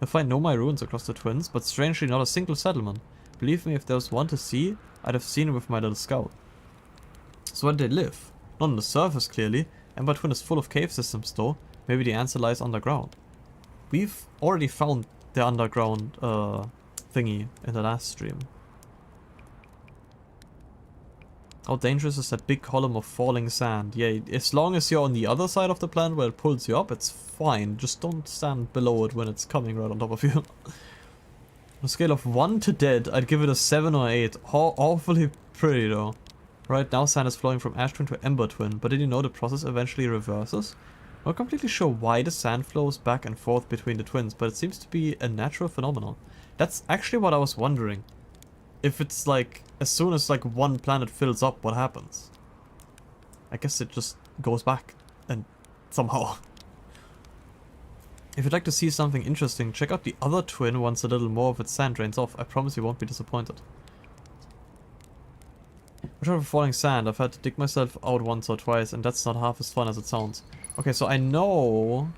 You'll find Nomai ruins across the Twins, but strangely not a single settlement. Believe me, if there was one to see, I'd have seen it with my little scout. So where do they live? Not on the surface, clearly. Ember Twin is full of cave systems, though. Maybe the answer lies underground. We've already found the underground thingy in the last stream. How dangerous is that big column of falling sand? Yeah, as long as you're on the other side of the planet where it pulls you up, it's fine. Just don't stand below it when it's coming right on top of you. On a scale of 1 to dead, I'd give it a 7 or 8. Awfully pretty though. Right now sand is flowing from Ash Twin to Ember Twin, but did you know the process eventually reverses? I'm not completely sure why the sand flows back and forth between the twins, but it seems to be a natural phenomenon. That's actually what I was wondering. If it's like, as soon as like one planet fills up, what happens? I guess it just goes back, and somehow. If you'd like to see something interesting, check out the other twin once a little more of its sand drains off. I promise you won't be disappointed. Watch out for falling sand. I've had to dig myself out once or twice, and that's not half as fun as it sounds. Okay, so I know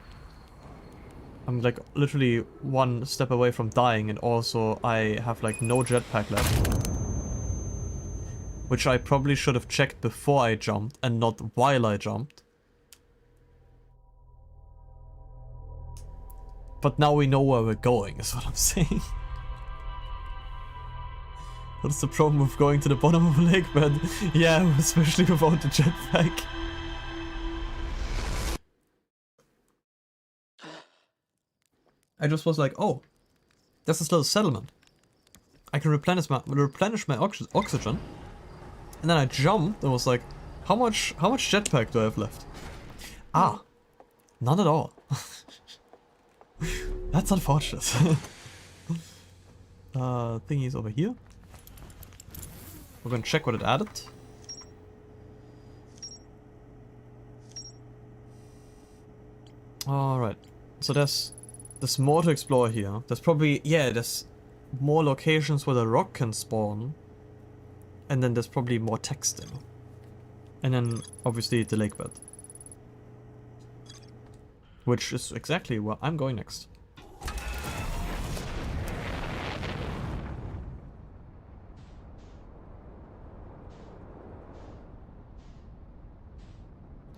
I'm like literally one step away from dying, and also I have like no jetpack left. Which I probably should have checked before I jumped and not while I jumped. But now we know where we're going, is what I'm saying. What's the problem with going to the bottom of a lake bed? Yeah, especially without the jetpack. I just was like, oh, there's this little settlement. I can replenish my oxygen. And then I jumped and was like, how much jetpack do I have left? Ah, none at all. That's unfortunate. Thingy's over here. We're gonna check what it added. Alright, so there's more to explore here. There's probably, yeah, there's more locations where the rock can spawn. And then there's probably more texting. And then, obviously, the lake bed. Which is exactly where I'm going next.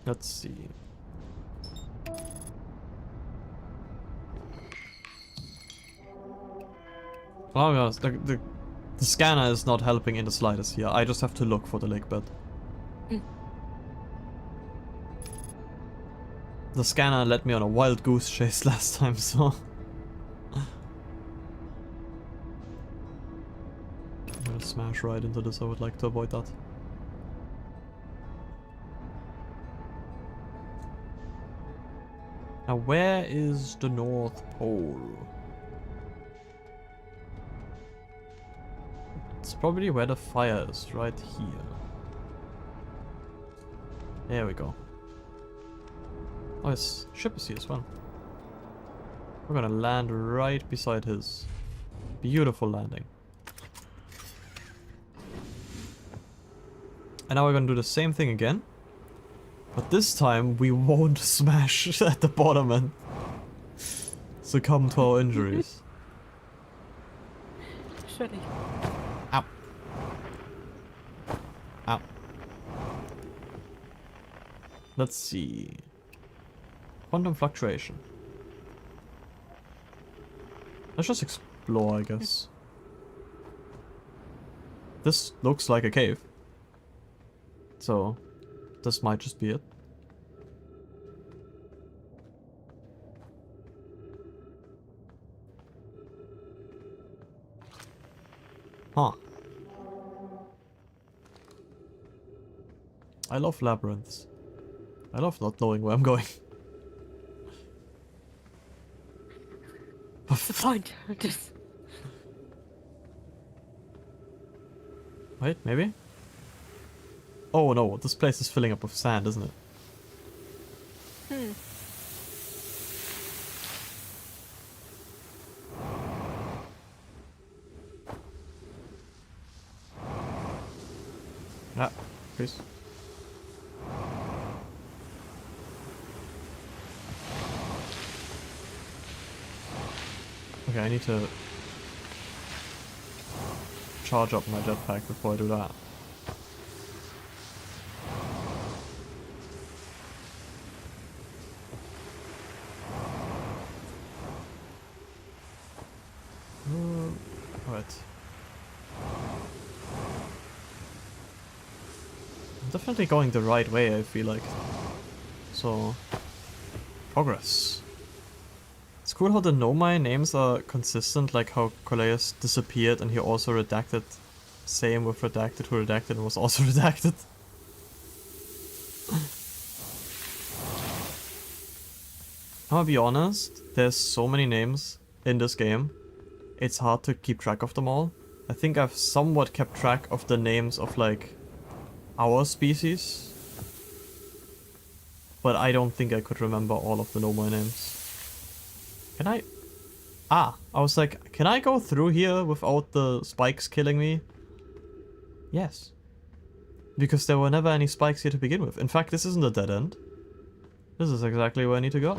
Let's see. Oh yes, the scanner is not helping in the slightest here. I just have to look for the lake bed. The scanner led me on a wild goose chase last time, so... I'm gonna smash right into this, I would like to avoid that. Now where is the North Pole? It's probably where the fire is, right here. There we go. Oh, his ship is here as well. We're gonna land right beside his. Beautiful landing. And now we're gonna do the same thing again. But this time we won't smash at the bottom and succumb to our injuries. Surely. Ow. Ow. Let's see. Quantum fluctuation. Let's just explore, I guess. This looks like a cave. So, this might just be it. Huh. I love labyrinths. I love not knowing where I'm going. What's the point of this? Wait, maybe? Oh no, this place is filling up with sand, isn't it? Hmm. Ah, please. Okay, I need to charge up my jetpack before I do that. Alright. I'm definitely going the right way, I feel like. So, progress. It's cool how the Nomai names are consistent, like how Coleus disappeared and he also redacted. Same with redacted, who redacted and was also redacted. I'm gonna be honest, there's so many names in this game, it's hard to keep track of them all. I think I've somewhat kept track of the names of like our species, but I don't think I could remember all of the Nomai names. Can I? Ah, I was like, can I go through here without the spikes killing me? Yes. Because there were never any spikes here to begin with. In fact, this isn't a dead end. This is exactly where I need to go.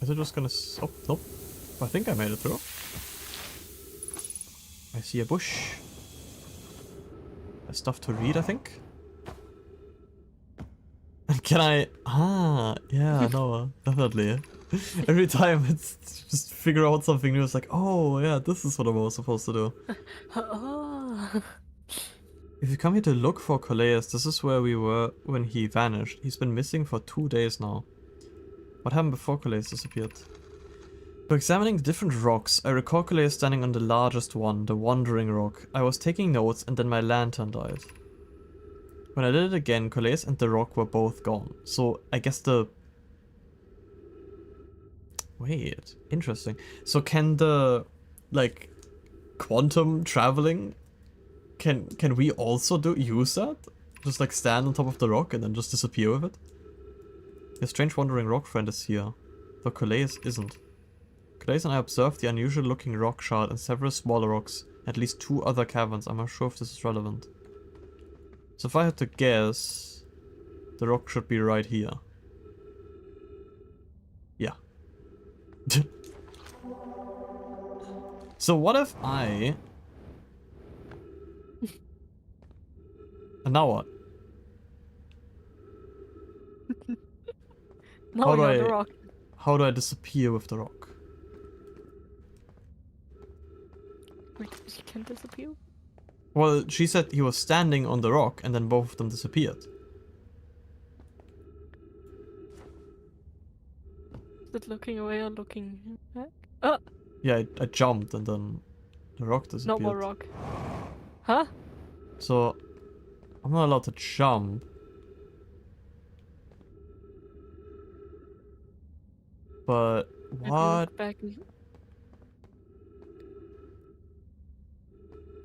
Is it just gonna oh, nope. I think I made it through. I see a bush. There's stuff to read, I think. Can I? Ah, yeah, no, definitely. Every time it's just figure out something new. It's like, oh, yeah, this is what I was supposed to do. Oh. If you come here to look for Coleus, this is where we were when he vanished. He's been missing for 2 days now. What happened before Coleus disappeared? By examining the different rocks, I recall Coleus standing on the largest one, the Wandering Rock. I was taking notes and then my lantern died. When I did it again, Coleus and the rock were both gone. So I guess the... Wait, interesting. So can the, like, quantum traveling, can we also use that? Just like stand on top of the rock and then just disappear with it? A strange wandering rock friend is here, though Coleus isn't. Coleus and I observed the unusual looking rock shard and several smaller rocks, at least 2 other caverns. I'm not sure if this is relevant. So if I had to guess, the rock should be right here. Yeah. So what if I... And now what? No, you're on the rock. How do I disappear with the rock? Wait, he can disappear? Well, she said he was standing on the rock and then both of them disappeared. Is it looking away or looking back? Oh! Yeah, I jumped and then the rock disappeared. No more rock. Huh? So, I'm not allowed to jump. But, what? Back.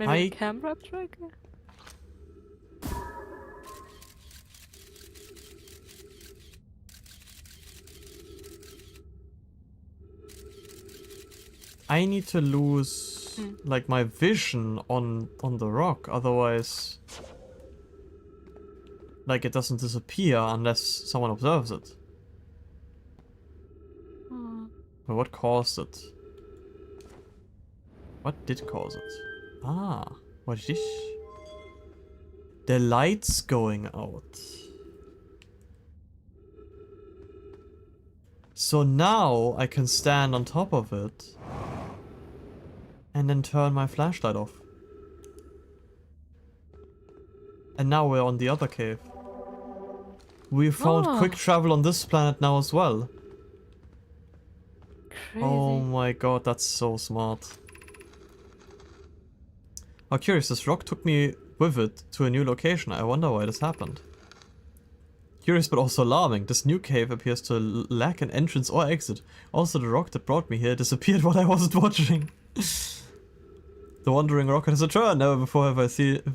Maybe the camera trick? I need to lose like my vision on the rock, otherwise like it doesn't disappear unless someone observes it. But what caused it? What did cause it? Ah, what is this? The light's going out. So now I can stand on top of it and then turn my flashlight off. And now we're on the other cave. We found quick travel on this planet now as well. Crazy. Oh my god, that's so smart. How curious, this rock took me with it to a new location. I wonder why this happened. Curious but also alarming. This new cave appears to lack an entrance or exit. Also, the rock that brought me here disappeared while I wasn't watching. The wandering rock has returned. Never before have I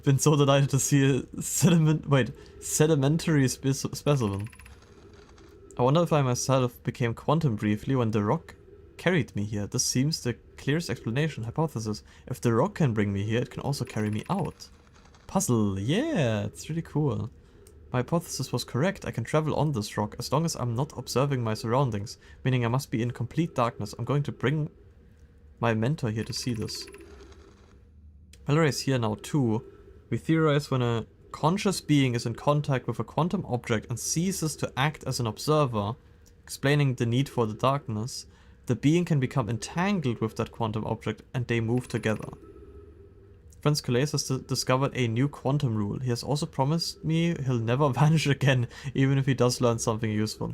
been so delighted to see a sedimentary specimen. I wonder if I myself became quantum briefly when the rock carried me here. This seems the clearest explanation. Hypothesis. If the rock can bring me here, it can also carry me out. Puzzle. Yeah, it's really cool. My hypothesis was correct. I can travel on this rock as long as I'm not observing my surroundings, meaning I must be in complete darkness. I'm going to bring my mentor here to see this. Valerie is here now too. We theorize when a conscious being is in contact with a quantum object and ceases to act as an observer, explaining the need for the darkness, the being can become entangled with that quantum object and they move together. Franz Calais has discovered a new quantum rule. He has also promised me he'll never vanish again, even if he does learn something useful.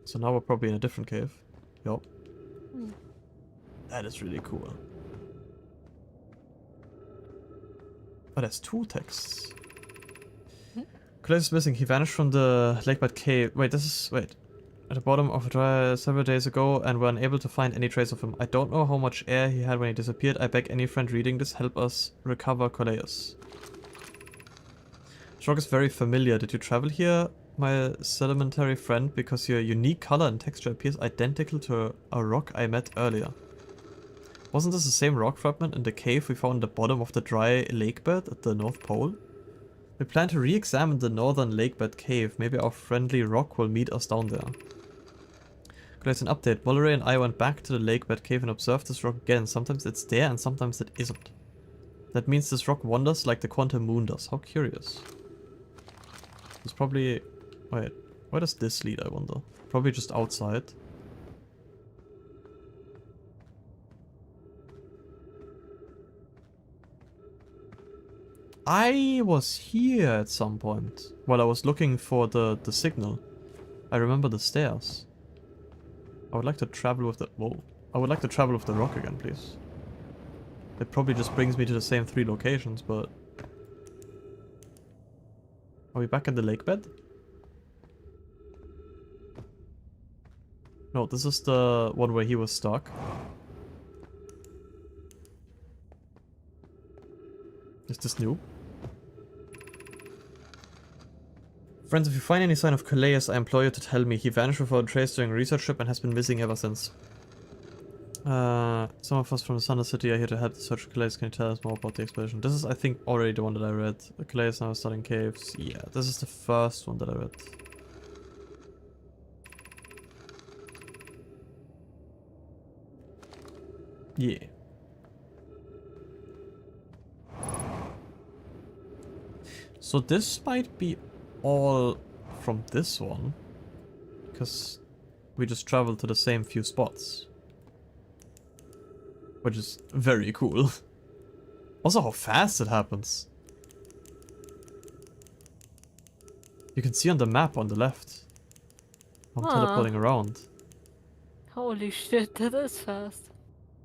So now we're probably in a different cave. Yup. That is really cool. Oh, there's two texts. Calais is missing. He vanished from the lakebed cave. Wait, this is... Wait. At the bottom of a dry several days ago and were unable to find any trace of him. I don't know how much air he had when he disappeared. I beg any friend reading this help us recover Calais. This rock is very familiar. Did you travel here, my sedimentary friend? Because your unique color and texture appears identical to a rock I met earlier. Wasn't this the same rock fragment in the cave we found at the bottom of the dry lakebed at the North Pole? We plan to re-examine the northern lakebed cave. Maybe our friendly rock will meet us down there. There's an update. Molleray and I went back to the lakebed cave and observed this rock again. Sometimes it's there and sometimes it isn't. That means this rock wanders like the quantum moon does. How curious. It's probably... Wait, where does this lead, I wonder? Probably just outside. I was here at some point while I was looking for the signal. I remember the stairs. I would like to travel with the... Whoa. I would like to travel with the rock again, please. It probably just brings me to the same 3 locations, but... Are we back at the lakebed? No, this is the one where he was stuck. Is this new? Friends, if you find any sign of Calais, I implore you to tell me. He vanished without a trace during a research trip and has been missing ever since. Some of us from the Thunder City are here to help the search for Calais. Can you tell us more about the expedition? This is, I think, already the one that I read. Calais now studying caves. Yeah, this is the first one that I read. Yeah. So this might be all from this one, because we just traveled to the same few spots, which is very cool. Also how fast it happens. You can see on the map on the left. I'm teleporting around. Holy shit, that is fast.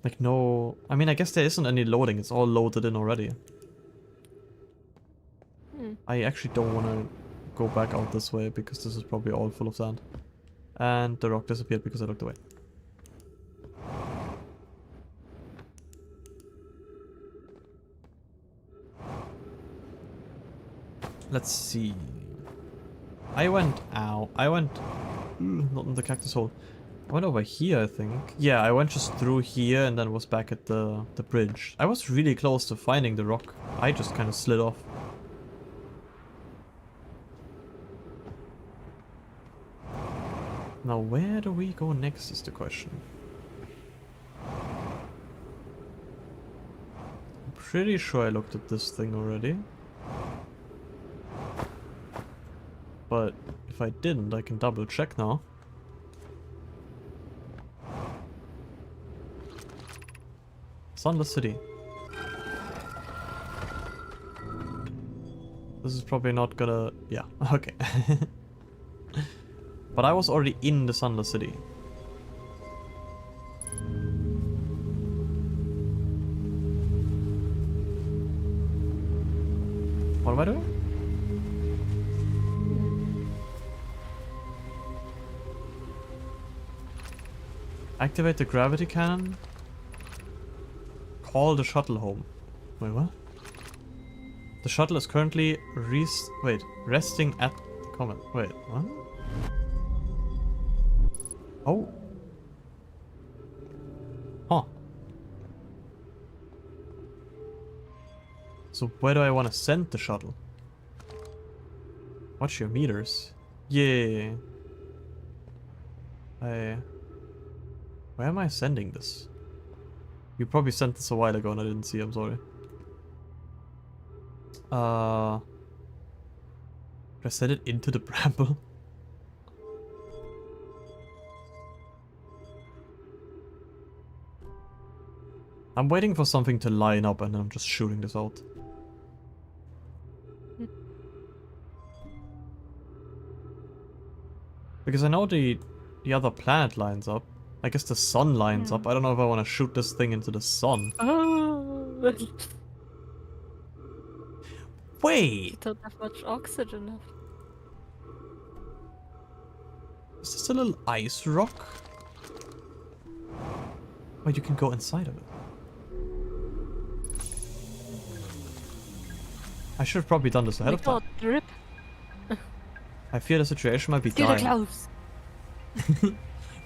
Like no... I mean, I guess there isn't any loading. It's all loaded in already. I actually don't want to go back out this way because this is probably all full of sand. And the rock disappeared because I looked away. Let's see. I went out. I went... not in the cactus hole. I went over here, I think. Yeah, I went just through here and then was back at the bridge. I was really close to finding the rock. I just kind of slid off. Now, where do we go next is the question. I'm pretty sure I looked at this thing already. But if I didn't, I can double check now. Sunless City. This is probably not gonna... yeah, okay. But I was already in the Sunless City. What am I doing? Activate the gravity cannon. Call the shuttle home. Wait, what? The shuttle is currently resting at the comet. Wait, what? Oh. Huh. So where do I want to send the shuttle? Watch your meters. Yeah. Where am I sending this? You probably sent this a while ago and I didn't see, I'm sorry. Did I send it into the bramble? I'm waiting for something to line up and then I'm just shooting this out. Because I know the other planet lines up. I guess the sun lines up. I don't know if I want to shoot this thing into the sun. Oh. Wait! You don't have much oxygen left. Is this a little ice rock? Oh, you can go inside of it. I should have probably done this ahead of time. Drip. I fear the situation might be Do the dire. gloves.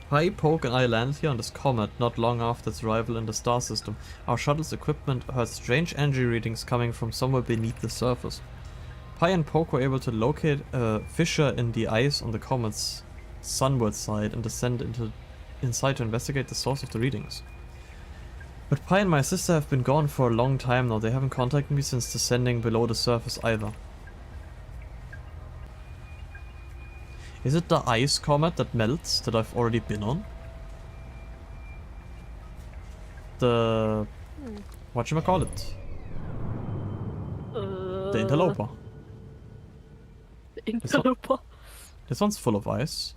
Pi, Poke and I landed here on this comet not long after its arrival in the star system. Our shuttle's equipment heard strange energy readings coming from somewhere beneath the surface. Pi and Poke were able to locate a fissure in the ice on the comet's sunward side and descend inside to investigate the source of the readings. But Pi and my sister have been gone for a long time now. They haven't contacted me since descending below the surface either. Is it the ice comet that melts that I've already been on? The... whatchamacallit? The interloper. The interloper. This one's full of ice.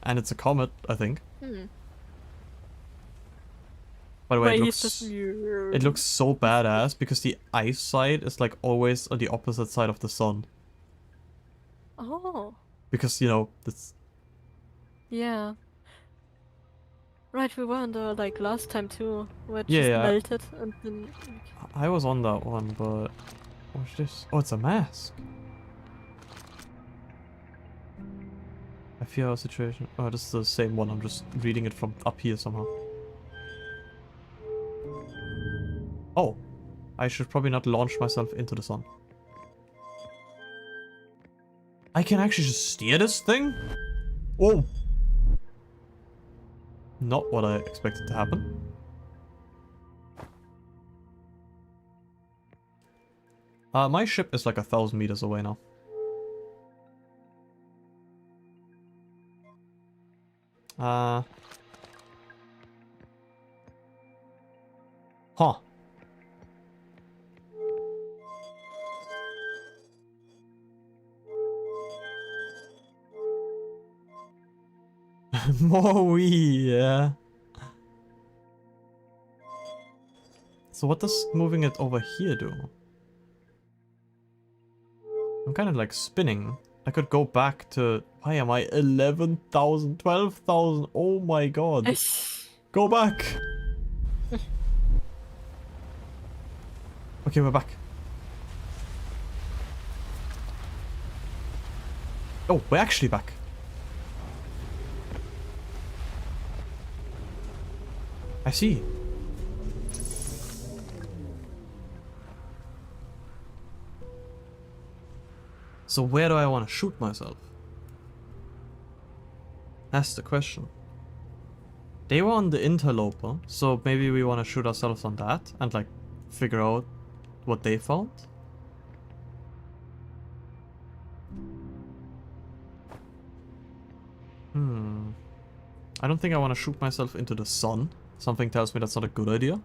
And it's a comet, I think. By the way, it looks so badass because the ice side is like always on the opposite side of the sun. Oh. Because, you know, that's... Yeah. Right, we were on the, like, last time too, where it Yeah, just yeah. melted and then... I was on that one, but... what's this? Oh, it's a mask. I fear our situation. Oh, this is the same one. I'm just reading it from up here somehow. Oh. I should probably not launch myself into the sun. I can actually just steer this thing? Oh! Not what I expected to happen. My ship is like 1,000 meters away now. Huh. More wee, yeah. So what does moving it over here do? I'm kind of like spinning. I could go back to... Why am I 11,000, 12,000? Oh my god. Go back! Okay, we're back. Oh, we're actually back. I see. So where do I want to shoot myself? That's the question. They were on the interloper, so maybe we want to shoot ourselves on that and like figure out what they found. I don't think I want to shoot myself into the sun. Something tells me that's not a good idea.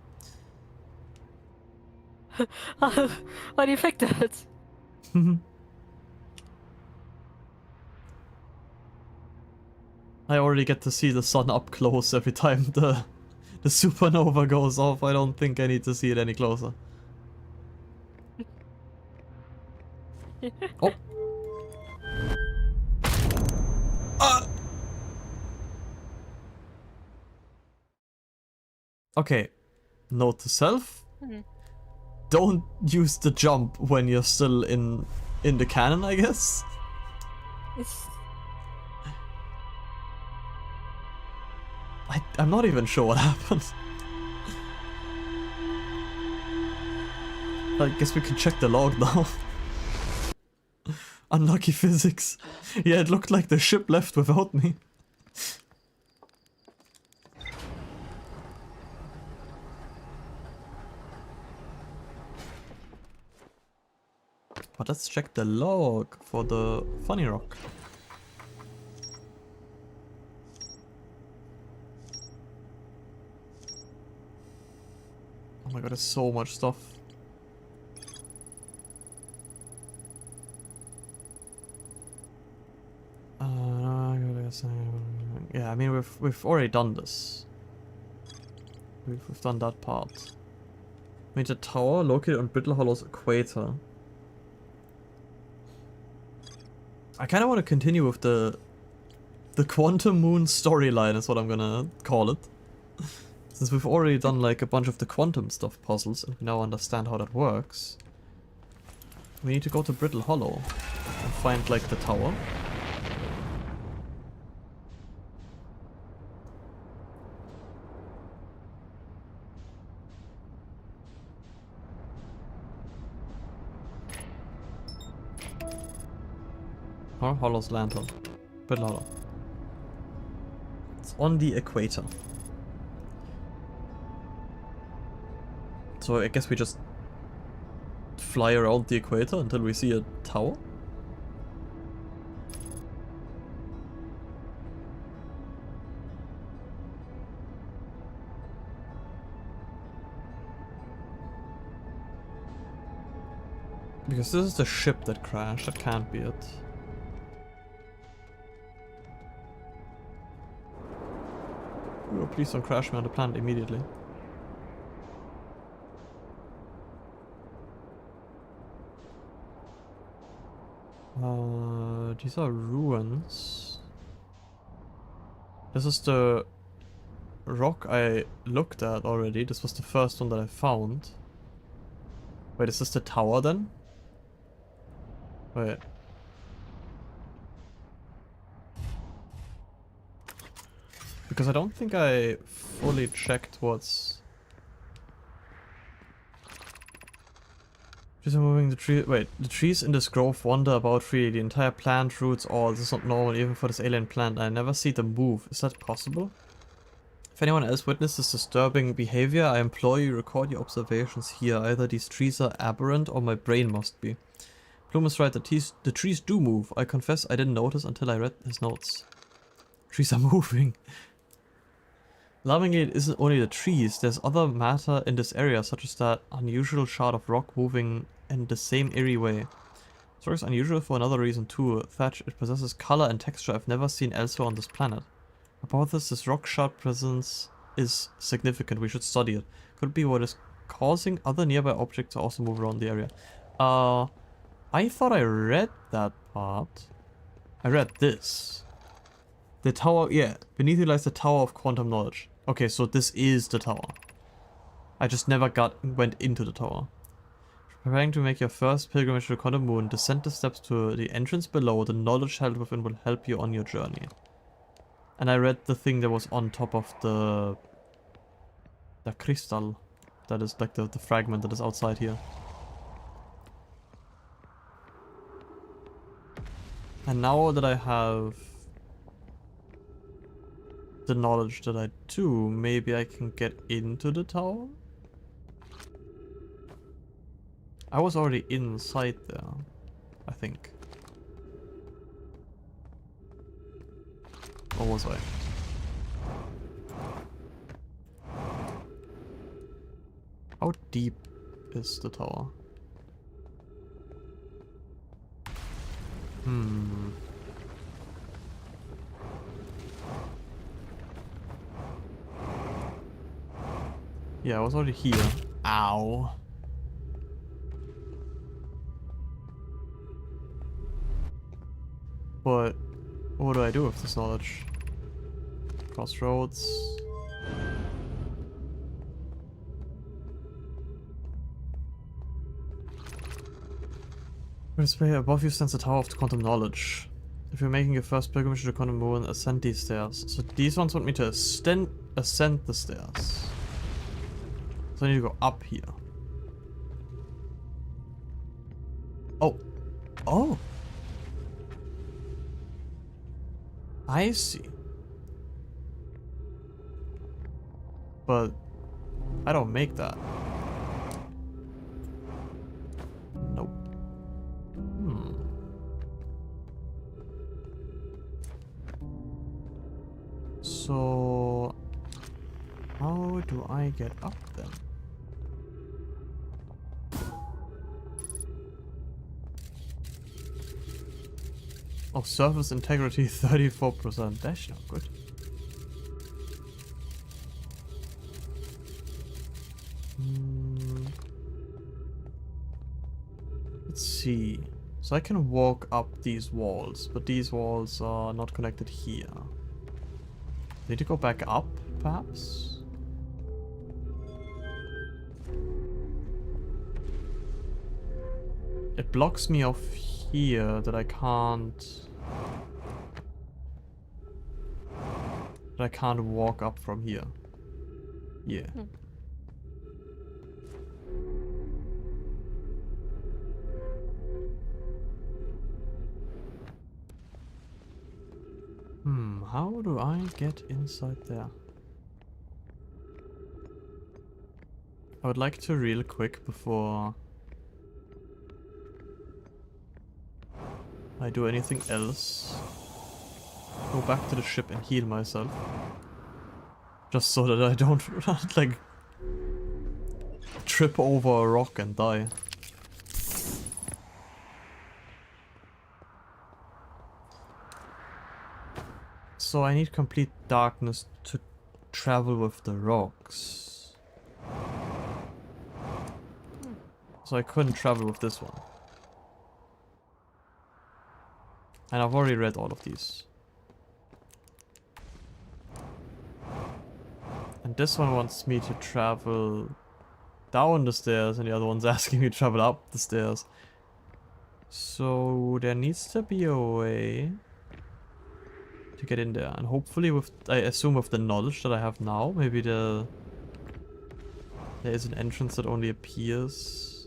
Why do you think that? I already get to see the sun up close every time the supernova goes off. I don't think I need to see it any closer. Oh. Okay. Note to self. Don't use the jump when you're still in the cannon, I guess. I'm not even sure what happened. I guess we can check the log now. Unlucky physics. Yeah, it looked like the ship left without me. But let's check the log for the funny rock. Oh my god, there's so much stuff. Yeah, I mean we've already done this. We've done that part. Made a tower located on Brittle Hollow's equator. I kind of want to continue with the Quantum Moon storyline is what I'm gonna call it. Since we've already done like a bunch of the quantum stuff puzzles and we now understand how that works. We need to go to Brittle Hollow and find like the tower. Or Hollow's lantern. Brittle Hollow. It's on the equator. So I guess we just fly around the equator until we see a tower? Because this is the ship that crashed, that can't be it. Oh, please don't crash me on the planet immediately. These are ruins. This is the rock I looked at already. This was the first one that I found. Wait, is this the tower then? Wait. Because I don't think I fully checked what's... Trees are moving the tree. Wait, the trees in this grove wander about freely. The entire plant, roots, all. This is not normal even for this alien plant. I never see them move. Is that possible? If anyone else witnesses disturbing behavior, I implore you record your observations here. Either these trees are aberrant or my brain must be. Bloom is right, the trees do move. I confess I didn't notice until I read his notes. Trees are moving. Alarmingly, it isn't only the trees. There's other matter in this area, such as that unusual shard of rock moving in the same eerie way. This rock is unusual for another reason too. Thatch, it possesses color and texture I've never seen elsewhere on this planet. About this rock shard presence is significant. We should study it. Could be what is causing other nearby objects to also move around the area. I thought I read that part. I read this. The tower, yeah. Beneath you lies the Tower of Quantum Knowledge. Okay, so this is the tower. I just never went into the tower. Preparing to make your first pilgrimage to the Quantum Moon, descend the steps to the entrance below. The knowledge held within will help you on your journey. And I read the thing that was on top of the crystal. That is like the fragment that is outside here. And now that I have the knowledge that I do, maybe I can get into the tower? I was already inside there, I think. Or was I? How deep is the tower? Yeah, I was already here. Ow. But what do I do with this knowledge? Crossroads. Above you stands the Tower of Quantum Knowledge. If you're making your first pilgrimage to the Quantum Moon, ascend these stairs. So these ones want me to ascend the stairs. So I need to go up here. Oh. Oh. I see. But I don't make that. Nope. So how do I get up then? Oh, surface integrity 34%. That's not good. Let's see. So I can walk up these walls, but these walls are not connected here. Need to go back up, perhaps? It blocks me off here that I can't... that I can't walk up from here. Yeah. How do I get inside there? I would like to real quick before I do anything else, go back to the ship and heal myself. Just so that I don't like trip over a rock and die. So I need complete darkness to travel with the rocks. So I couldn't travel with this one. And I've already read all of these. And this one wants me to travel down the stairs, and the other one's asking me to travel up the stairs. So there needs to be a way to get in there. And hopefully with, I assume with the knowledge that I have now, maybe there is an entrance that only appears.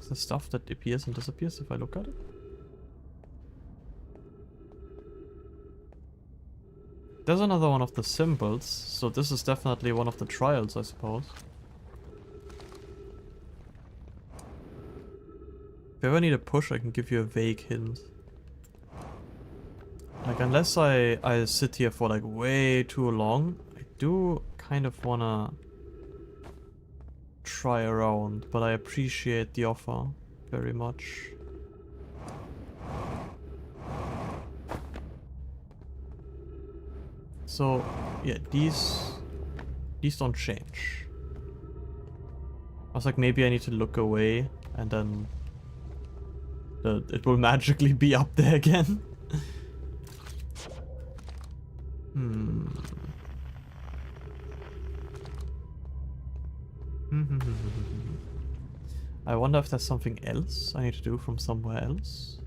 The stuff that appears and disappears if I look at it. There's another one of the symbols, so this is definitely one of the trials, I suppose. If you ever need a push, I can give you a vague hint. Like, unless I sit here for like way too long, I do kind of wanna try around, but I appreciate the offer very much. So yeah, these don't change. I was like, maybe I need to look away and then it will magically be up there again. I wonder if there's something else I need to do from somewhere else.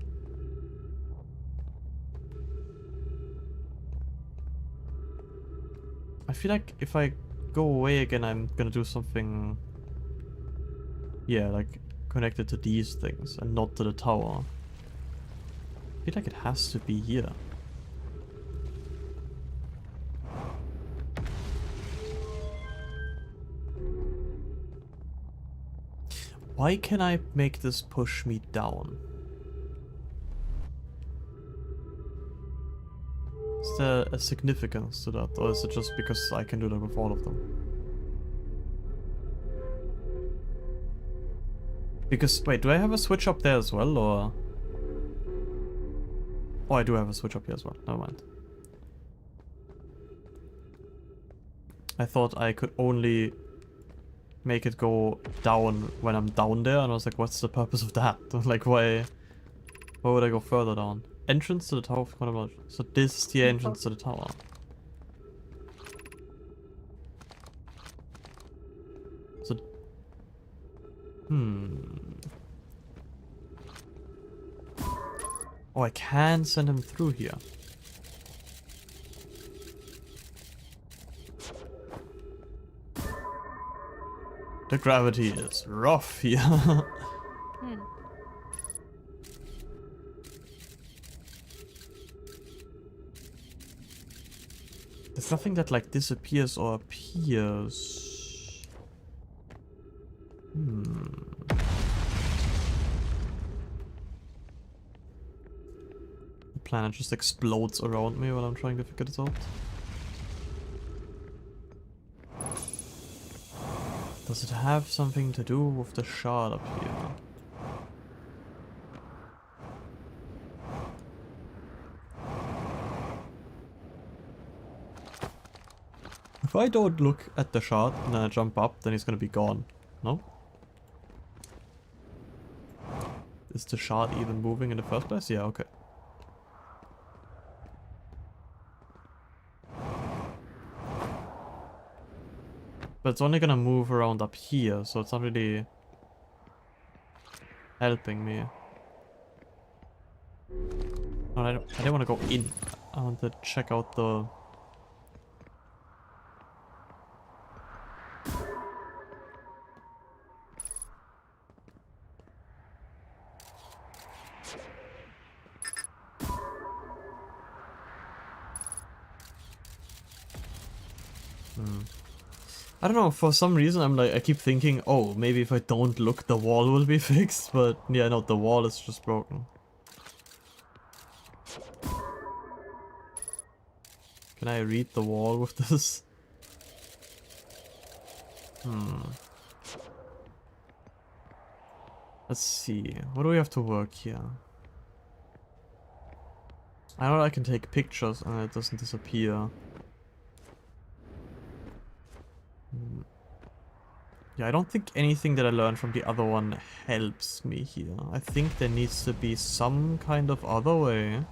I feel like if I go away again, I'm gonna do something... Yeah, like connected to these things and not to the tower. I feel like it has to be here. Why can I make this push me down? Is there a significance to that, or is it just because I can do that with all of them? Because, wait, do I have a switch up there as well, or...? Oh, I do have a switch up here as well, never mind. I thought I could only make it go down when I'm down there, and I was like, what's the purpose of that? Like, why would I go further down? Entrance to the Tower of Chronology. So this is the entrance to the tower. So... Oh, I can send him through here. The gravity is rough here. There's nothing that like disappears or appears. The planet just explodes around me while I'm trying to figure this out. Does it have something to do with the shard up here? If I don't look at the shard and then I jump up, then he's gonna be gone. No? Is the shard even moving in the first place? Yeah, okay. But it's only gonna move around up here, so it's not really helping me. No, I don't want to go in. I want to check out the... I don't know, for some reason I keep thinking, oh, maybe if I don't look the wall will be fixed, but yeah, no, the wall is just broken. Can I read the wall with this? Let's see, what do we have to work here? I know I can take pictures and it doesn't disappear. Yeah, I don't think anything that I learned from the other one helps me here. I think there needs to be some kind of other way.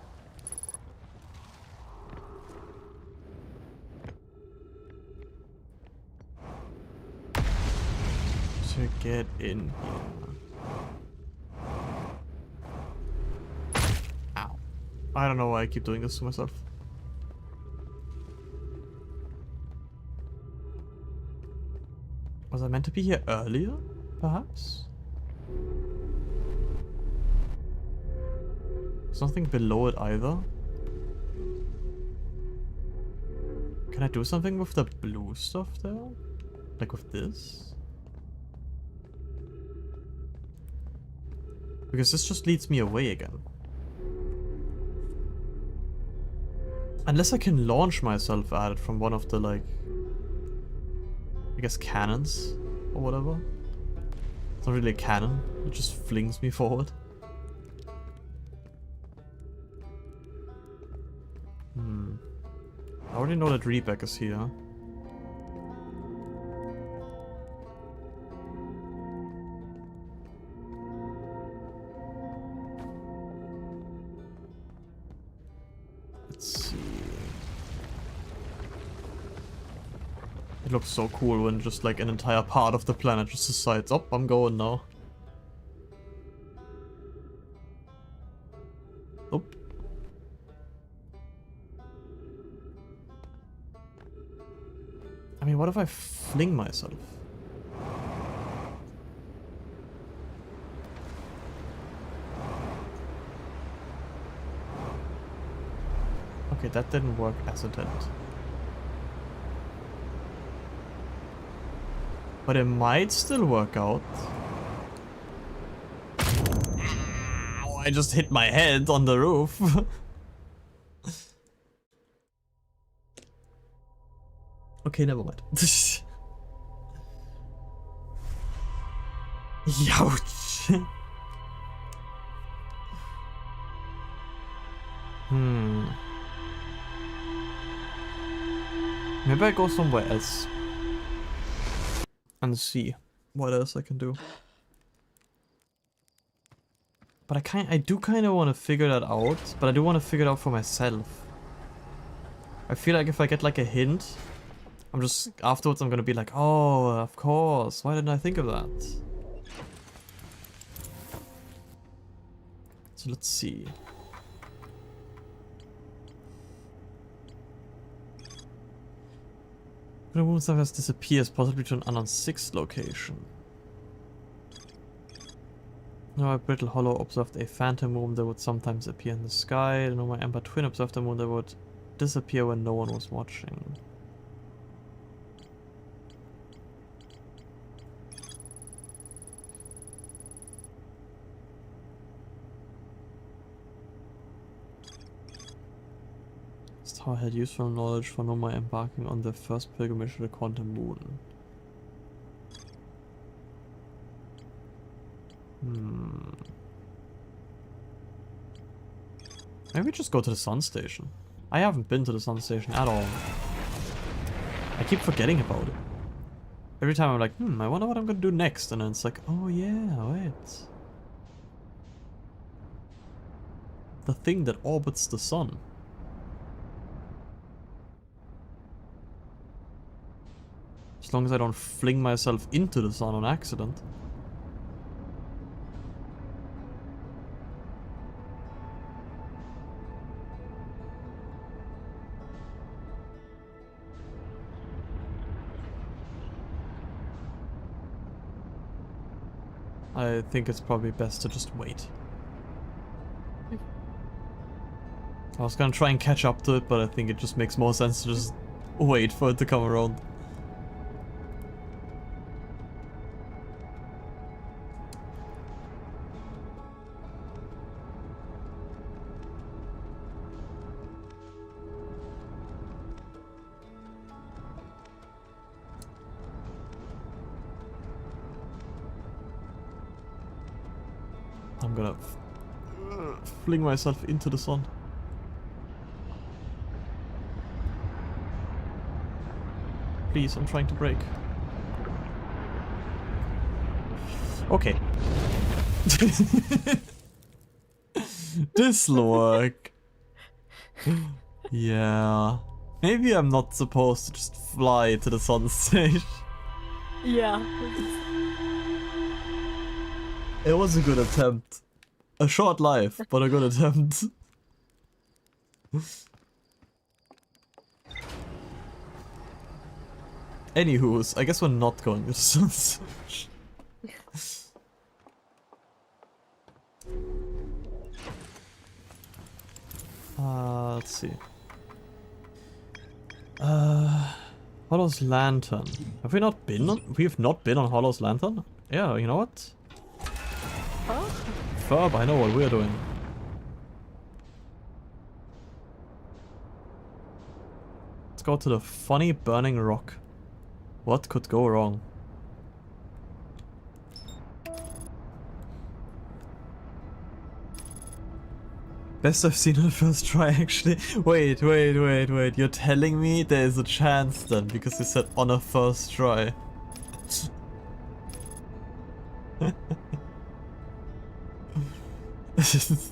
To get in here. Ow. I don't know why I keep doing this to myself. Was I meant to be here earlier, perhaps? There's nothing below it either. Can I do something with the blue stuff there? Like with this? Because this just leads me away again. Unless I can launch myself at it from one of the, like... I guess cannons, or whatever. It's not really a cannon, it just flings me forward. I already know that Rebecca is here. It looks so cool when just like an entire part of the planet just decides, oh, I'm going now. Oh. I mean, what if I fling myself? Okay, that didn't work as intended. But it might still work out. Ow, I just hit my head on the roof. Okay, never mind. Youch. Maybe I go somewhere else and see what else I can do. But I do kind of want to figure that out, but I do want to figure it out for myself. I feel like if I get like a hint, afterwards I'm gonna be like, oh, of course, why didn't I think of that? So let's see. The moon sometimes disappears, possibly to an unknown 6th location. No, Brittle Hollow observed a phantom moon that would sometimes appear in the sky. No, my Ember Twin observed a moon that would disappear when no one was watching. How I had useful knowledge for Noma embarking on the first pilgrimage to the quantum moon. Maybe just go to the sun station. I haven't been to the sun station at all. I keep forgetting about it. Every time I'm like, I wonder what I'm gonna do next, and then it's like, oh yeah, wait. The thing that orbits the sun. As long as I don't fling myself into the sun on accident. I think it's probably best to just wait. I was gonna try and catch up to it, but I think it just makes more sense to just wait for it to come around. I'm gonna fling myself into the sun. Please, I'm trying to break. Okay. This'll work. Yeah. Maybe I'm not supposed to just fly to the sun station. Yeah. It was a good attempt. A short life, but a good attempt. Anywho's, I guess we're not going to the sun station. Let's see. Hollow's Lantern. Have we not been on? We've not been on Hollow's Lantern? Yeah, you know what? Huh? Ferb, I know what we're doing. Let's go to the funny burning rock. What could go wrong? Best I've seen on the first try, actually. Wait. You're telling me there is a chance then, because you said on a first try.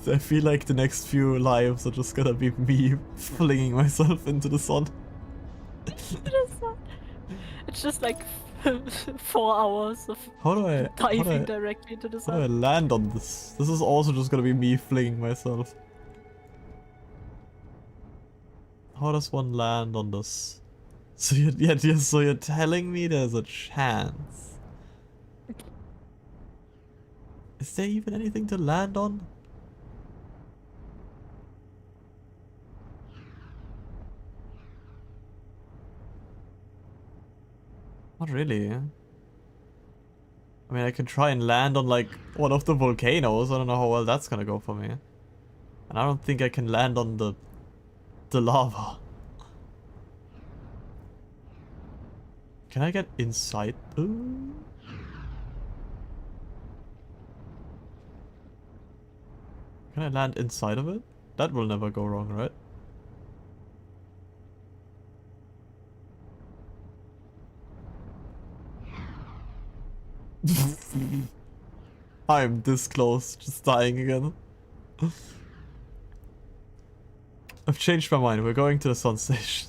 I feel like the next few lives are just gonna be me flinging myself into the sun. It just like 4 hours of How do I diving directly into the how do I sun. land on this? This is also just gonna be me flinging myself. How does one land on this? So you're telling me there's a chance. Is there even anything to land on? Not really. I mean, I can try and land on like one of the volcanoes. I don't know how well that's gonna go for me. And I don't think I can land on the lava. Can I get inside? Ooh. Can I land inside of it? That will never go wrong, right? I'm this close, just dying again. I've changed my mind, we're going to the sun station.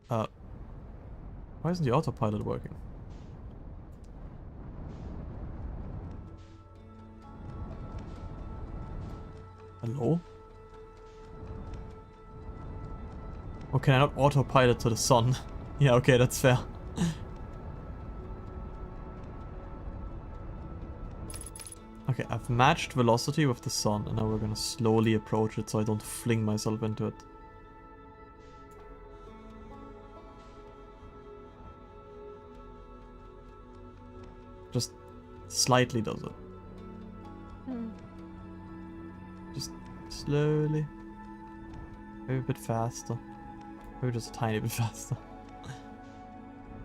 Why isn't the autopilot working? Hello? Oh, can I not autopilot to the sun? Yeah, okay, that's fair. Okay, I've matched velocity with the sun, and now we're gonna slowly approach it so I don't fling myself into it. Just slightly does it. Just slowly. Maybe a bit faster. Maybe just a tiny bit faster.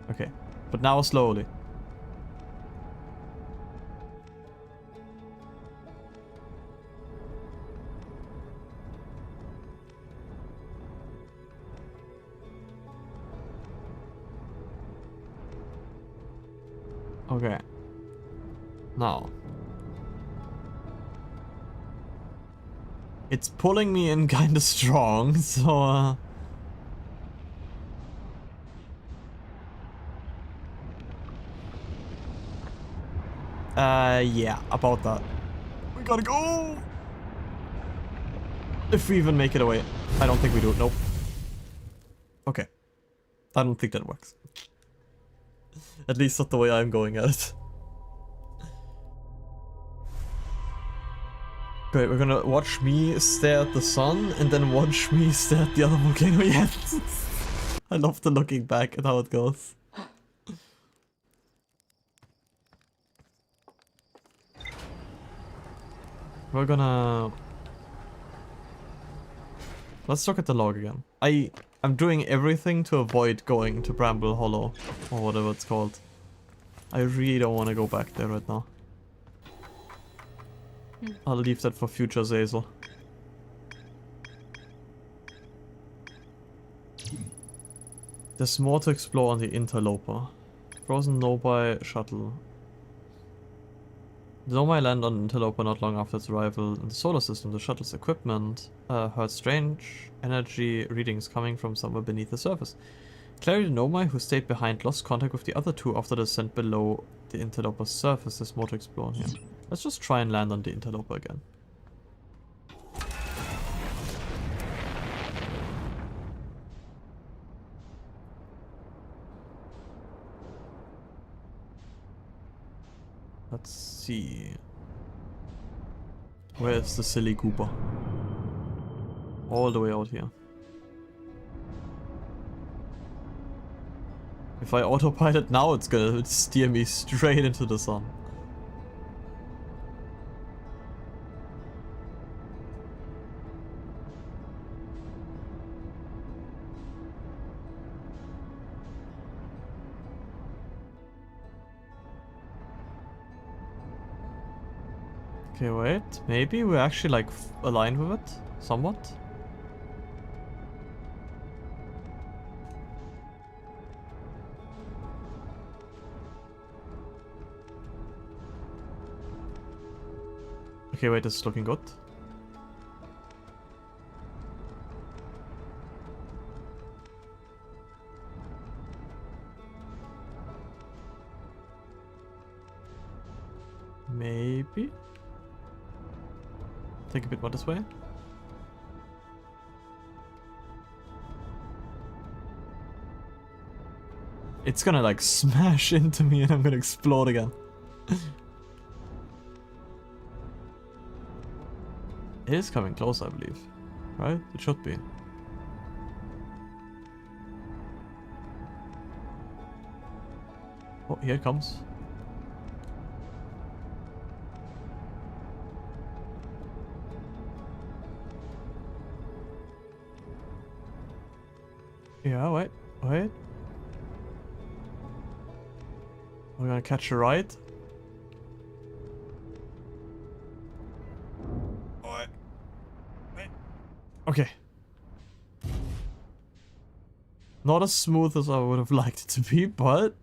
Okay, but now slowly. Okay. Now. It's pulling me in kinda strong, so yeah, about that. We gotta go! If we even make it away. I don't think we do. Nope. Okay. I don't think that works. At least not the way I'm going at it. Great, we're gonna watch me stare at the sun and then watch me stare at the other volcano yet. I love the looking back at how it goes. We're gonna... Let's look at the log again. I'm doing everything to avoid going to Bramble Hollow, or whatever it's called. I really don't want to go back there right now. I'll leave that for future Zazel. There's more to explore on the Interloper. Frozen Nobai shuttle. The Nomai land on Interloper not long after its arrival in the solar system. The shuttle's equipment heard strange energy readings coming from somewhere beneath the surface. Clary the Nomai, who stayed behind, lost contact with the other two after the descent below the Interloper's surface. There's more to explore here. Let's just try and land on the Interloper again. Let's see. Where's the silly Gooper? All the way out here. If I autopilot now, it's gonna steer me straight into the sun. Okay, wait. Maybe we're actually like aligned with it somewhat. Okay, wait, this is looking good. Maybe? Take a bit more this way. It's gonna like smash into me and I'm gonna explode again. It is coming close, I believe. Right? It should be. Oh, here it comes. Yeah, wait. We're gonna catch a ride. Okay. Not as smooth as I would have liked it to be, but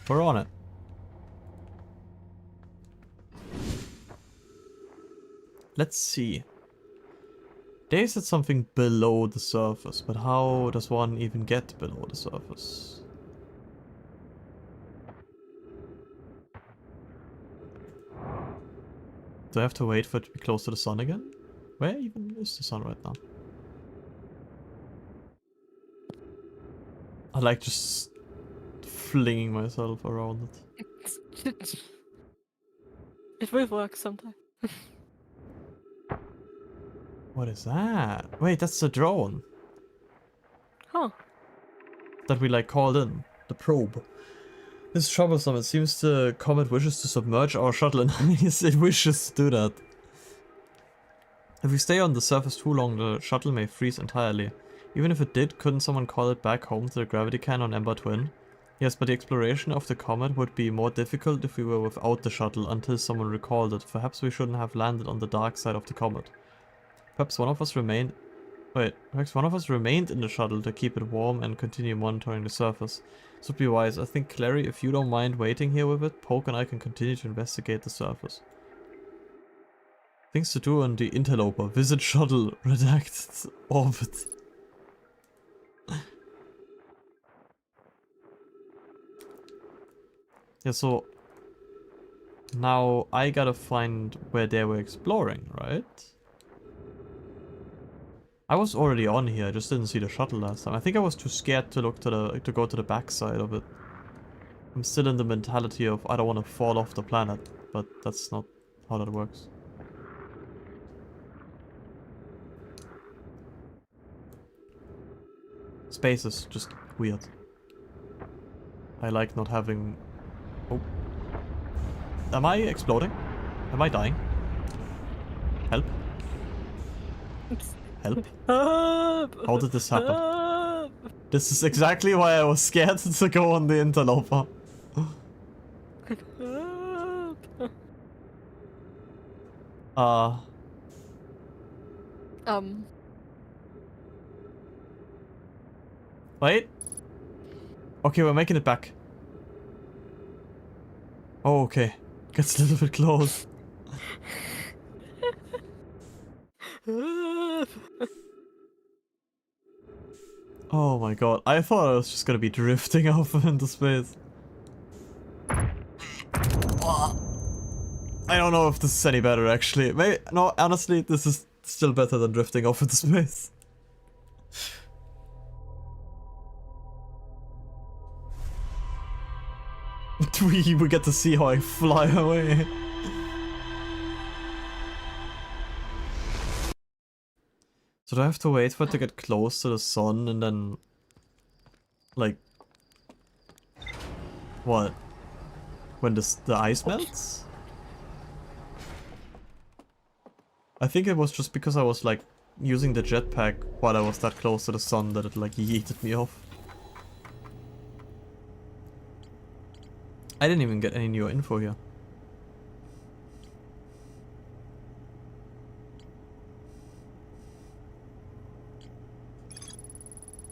we're on it. Let's see. They said something below the surface, but how does one even get below the surface? Do I have to wait for it to be close to the sun again? Where even is the sun right now? I like just flinging myself around it. It will work sometime. What is that? Wait, that's the drone. Huh. That we like called in. The probe. This is troublesome. It seems the comet wishes to submerge our shuttle in ice. It wishes to do that. If we stay on the surface too long, the shuttle may freeze entirely. Even if it did, couldn't someone call it back home to the gravity can on Ember Twin? Yes, but the exploration of the comet would be more difficult if we were without the shuttle until someone recalled it. Perhaps we shouldn't have landed on the dark side of the comet. Perhaps one of us remained... perhaps one of us remained in the shuttle to keep it warm and continue monitoring the surface. This would be wise. I think, Clary, if you don't mind waiting here with it, Poke and I can continue to investigate the surface. Things to do on the interloper. Visit shuttle. Redacted orbit. Yeah, so now I gotta find where they were exploring, right? I was already on here, I just didn't see the shuttle last time. I think I was too scared to look to go to the backside of it. I'm still in the mentality of I don't want to fall off the planet, but that's not how that works. Space is just weird. I like not having... Oh. Am I exploding? Am I dying? Help. Help. How did this happen? This is exactly why I was scared to go on the interloper. Wait. Okay, we're making it back. Oh, okay. Gets a little bit close. Oh my god. I thought I was just gonna be drifting off into space. I don't know if this is any better, actually. Maybe, no, honestly, this is still better than drifting off into space. we get to see how I fly away. So do I have to wait for it to get close to the sun and then... like... what? When the ice melts? I think it was just because I was like using the jetpack while I was that close to the sun that it like yeeted me off. I didn't even get any new info here.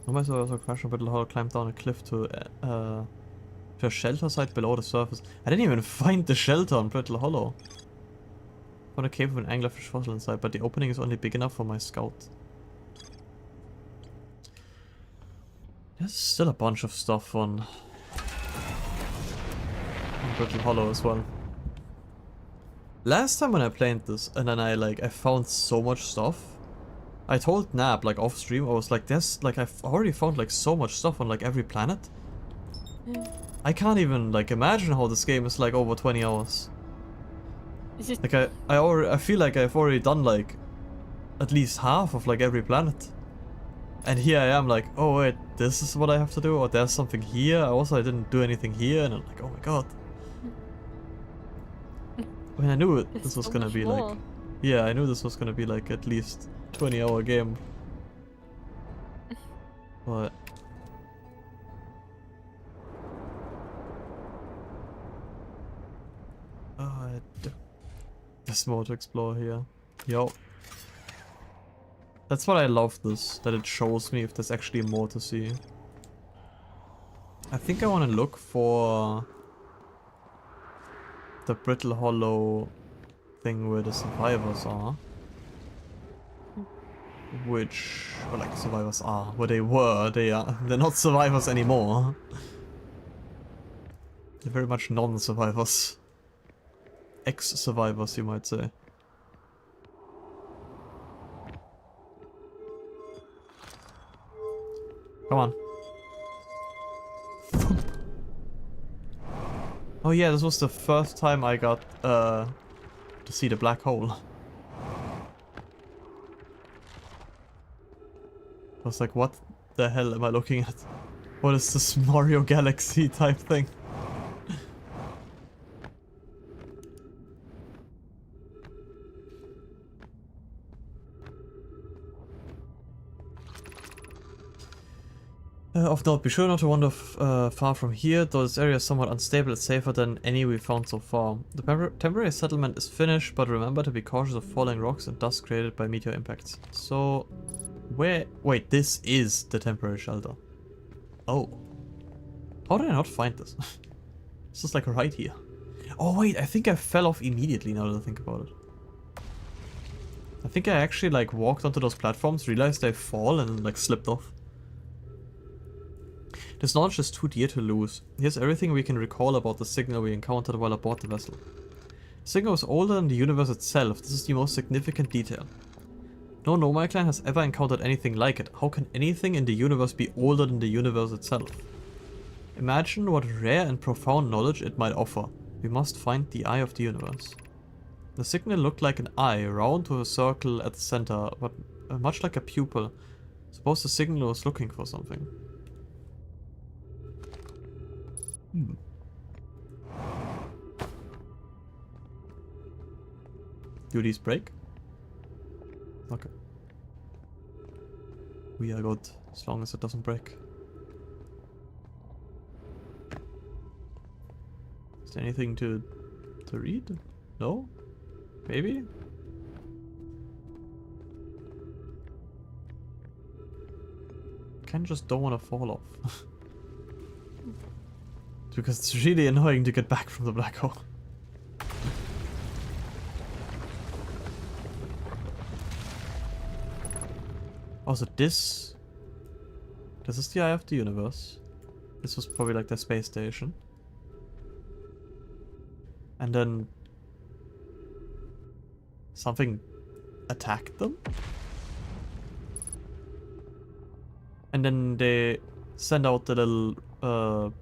Almost also crashed on Brittle Hollow, climbed down a cliff to a shelter site below the surface. I didn't even find the shelter on Brittle Hollow. Found a cave with an anglerfish fossil inside, but the opening is only big enough for my scout. There's still a bunch of stuff on Brittle Hollow as well. Last time when I played this, and then I found so much stuff, I told Nab, like, off stream, I was like, there's, like, I've already found, like, so much stuff on, like, every planet. Yeah. I can't even, like, imagine how this game is, like, over 20 hours. Is it? Like, I feel like I've already done, like, at least half of, like, every planet. And here I am, like, oh wait, this is what I have to do, or there's something here, also I didn't do anything here, and I'm like, oh my god. I mean, I knew this was so gonna much be, more. like, yeah, I knew this was gonna be, like, at least 20-hour game. But... there's more to explore here. Yo. That's what I love this, that it shows me if there's actually more to see. I think I want to look for the Brittle Hollow thing where the survivors are. Which, or like survivors are, where they were, they're not survivors anymore. They're very much non-survivors. Ex-survivors, you might say. Come on. Oh yeah, this was the first time I got to see the black hole. I was like, what the hell am I looking at? What is this Mario Galaxy type thing? Of note, be sure not to wander far from here, though this area is somewhat unstable, it's safer than any we've found so far. The temporary settlement is finished, but remember to be cautious of falling rocks and dust created by meteor impacts. So, where... wait, this is the temporary shelter. Oh. How did I not find this? This is like right here. Oh wait, I think I fell off immediately now that I think about it. I think I actually like walked onto those platforms, realized I fall and then like slipped off. This knowledge is too dear to lose. Here's everything we can recall about the signal we encountered while aboard the vessel. The signal is older than the universe itself. This is the most significant detail. No Nomai clan has ever encountered anything like it. How can anything in the universe be older than the universe itself? Imagine what rare and profound knowledge it might offer. We must find the eye of the universe. The signal looked like an eye, round with a circle at the center, but much like a pupil. Suppose the signal was looking for something. Do these break? Okay. We are good, as long as it doesn't break. Is there anything to read? No? Maybe? Kinda just don't want to fall off. Because it's really annoying to get back from the black hole. Also, this is the eye of the universe. This was probably like their space station. And then something attacked them. And then they send out the little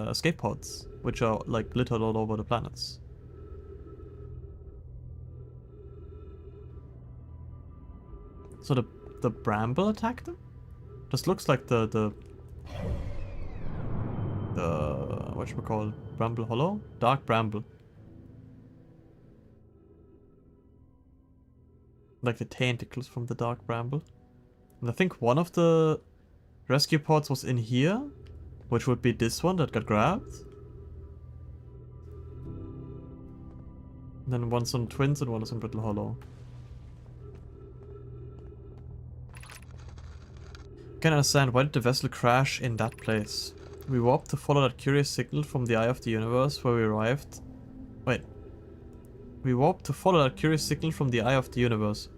escape pods, which are like littered all over the planets. So the bramble attacked them? This looks like the whatchamacallit, Bramble Hollow? Dark Bramble. Like the tentacles from the Dark Bramble. And I think one of the rescue pods was in here, which would be this one that got grabbed. And then one's on Twins and one is on Brittle Hollow. Can't understand, why did the vessel crash in that place? We warped to follow that curious signal from the eye of the universe where we arrived. Wait. We warped to follow that curious signal from the eye of the universe.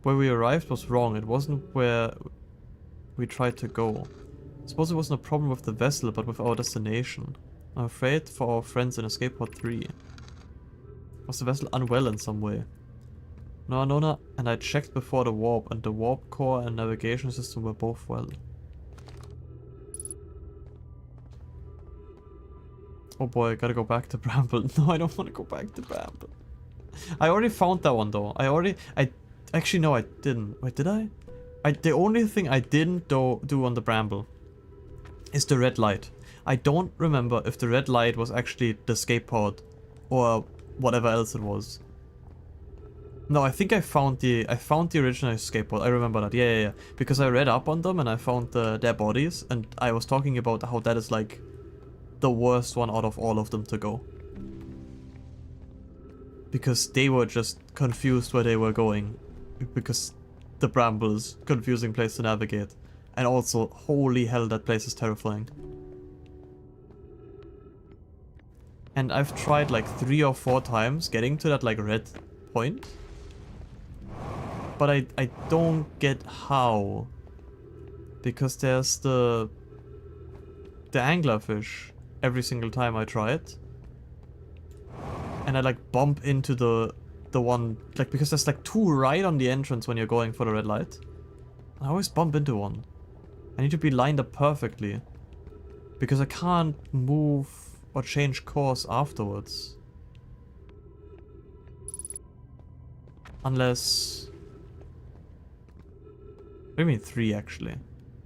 Where we arrived was wrong, it wasn't where we tried to go. I suppose it wasn't a problem with the vessel, but with our destination. I'm afraid for our friends in Escape Pod 3. Was the vessel unwell in some way? No, Nona, and I checked before the warp, and the warp core and navigation system were both well. Oh boy, I gotta go back to Bramble. No, I don't want to go back to Bramble. I already found that one though. Actually no, I didn't. Wait, did I? The only thing I didn't do on the Bramble is the red light. I don't remember if the red light was actually the escape pod or whatever else it was. No, I think I found the original escape pod. I remember that. Yeah. Because I read up on them and I found their bodies, and I was talking about how that is like the worst one out of all of them to go. Because they were just confused where they were going. Because the Bramble's confusing place to navigate. And also, holy hell, that place is terrifying. And I've tried like 3 or 4 times getting to that like red point. But I don't get how. Because there's the anglerfish every single time I try it. And I like bump into the one, like, because there's like 2 right on the entrance when you're going for the red light. I always bump into one. I need to be lined up perfectly. Because I can't move or change course afterwards. Unless... What do you mean 3 actually?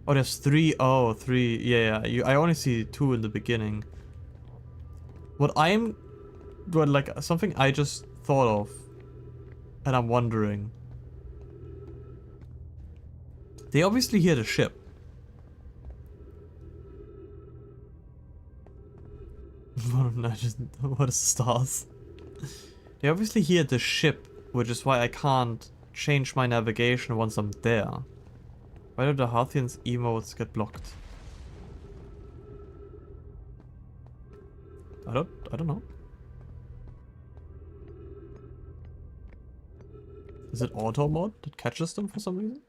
Oh, there's 3. Oh, 3. Yeah. I only see 2 in the beginning. Like something I just thought of, and I'm wondering. They obviously hear the ship. What is stars? They obviously hear the ship, which is why I can't change my navigation once I'm there. Why do the Harthian's emotes get blocked? I don't know. Is it auto mod that catches them for some reason?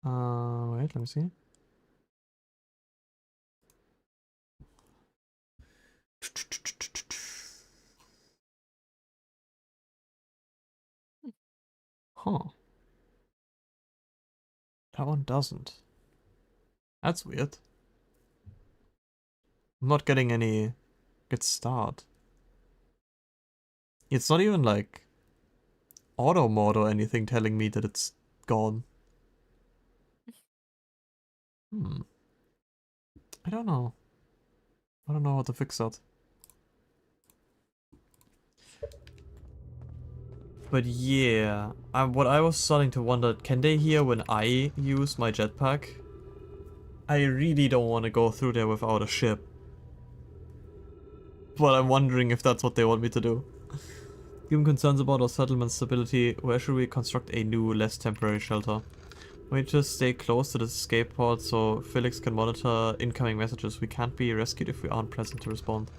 Wait, let me see. Huh. That one doesn't. That's weird. I'm not getting any good start. It's not even like auto mod or anything telling me that it's gone. I don't know. I don't know how to fix that. But yeah, what I was starting to wonder, can they hear when I use my jetpack? I really don't want to go through there without a ship. But I'm wondering if that's what they want me to do. Given concerns about our settlement stability, where should we construct a new, less temporary shelter? We just stay close to the escape pod so Felix can monitor incoming messages. We can't be rescued if we aren't present to respond.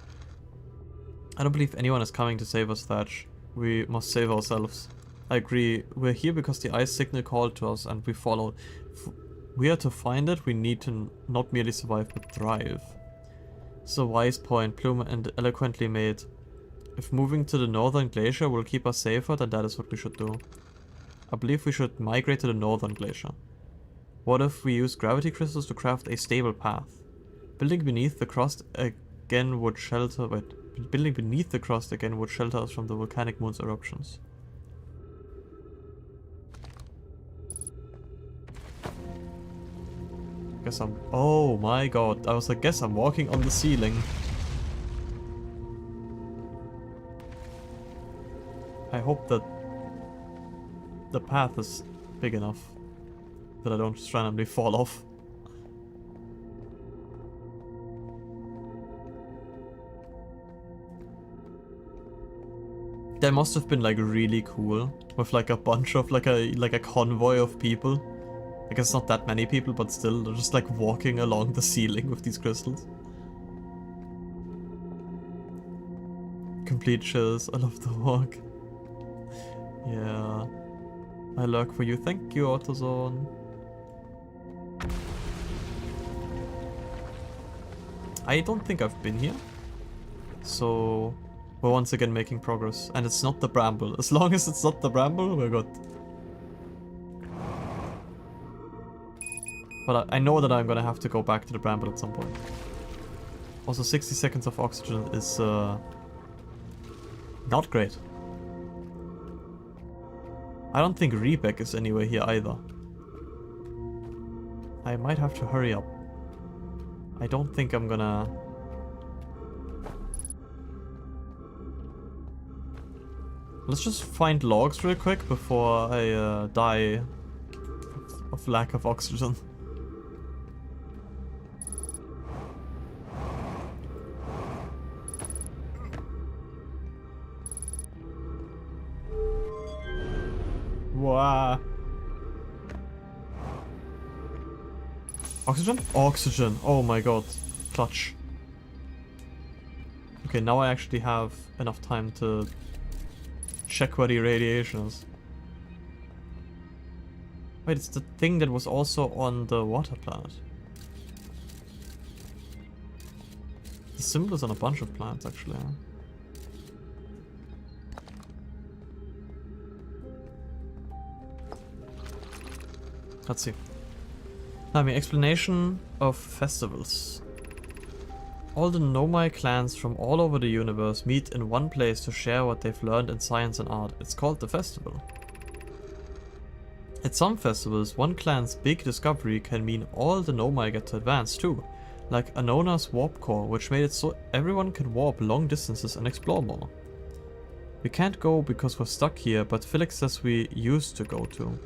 I don't believe anyone is coming to save us, Thatch. We must save ourselves. I agree. We're here because the ice signal called to us and we followed. If we are to find it, we need to not merely survive but thrive. It's a wise point, Plume, and eloquently made. If moving to the northern glacier will keep us safer, then that is what we should do. I believe we should migrate to the northern glacier. What if we use gravity crystals to craft a stable path? Building beneath the crust again would shelter... Building beneath the crust again would shelter us from the volcanic moon's eruptions. Guess I'm... Oh my god, I was like, guess I'm walking on the ceiling. I hope that the path is big enough that I don't just randomly fall off. That must have been like really cool with like a bunch of like a convoy of people. I guess not that many people, but still they're just like walking along the ceiling with these crystals. Complete chills. I love the walk. Yeah. I lurk for you. Thank you, AutoZone. I don't think I've been here. So we're once again making progress. And it's not the bramble. As long as it's not the bramble, we're good. But I know that I'm gonna have to go back to the bramble at some point. Also, 60 seconds of oxygen is not great. I don't think Rebek is anywhere here either. I might have to hurry up. I don't think I'm gonna... Let's just find logs real quick before I die of lack of oxygen. Wow. Oxygen? Oxygen. Oh my god. Clutch. Okay, now I actually have enough time to check where the radiation is. Wait, it's the thing that was also on the water planet. The symbol is on a bunch of planets, actually. Let's see. I mean, explanation of festivals. All the Nomai clans from all over the universe meet in one place to share what they've learned in science and art. It's called the festival. At some festivals, one clan's big discovery can mean all the Nomai get to advance too, like Anona's warp core, which made it so everyone can warp long distances and explore more. We can't go because we're stuck here, but Felix says we used to go to.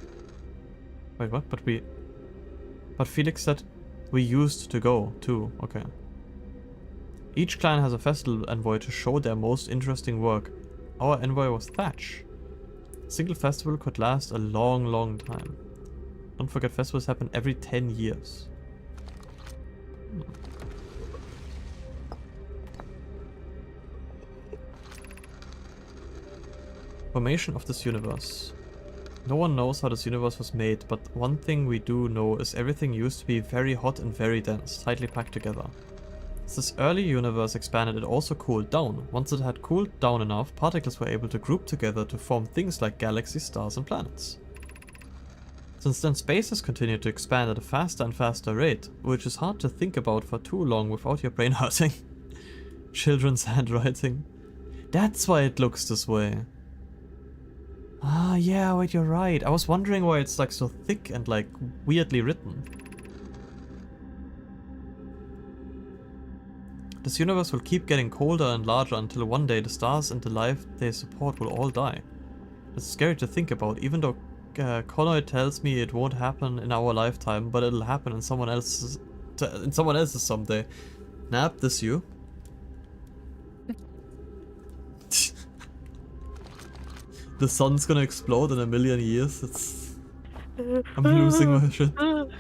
Wait, what? But Felix said we used to go too. Okay. Each clan has a festival envoy to show their most interesting work. Our envoy was Thatch. A single festival could last a long, long time. Don't forget, festivals happen every 10 years. Formation of this universe. No one knows how this universe was made, but one thing we do know is everything used to be very hot and very dense, tightly packed together. As this early universe expanded, it also cooled down. Once it had cooled down enough, particles were able to group together to form things like galaxies, stars, and planets. Since then, space has continued to expand at a faster and faster rate, which is hard to think about for too long without your brain hurting. Children's handwriting. That's why it looks this way. Ah, yeah, wait, you're right. I was wondering why it's like so thick and like weirdly written. This universe will keep getting colder and larger until one day the stars and the life they support will all die. It's scary to think about, even though Connor tells me it won't happen in our lifetime, but it'll happen in someone else's someday. Nap, this you? The sun's gonna explode in a million years. I'm losing my shit. I'm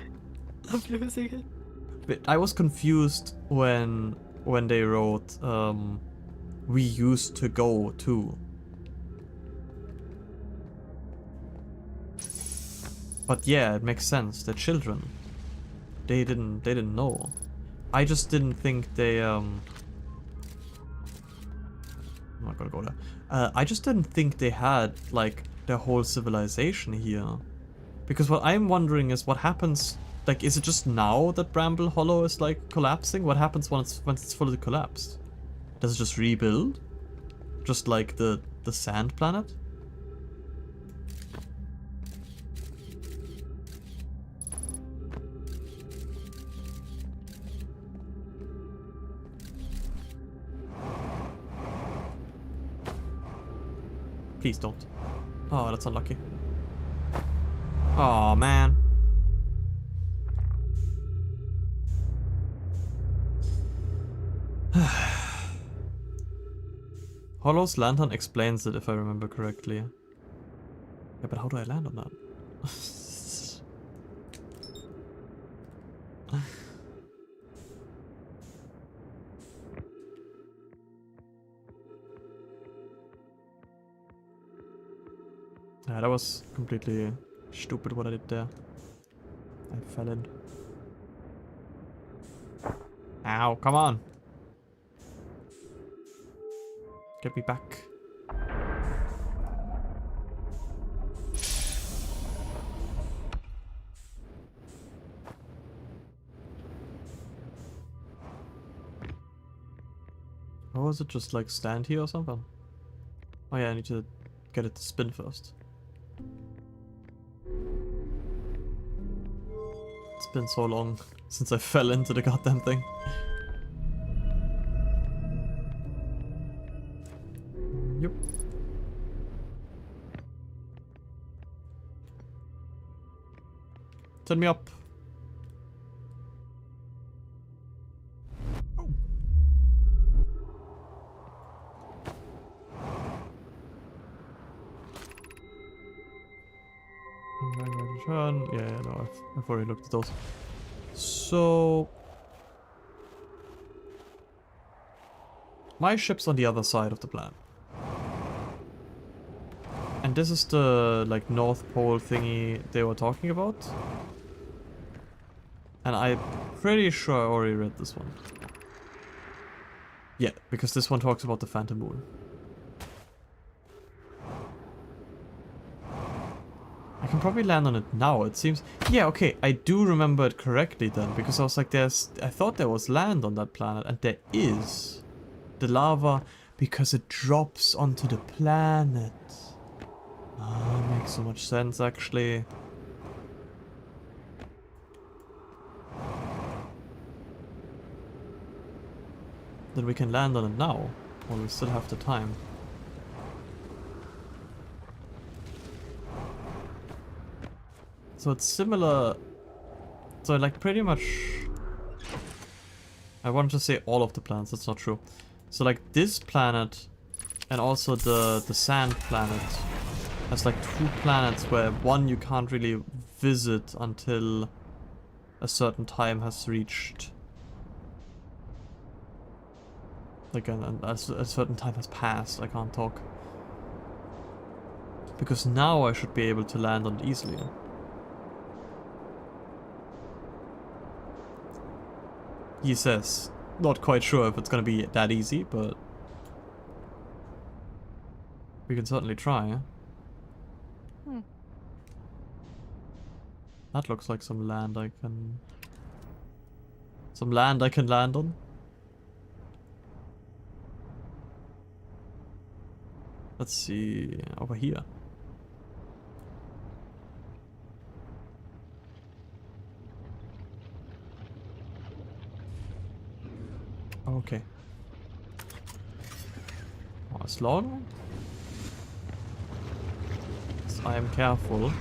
losing it. But I was confused when they wrote we used to go to. But yeah, it makes sense. They're children. They didn't know. I just didn't think they I'm not gonna go there. I just didn't think they had like their whole civilization here. Because what I'm wondering is what happens, like, is it just now that Bramble Hollow is like collapsing? What happens once it's fully collapsed? Does it just rebuild? Just like the sand planet? Please don't. Oh, that's unlucky. Oh man. Hollow's lantern explains it if I remember correctly. Yeah, but how do I land on that? Yeah, that was completely stupid what I did there. I fell in. Ow, come on. Get me back. Or was it just like stand here or something? Oh yeah, I need to get it to spin first. It's been so long since I fell into the goddamn thing. Yep. Turn me up. Turn. Yeah, no, I've already looked at those. So my ship's on the other side of the planet. And this is the like North Pole thingy they were talking about. And I'm pretty sure I already read this one. Yeah, because this one talks about the Phantom Moon. I can probably land on it now, it seems. Yeah, okay, I do remember it correctly then, because I was like, I thought there was land on that planet, and there is. The lava, because it drops onto the planet. Ah, makes so much sense, actually. Then we can land on it now, while we still have the time. So it's similar, so like pretty much, I wanted to say all of the planets, that's not true. So like this planet and also the sand planet has like two planets where one you can't really visit until a certain time has reached. Like a certain time has passed, I can't talk. Because now I should be able to land on it easily. He says, not quite sure if it's gonna be that easy, but we can certainly try. Hmm. That looks like some land I can... Some land I can land on. Let's see, over here. Okay. Oh, as long as I am careful.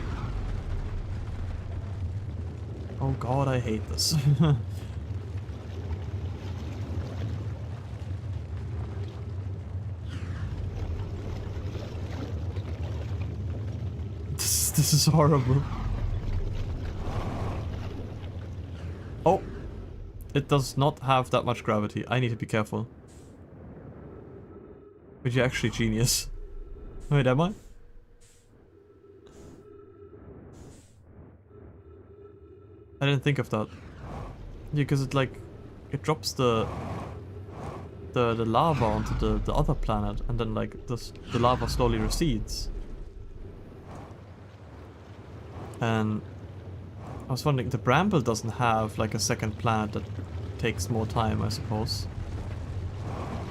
Oh god, I hate this. This is horrible. Oh! It does not have that much gravity. I need to be careful. But you're actually genius. Wait, am I? I didn't think of that. Yeah, because it like... It drops the lava onto the other planet and then like the lava slowly recedes. And I was wondering, the Bramble doesn't have like a second planet that takes more time, I suppose.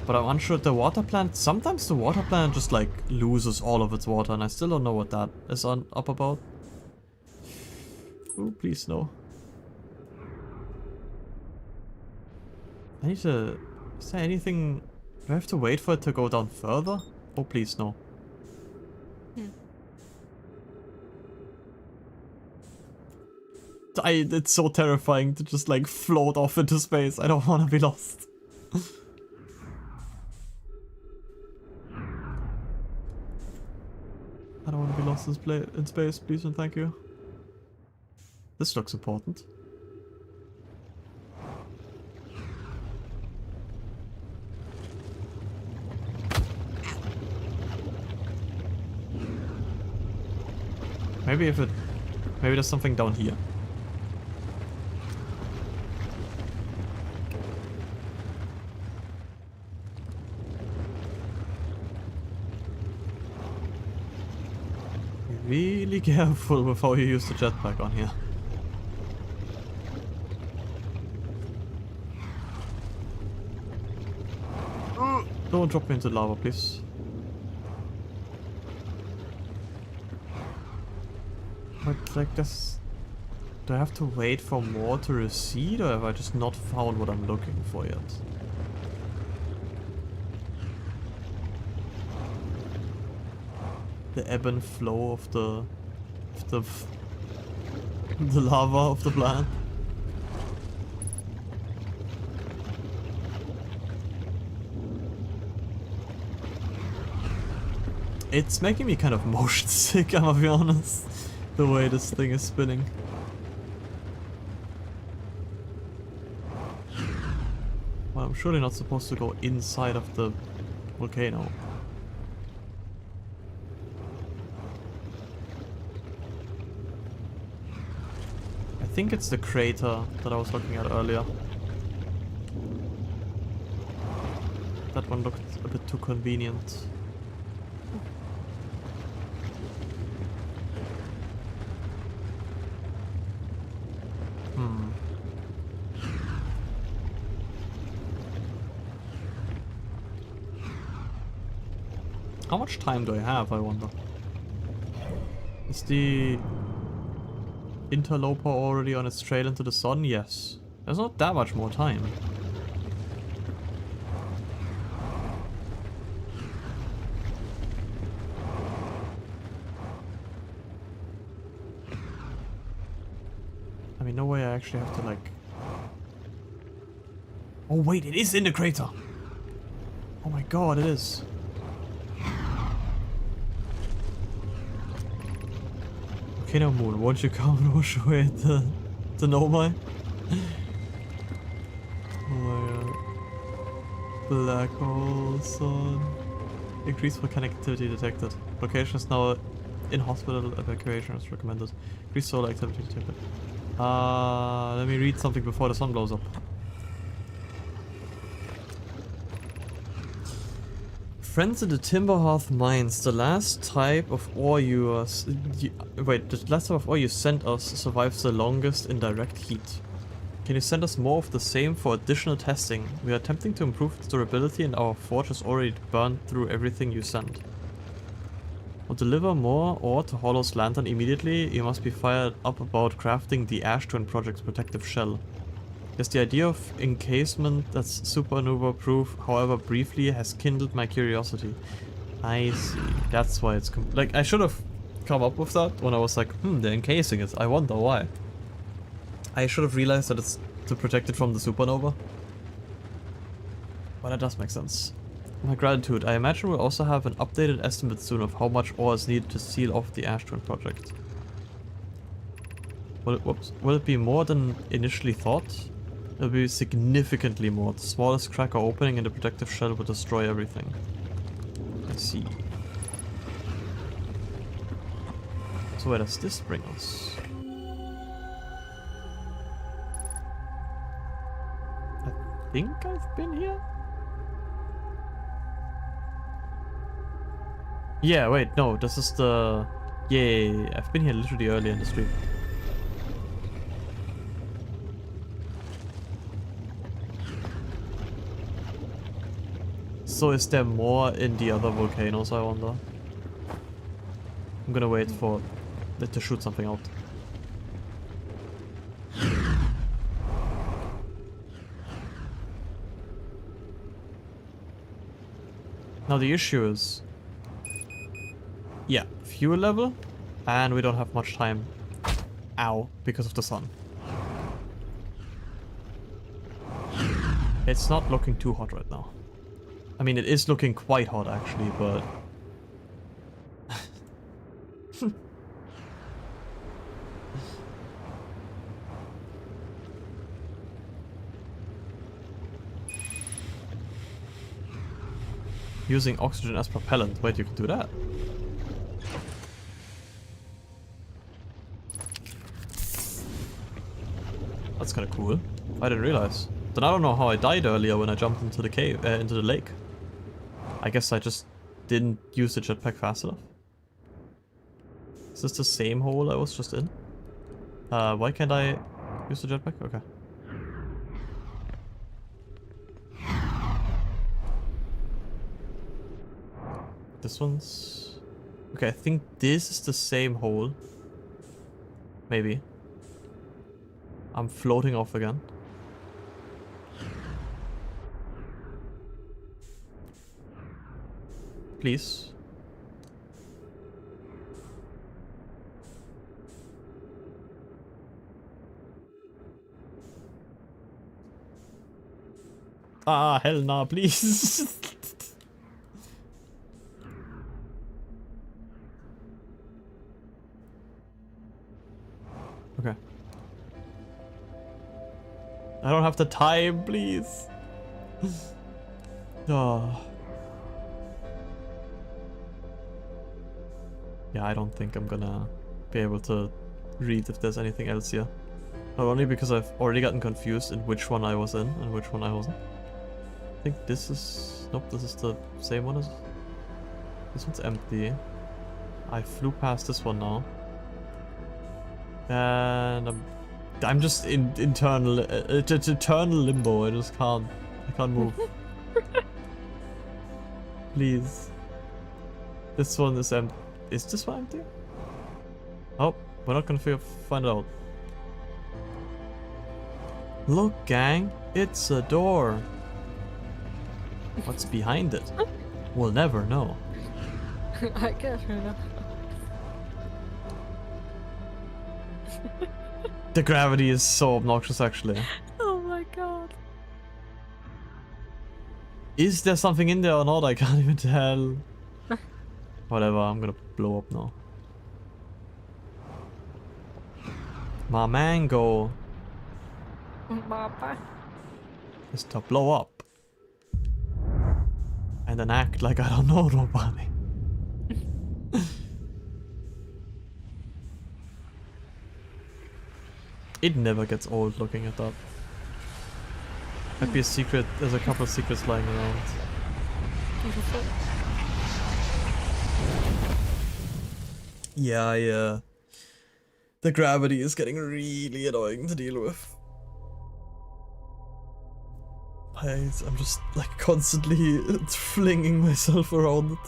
But I'm unsure, the water planet, sometimes the water planet just like loses all of its water and I still don't know what that is up about. Oh, please no. I need to... Is there anything... Do I have to wait for it to go down further? Oh, please no. It's so terrifying to just like float off into space. I don't want to be lost. I don't want to be lost in space, please and thank you. This looks important. Maybe if it... Maybe there's something down here. Be really careful with how you use the jetpack on here. Don't drop me into lava, please. But like this... Do I have to wait for more to recede, or have I just not found what I'm looking for yet? The ebb and flow of the lava of the planet. It's making me kind of motion sick, I'm gonna be honest. The way this thing is spinning. Well, I'm surely not supposed to go inside of the volcano. I think it's the crater that I was looking at earlier. That one looked a bit too convenient. How much time do I have, I wonder? Is the interloper already on its trail into the sun? Yes. There's not that much more time. I mean, no way I actually have to like... Oh wait, it is in the crater! Oh my god, it is. Volcano Moon, won't you come rush away to Nomai? Oh my god. Black hole sun. Increased volcanic activity detected. Location is now in hospital, evacuation is recommended. Increased solar activity detected. Let me read something before the sun blows up. Friends in the Timberhearth mines, the last type of ore the last type of ore you sent us survives the longest in direct heat. Can you send us more of the same for additional testing? We are attempting to improve its durability and our forge has already burned through everything you sent. To deliver more ore to Hollow's lantern immediately, you must be fired up about crafting the Ash Twin Project's protective shell. Yes, the idea of encasement that's supernova proof, however briefly, has kindled my curiosity. I see. That's why it's like, I should have come up with that when I was like, they're encasing it. I wonder why. I should have realized that it's to protect it from the supernova. But that does make sense. My gratitude. I imagine we'll also have an updated estimate soon of how much ore is needed to seal off the Ash Twin Project. Will it be more than initially thought? It'll be significantly more. The smallest crack or opening in the protective shell will destroy everything. I see. So where does this bring us? I think I've been here? Yeah, wait, no, this is the... Yeah, I've been here literally earlier in the stream. So is there more in the other volcanoes, I wonder? I'm gonna wait for it to shoot something out. Now the issue is... Yeah, fuel level, and we don't have much time. Ow, because of the sun. It's not looking too hot right now. I mean, it is looking quite hot actually, but... Using oxygen as propellant. Wait, you can do that? That's kind of cool. I didn't realize. Then I don't know how I died earlier when I jumped into the cave, into the lake. I guess I just didn't use the jetpack fast enough. Is this the same hole I was just in? Why can't I use the jetpack? Okay. This one's... Okay, I think this is the same hole. Maybe. I'm floating off again. Please. Ah, hell nah, please. Okay. I don't have the time, please. Oh. Yeah, I don't think I'm gonna be able to read if there's anything else here. Not only because I've already gotten confused in which one I was in and which one I wasn't. I think this is... Nope, this is the same one as... This one's empty. I flew past this one now. And I'm just in eternal limbo. I just can't move. Please. This one is empty. Is this one empty? Oh, we're not gonna find out. Look, gang, it's a door. What's behind it? We'll never know. I guess we're not. The gravity is so obnoxious, actually. Oh my god. Is there something in there or not? I can't even tell. Whatever, I'm gonna blow up now. My mango Mama. is to blow up. And then act like I don't know nobody. It never gets old looking at that. Might be a secret, there's a couple of secrets lying around. Yeah. The gravity is getting really annoying to deal with. I'm just like constantly flinging myself around it.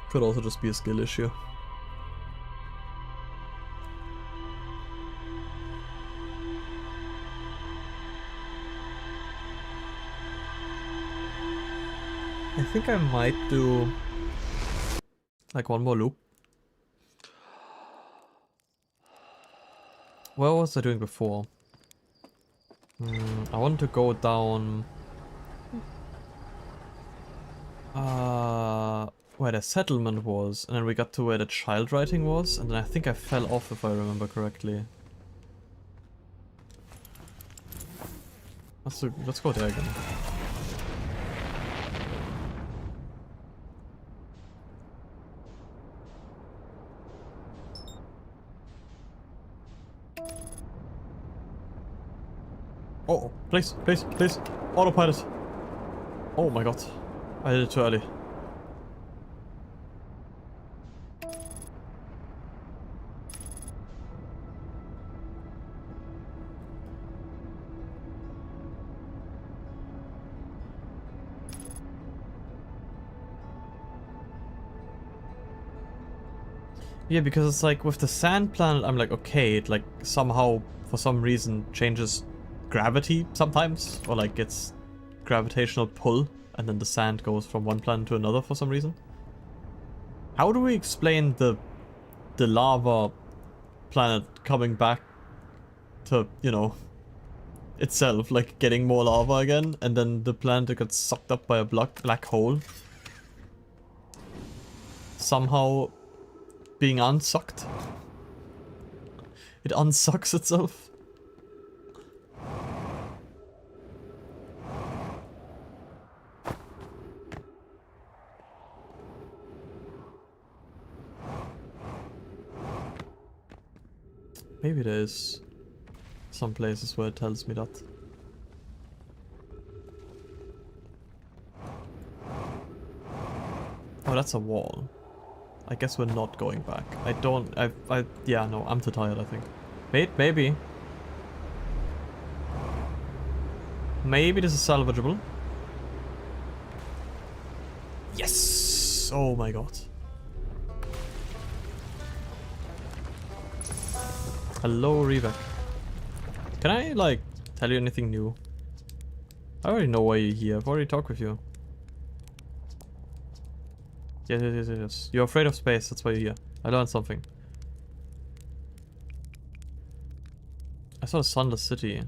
Could also just be a skill issue. I think I might do like one more loop. What was I doing before? I want to go down where the settlement was, and then we got to where the child writing was, and then I think I fell off if I remember correctly. Let's go there again. Oh, please. Autopilot. Oh my god. I did it too early. Yeah, because it's like with the sand planet, I'm like, okay, it like somehow, for some reason, changes gravity sometimes, or like it's gravitational pull, and then the sand goes from one planet to another for some reason. How do we explain the lava planet coming back to, you know, itself, like getting more lava again, and then the planet that got sucked up by a black hole somehow being unsucked? It unsucks itself. Maybe it is. some places where it tells me that. Oh, that's a wall. I guess we're not going back. Yeah, no, I'm too tired, I think. Wait, maybe. Maybe this is salvageable. Yes! Oh my god. Hello, Revek. Can I, like, tell you anything new? I already know why you're here. I've already talked with you. Yes. You're afraid of space, that's why you're here. I learned something. I saw a sunless city.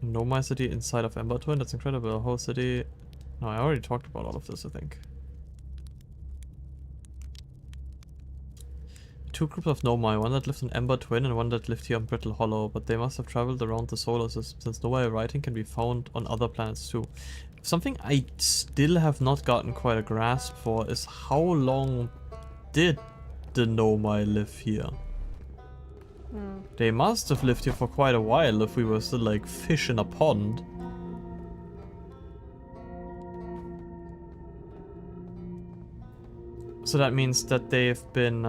Know my city inside of Ember Twin? That's incredible. A whole city... No, I already talked about all of this, I think. Two groups of Nomai, one that lived on Ember Twin and one that lived here on Brittle Hollow, but they must have traveled around the solar system, since Nomai writing can be found on other planets too. Something I still have not gotten quite a grasp for is how long did the Nomai live here? They must have lived here for quite a while if we were still like fish in a pond. So that means that they've been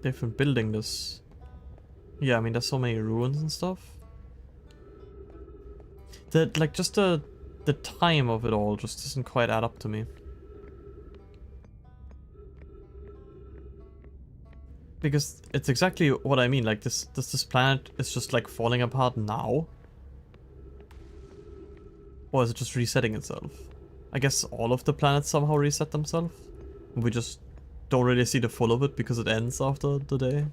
they've been building this. Yeah, I mean there's so many ruins and stuff. Just the time of it all just doesn't quite add up to me. Because it's exactly what I mean, like this planet is just like falling apart now? Or is it just resetting itself? I guess all of the planets somehow reset themselves. We just don't really see the full of it because it ends after the day.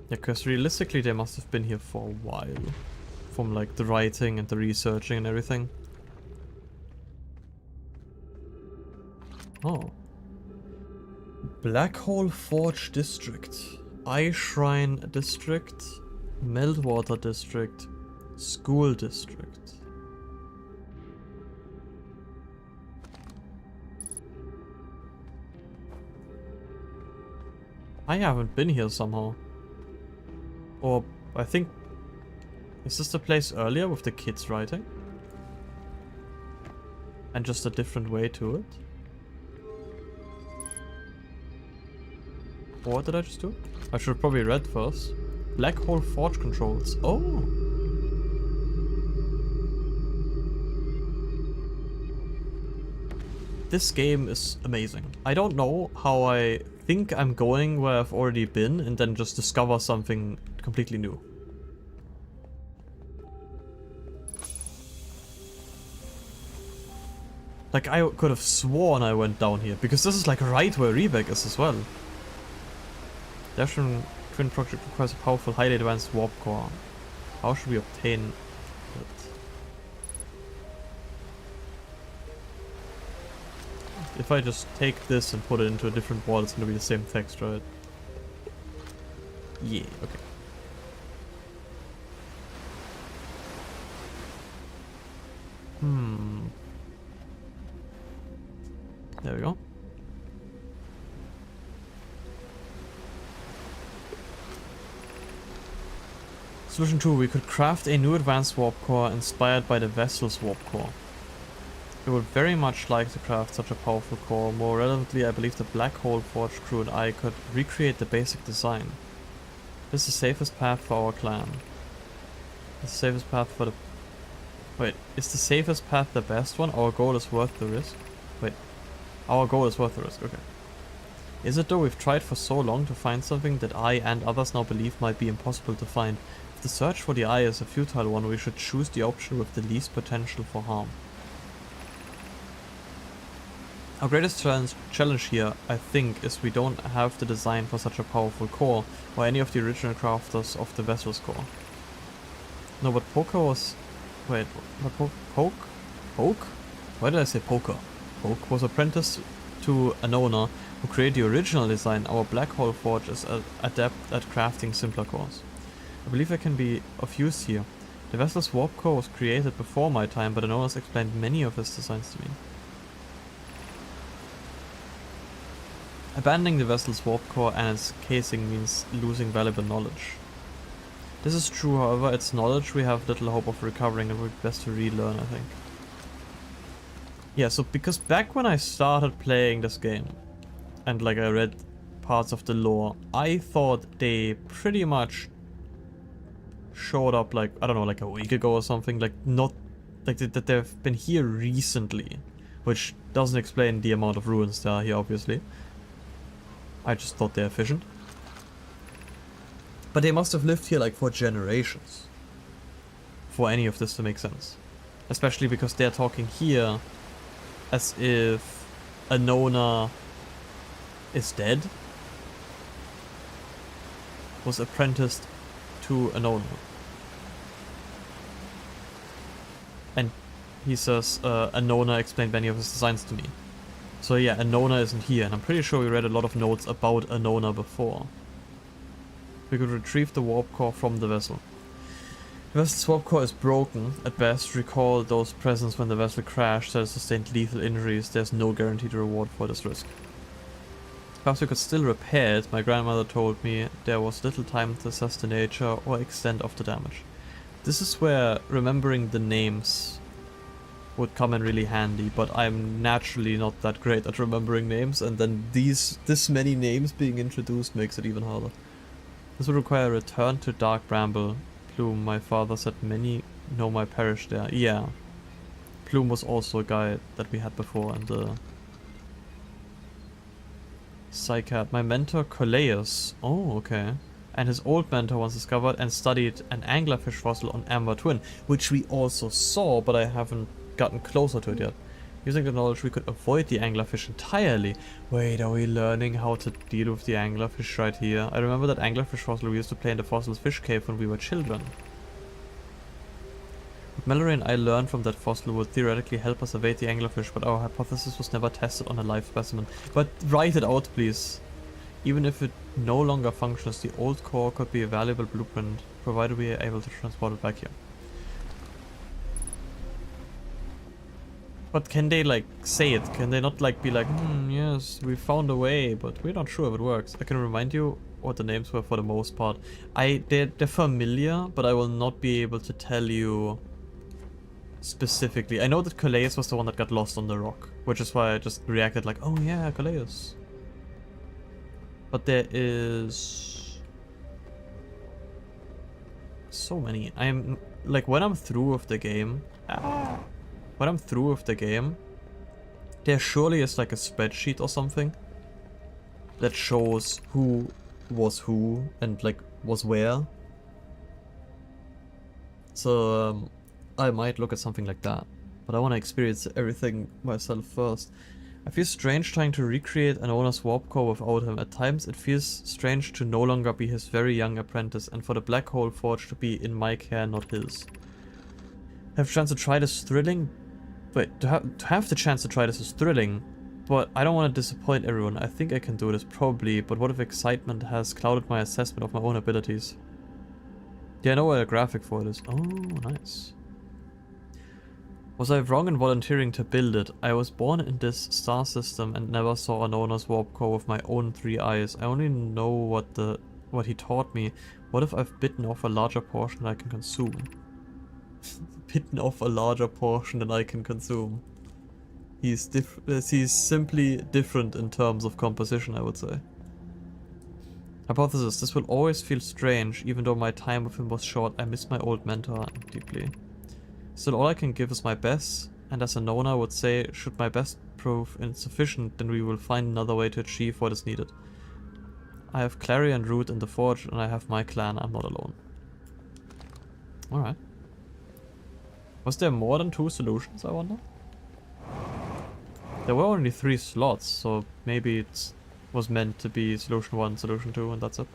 Yeah, because realistically they must have been here for a while. From like the writing and the researching and everything. Oh. Black Hole Forge District. Eye Shrine District. Meltwater District. School District. I haven't been here somehow. Or, I think... Is this the place earlier with the kids writing? And just a different way to it? Or what did I just do? I should have probably read first. Black Hole Forge controls. Oh! This game is amazing. I don't know how I think I'm going where I've already been and then just discover something completely new. Like I could have sworn I went down here because this is like right where Rebek is as well. The Ashram Twin project requires a powerful, highly advanced warp core. How should we obtain it? If I just take this and put it into a different wall, it's gonna be the same text, right? Yeah, okay. There we go. Solution 2. We could craft a new advanced warp core inspired by the vessel's warp core. I would very much like to craft such a powerful core. More relevantly, I believe the Black Hole Forge crew and I could recreate the basic design. This is the safest path for our clan. The safest path for the... Wait, is the safest path the best one? Our goal is worth the risk? Wait. Our goal is worth the risk, okay. Is it though? We've tried for so long to find something that I and others now believe might be impossible to find. If the search for the eye is a futile one, we should choose the option with the least potential for harm. Our greatest challenge here, I think, is we don't have the design for such a powerful core, or any of the original crafters of the vessel's core. No, but Poker was... Wait, but Poke? Why did I say Poker? Poke was apprenticed to Anona, who created the original design, our Black Hole Forge is adept at crafting simpler cores. I believe I can be of use here. The vessel's warp core was created before my time, but Anona's explained many of his designs to me. Abandoning the vessel's warp core and its casing means losing valuable knowledge. This is true, however, it's knowledge we have little hope of recovering and would be best to relearn, I think. Yeah, so because back when I started playing this game, and like I read parts of the lore, I thought they pretty much showed up like, I don't know, like a week ago or something, like not, like that they've been here recently, which doesn't explain the amount of ruins there are here, obviously. I just thought they're efficient. But they must have lived here like for generations for any of this to make sense. Especially because they're talking here as if Anona is dead. Was apprenticed to Anona. And he says Anona explained many of his designs to me. So yeah, Anona isn't here, and I'm pretty sure we read a lot of notes about Anona before. We could retrieve the warp core from the vessel. The vessel's warp core is broken. At best, recall those presents when the vessel crashed that sustained lethal injuries. There's no guaranteed reward for this risk. Perhaps we could still repair it. My grandmother told me there was little time to assess the nature or extent of the damage. This is where remembering the names would come in really handy, but I'm naturally not that great at remembering names, and then this many names being introduced makes it even harder. This would require a return to Dark Bramble. Plume, my father said many know my parish there. Yeah. Plume was also a guy that we had before, and the Psychiat. My mentor Coleus. Oh, okay. And his old mentor once discovered and studied an anglerfish fossil on Amber Twin, which we also saw, but I haven't gotten closer to it yet. Using the knowledge we could avoid the anglerfish entirely. Wait, are we learning how to deal with the anglerfish right here? I remember that anglerfish fossil we used to play in the fossil's fish cave when we were children. What Mallory and I learned from that fossil would theoretically help us evade the anglerfish, but our hypothesis was never tested on a live specimen. But write it out, please. Even if it no longer functions, the old core could be a valuable blueprint, provided we are able to transport it back here. But can they like say it? Can they not like be like, yes, we found a way, but we're not sure if it works. I can remind you what the names were for the most part. They're familiar, but I will not be able to tell you specifically. I know that Coleus was the one that got lost on the rock, which is why I just reacted like, oh yeah, Coleus. But there is so many. I'm like, when I'm through with the game, there surely is like a spreadsheet or something that shows who was who and like was where. So I might look at something like that, but I want to experience everything myself first. I feel strange trying to recreate an owner's warp core without him. At times it feels strange to no longer be his very young apprentice and for the Black Hole Forge to be in my care, not his. Have a chance to try this thrilling? Wait, to have the chance to try this is thrilling, but I don't want to disappoint everyone. I think I can do this, probably, but what if excitement has clouded my assessment of my own abilities? Yeah, I know where a graphic for it is. Oh, nice. Was I wrong in volunteering to build it? I was born in this star system and never saw an owner's warp core with my own 3 eyes. I only know what he taught me. What if I've bitten off a larger portion than I can consume? Bitten off a larger portion than I can consume. He's simply different in terms of composition, I would say. Hypothesis: this will always feel strange, even though my time with him was short. I miss my old mentor deeply. Still, all I can give is my best, and as a Nona would say, should my best prove insufficient, then we will find another way to achieve what is needed. I have Clary and Root in the Forge, and I have my clan. I'm not alone. Alright. Was there more than 2 solutions, I wonder? There were only 3 slots, so maybe it was meant to be solution 1, solution 2, and that's it.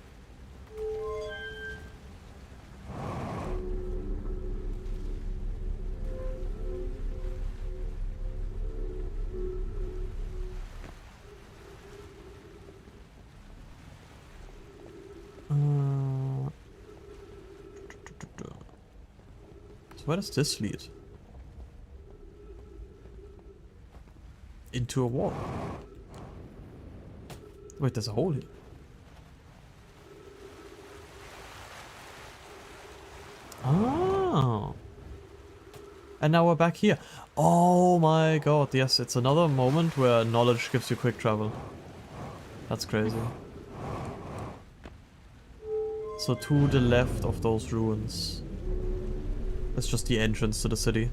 So where does this lead? Into a wall. Wait, there's a hole here. Oh. And now we're back here. Oh my god, yes, it's another moment where knowledge gives you quick travel. That's crazy. So to the left of those ruins. That's just the entrance to the city.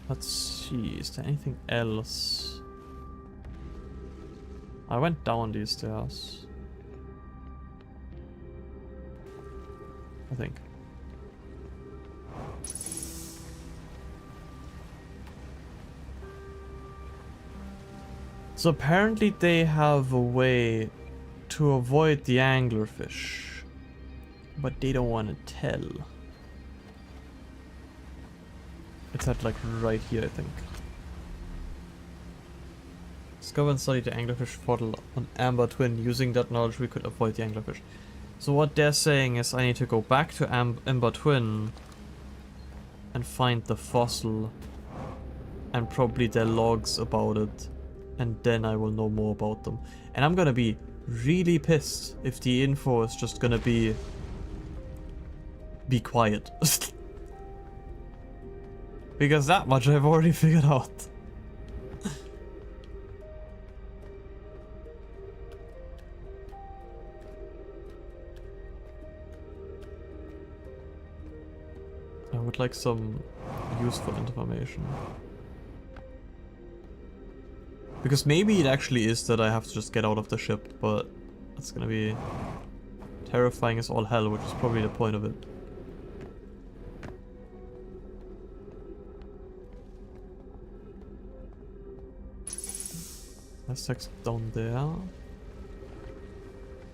Let's see, is there anything else? I went down these stairs. I think. So apparently they have a way to avoid the anglerfish, but they don't want to tell. It's at like right here, I think. Discover and study the anglerfish portal on Amber Twin. Using that knowledge we could avoid the anglerfish. So what they're saying is I need to go back to Amber Twin and find the fossil and probably their logs about it, and then I will know more about them. And I'm gonna be really pissed if the info is just gonna be quiet. Because that much I've already figured out. I would like some useful information. Because maybe it actually is that I have to just get out of the ship, but that's gonna be terrifying as all hell, which is probably the point of it. Let's text down there.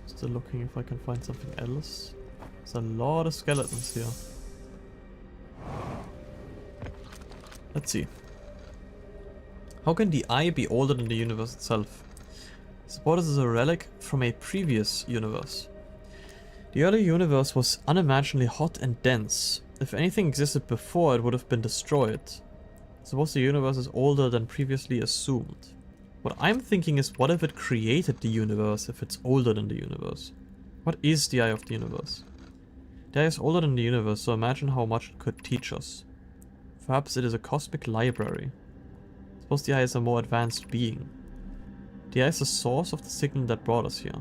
Still looking if I can find something else. There's a lot of skeletons here. Let's see. How can the eye be older than the universe itself? Suppose this is a relic from a previous universe. The early universe was unimaginably hot and dense. If anything existed before, it would have been destroyed. Suppose the universe is older than previously assumed. What I'm thinking is, what if it created the universe if it's older than the universe? What is the eye of the universe? The eye is older than the universe, so imagine how much it could teach us. Perhaps it is a cosmic library. Suppose the eye is a more advanced being. The eye is the source of the signal that brought us here.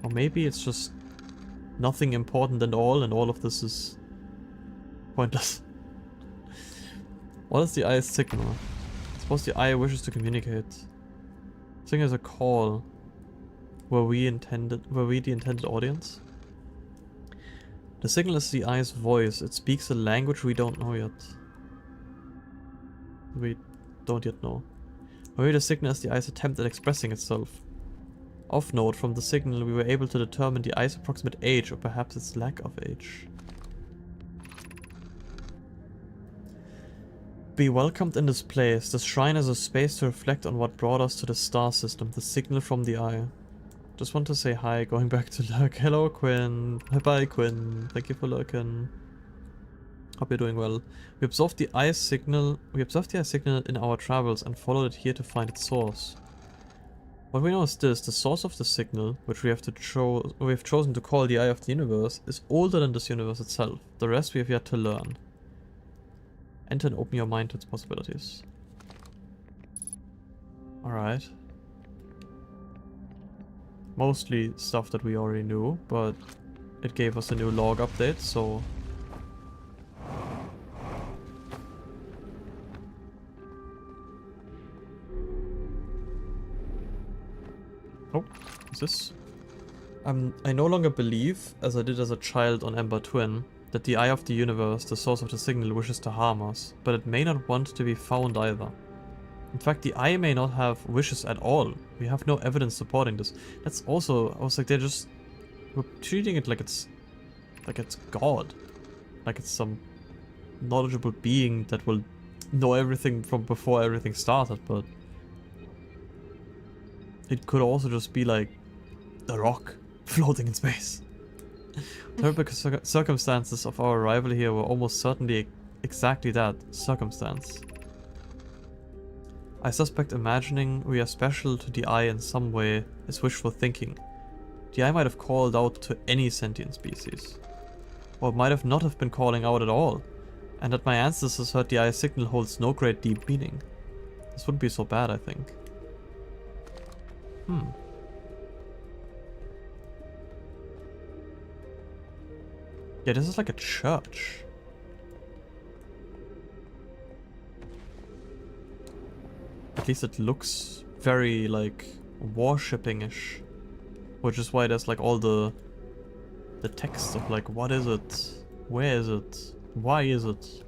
Or maybe it's just nothing important at all, and all of this is pointless. What is the eye's signal? Suppose the eye wishes to communicate. Signal is a call. Were we the intended audience? The signal is the eye's voice. It speaks a language we don't know yet. We don't yet know. Maybe the signal is the eye's attempt at expressing itself. Of note, from the signal we were able to determine the eye's approximate age, or perhaps its lack of age. Be welcomed in this place. This shrine is a space to reflect on what brought us to the star system, the signal from the eye. Just want to say hi, going back to lurk. Hello Quinn. Bye Quinn. Thank you for lurking. Hope you're doing well. We observed the eye signal in our travels and followed it here to find its source. What we know is this: the source of the signal, which we have chosen to call the eye of the universe, is older than this universe itself. The rest we have yet to learn. Enter and open your mind to its possibilities. Alright. Mostly stuff that we already knew, but it gave us a new log update, so... Oh, what's this? I no longer believe, as I did as a child on Ember Twin, that the eye of the universe, the source of the signal, wishes to harm us, but it may not want to be found either. In fact, the eye may not have wishes at all. We have no evidence supporting this. That's also, I was like, we're treating it like it's God. Like it's some knowledgeable being that will know everything from before everything started, but it could also just be like a rock floating in space. Terrible circumstances of our arrival here were almost certainly exactly that, circumstance. I suspect imagining we are special to the Eye in some way is wishful thinking. The Eye might have called out to any sentient species. Or it might have not have been calling out at all, and that my ancestors heard the Eye's signal holds no great deep meaning. This wouldn't be so bad, I think. Yeah, this is like a church. At least it looks very, like, worshipping-ish. Which is why there's, like, all the text of, like, what is it? Where is it? Why is it?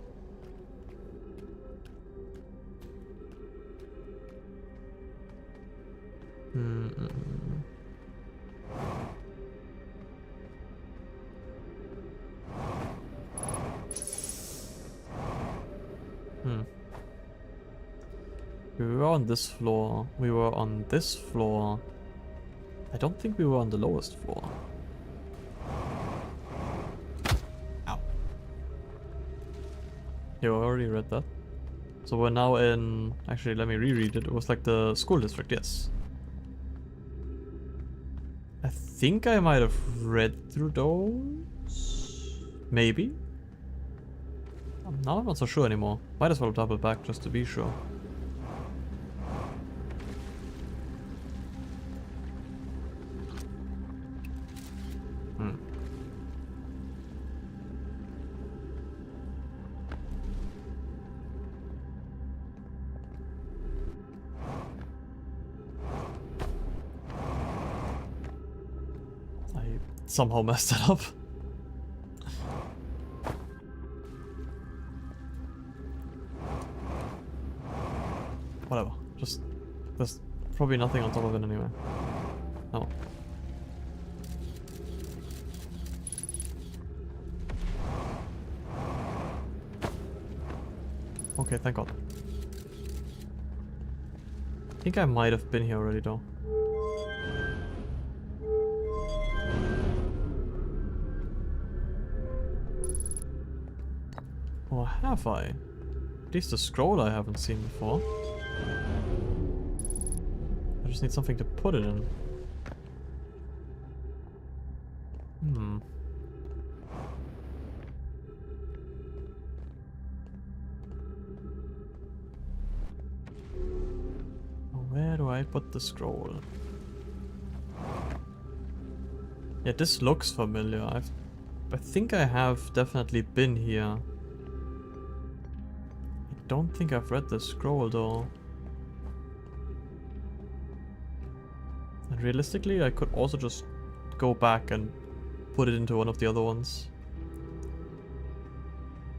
We were on this floor. We were on this floor. I don't think we were on the lowest floor. Ow. Yeah, I already read that. So we're now in... Actually, let me reread it. It was like the school district, yes. I think I might have read through those. Maybe. Now I'm not so sure anymore. Might as well double back just to be sure. Somehow messed it up. Whatever. Just... There's probably nothing on top of it anyway. No. Okay, thank God. I think I might have been here already though. Or have I? At least a scroll I haven't seen before. I just need something to put it in. Where do I put the scroll? Yeah, this looks familiar. I think I have definitely been here. I don't think I've read the scroll though. And realistically, I could also just go back and put it into one of the other ones.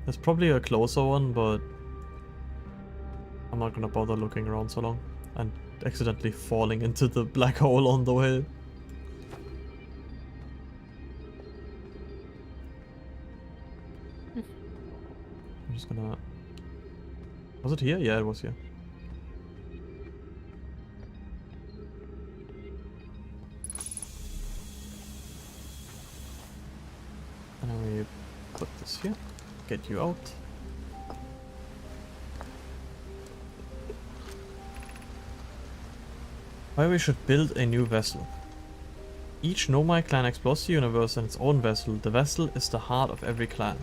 There's probably a closer one, but I'm not gonna bother looking around so long and accidentally falling into the black hole on the way. I'm just gonna... Was it here? Yeah, it was here. And then we put this here. Get you out. Why we should build a new vessel. Each Nomai clan explores the universe in its own vessel. The vessel is the heart of every clan.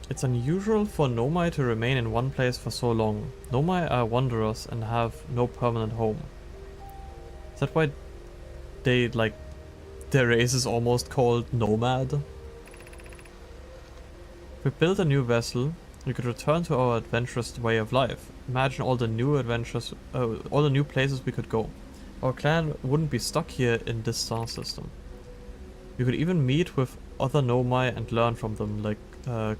It's unusual for Nomai to remain in one place for so long. Nomai are wanderers and have no permanent home. Is that why they, like, their race is almost called Nomad? If we build a new vessel, we could return to our adventurous way of life. Imagine all the new adventures, all the new places we could go. Our clan wouldn't be stuck here in this star system. We could even meet with other Nomai and learn from them, like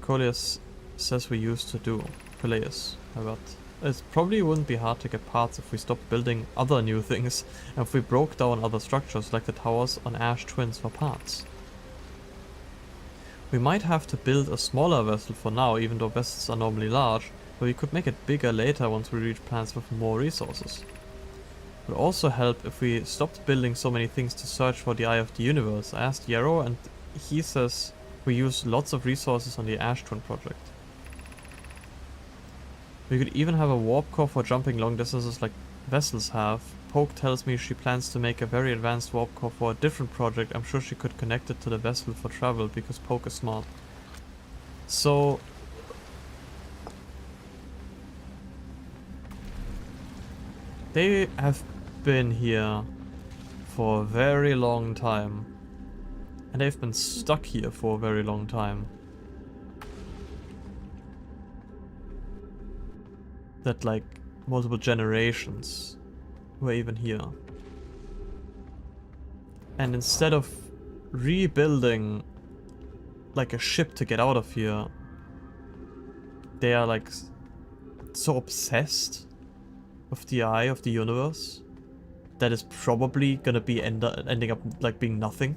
Coleus says we used to do. Coleus, but it probably wouldn't be hard to get parts if we stopped building other new things, and if we broke down other structures like the towers on Ash Twins for parts. We might have to build a smaller vessel for now, even though vessels are normally large, but we could make it bigger later once we reach planets with more resources. Would also help if we stopped building so many things to search for the Eye of the Universe. I asked Yarrow and he says we use lots of resources on the Ash Twin project. We could even have a warp core for jumping long distances like vessels have. Poke tells me she plans to make a very advanced warp core for a different project. I'm sure she could connect it to the vessel for travel because Poke is smart. So... they have been here for a very long time. And they've been stuck here for a very long time. That like multiple generations were even here. And instead of rebuilding like a ship to get out of here, they are like so obsessed with the Eye of the Universe that is probably gonna be ending up like being nothing.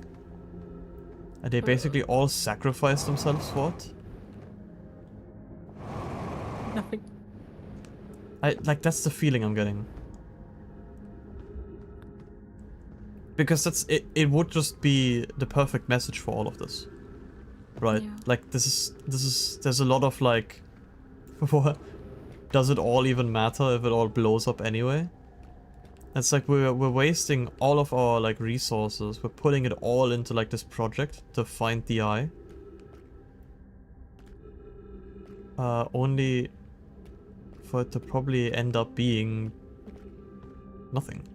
And they basically all sacrifice themselves for it. Nothing. That's the feeling I'm getting. Because that's it would just be the perfect message for all of this. Right? Yeah. Like there's a lot of like does it all even matter if it all blows up anyway? It's like we're wasting all of our like resources. We're putting it all into like this project to find the eye. Only for it to probably end up being nothing.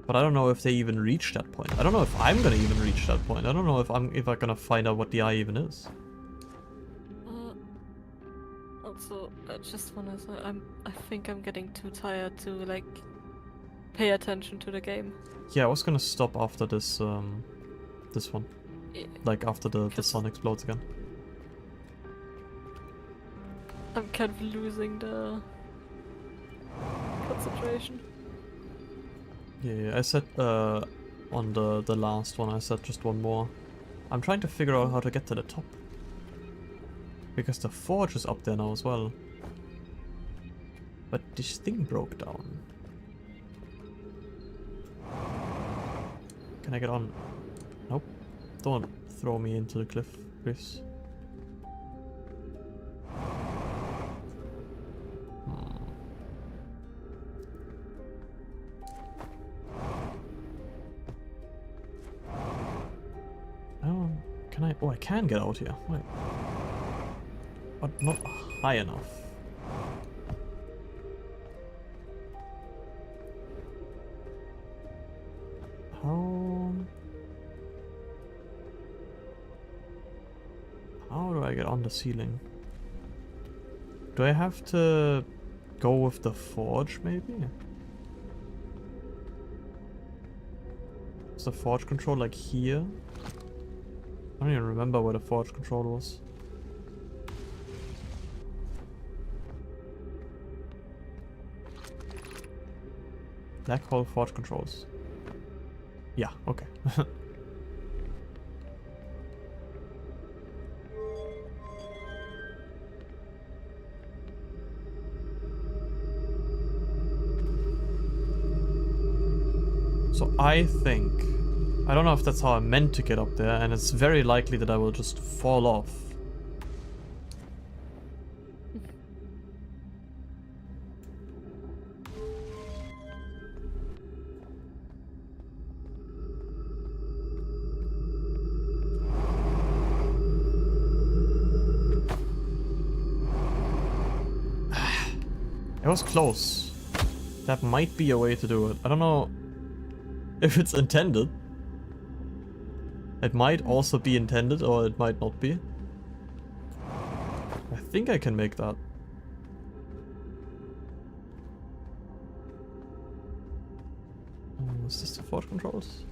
But I don't know if they even reach that point. I don't know if I'm gonna even reach that point. I don't know if I'm gonna find out what the eye even is. Also, I just wanna say, I think I'm getting too tired to like pay attention to the game. Yeah, I was gonna stop after this this one. Yeah. Like after the sun explodes again. I'm kind of losing the concentration. Yeah, I said on the last one I said just one more. I'm trying to figure out how to get to the top. Because the forge is up there now as well. But this thing broke down. Can I get on? Nope. Don't throw me into the cliff, please. Oh, can I? Oh, I can get out here. Wait. But not high enough. How do I get on the ceiling? Do I have to go with the forge, maybe? Is the forge control like here? I don't even remember where the forge control was. Black hole forge controls. Yeah, okay. So I think... I don't know if that's how I'm meant to get up there, and it's very likely that I will just fall off. It was close. That might be a way to do it. I don't know if it's intended. It might also be intended, or it might not be. I think I can make that. Is this the forge controls?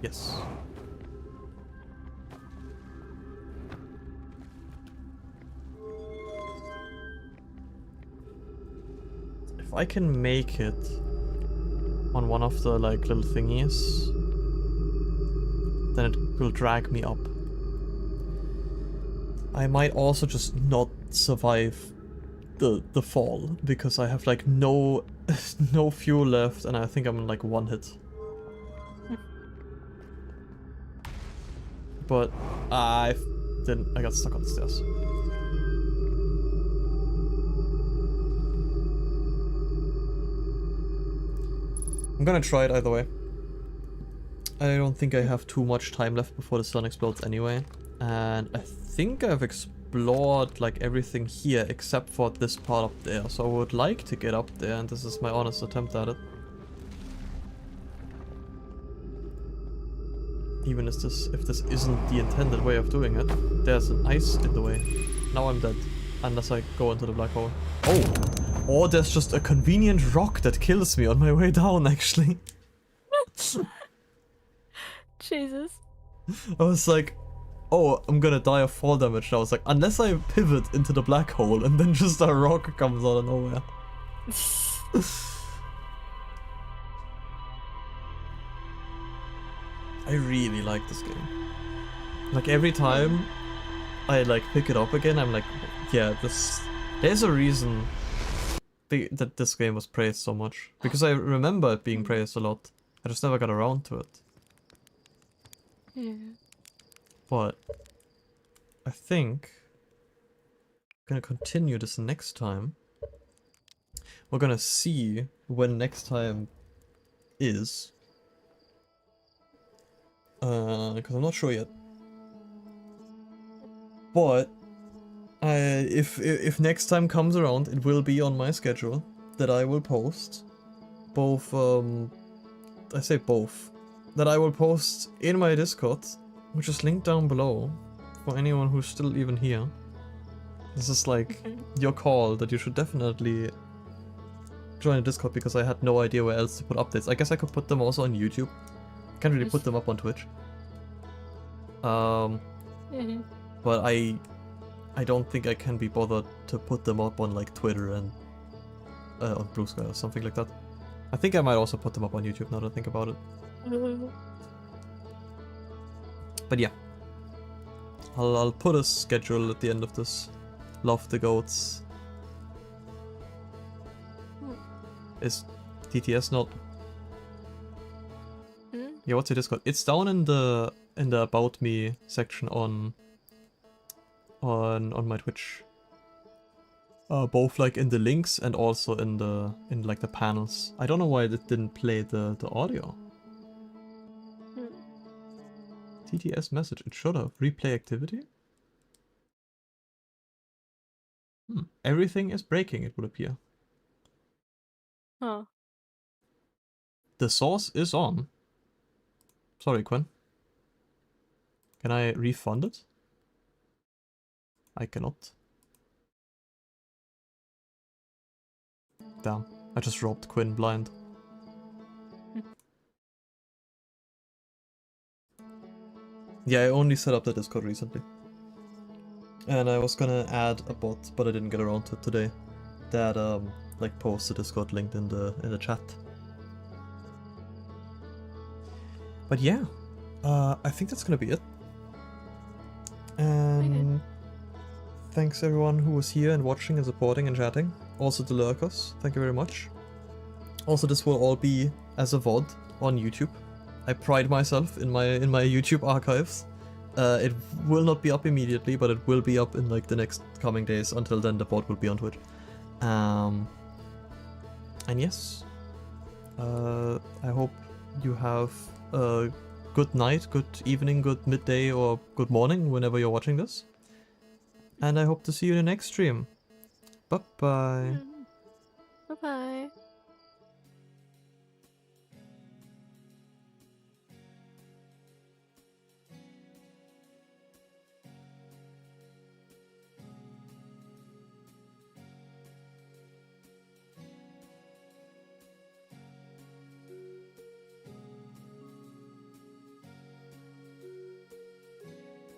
Yes. If I can make it on one of the like little thingies, then it will drag me up. I might also just not survive the fall because I have like no no fuel left, and I think I'm in like one hit. But I got stuck on the stairs. I'm gonna try it either way. I don't think I have too much time left before the sun explodes anyway. And I think I've explored like everything here except for this part up there. So I would like to get up there, and this is my honest attempt at it. Even if this isn't the intended way of doing it. There's an ice in the way. Now I'm dead. Unless I go into the black hole. Oh! Or there's just a convenient rock that kills me on my way down, actually. Jesus. I was like, oh, I'm gonna die of fall damage. I was like, unless I pivot into the black hole and then just a rock comes out of nowhere. I really like this game. Like every time I like pick it up again, I'm like, yeah, there's a reason that this game was praised so much. Because I remember it being praised a lot. I just never got around to it. Yeah. But I think I'm gonna continue this next time. We're gonna see when next time is. Because I'm not sure yet. But if next time comes around, it will be on my schedule that I will post both. I say both. That I will post in my Discord, which is linked down below for anyone who's still even here. This is like your call that you should definitely join the Discord, because I had no idea where else to put updates. I guess I could put them also on YouTube. Can't really put them up on Twitch. But I don't think I can be bothered to put them up on like Twitter and on Blue Sky or something like that. I think I might also put them up on YouTube now that I think about it. But yeah, I'll put a schedule at the end of this. Love the goats. Is TTS not? Yeah, what's your Discord? It's down in the about me section on my Twitch. Both like in the links and also in like the panels. I don't know why it didn't play the audio. TTS message. It should have. Replay activity? Everything is breaking, it would appear. Huh. The source is on. Sorry, Quinn. Can I refund it? I cannot. Damn. I just robbed Quinn blind. Yeah, I only set up the Discord recently. And I was gonna add a bot, but I didn't get around to it today. That like posts the Discord linked in the chat. But yeah, I think that's gonna be it. And thanks everyone who was here and watching and supporting and chatting. Also the lurkers, thank you very much. Also, this will all be as a VOD on YouTube. I pride myself in my YouTube archives. It will not be up immediately, but it will be up in like the next coming days. Until then, the VOD will be on Twitch. And yes, I hope you have a good night, good evening, good midday, or good morning whenever you're watching this. And I hope to see you in the next stream. Bye bye. Bye bye.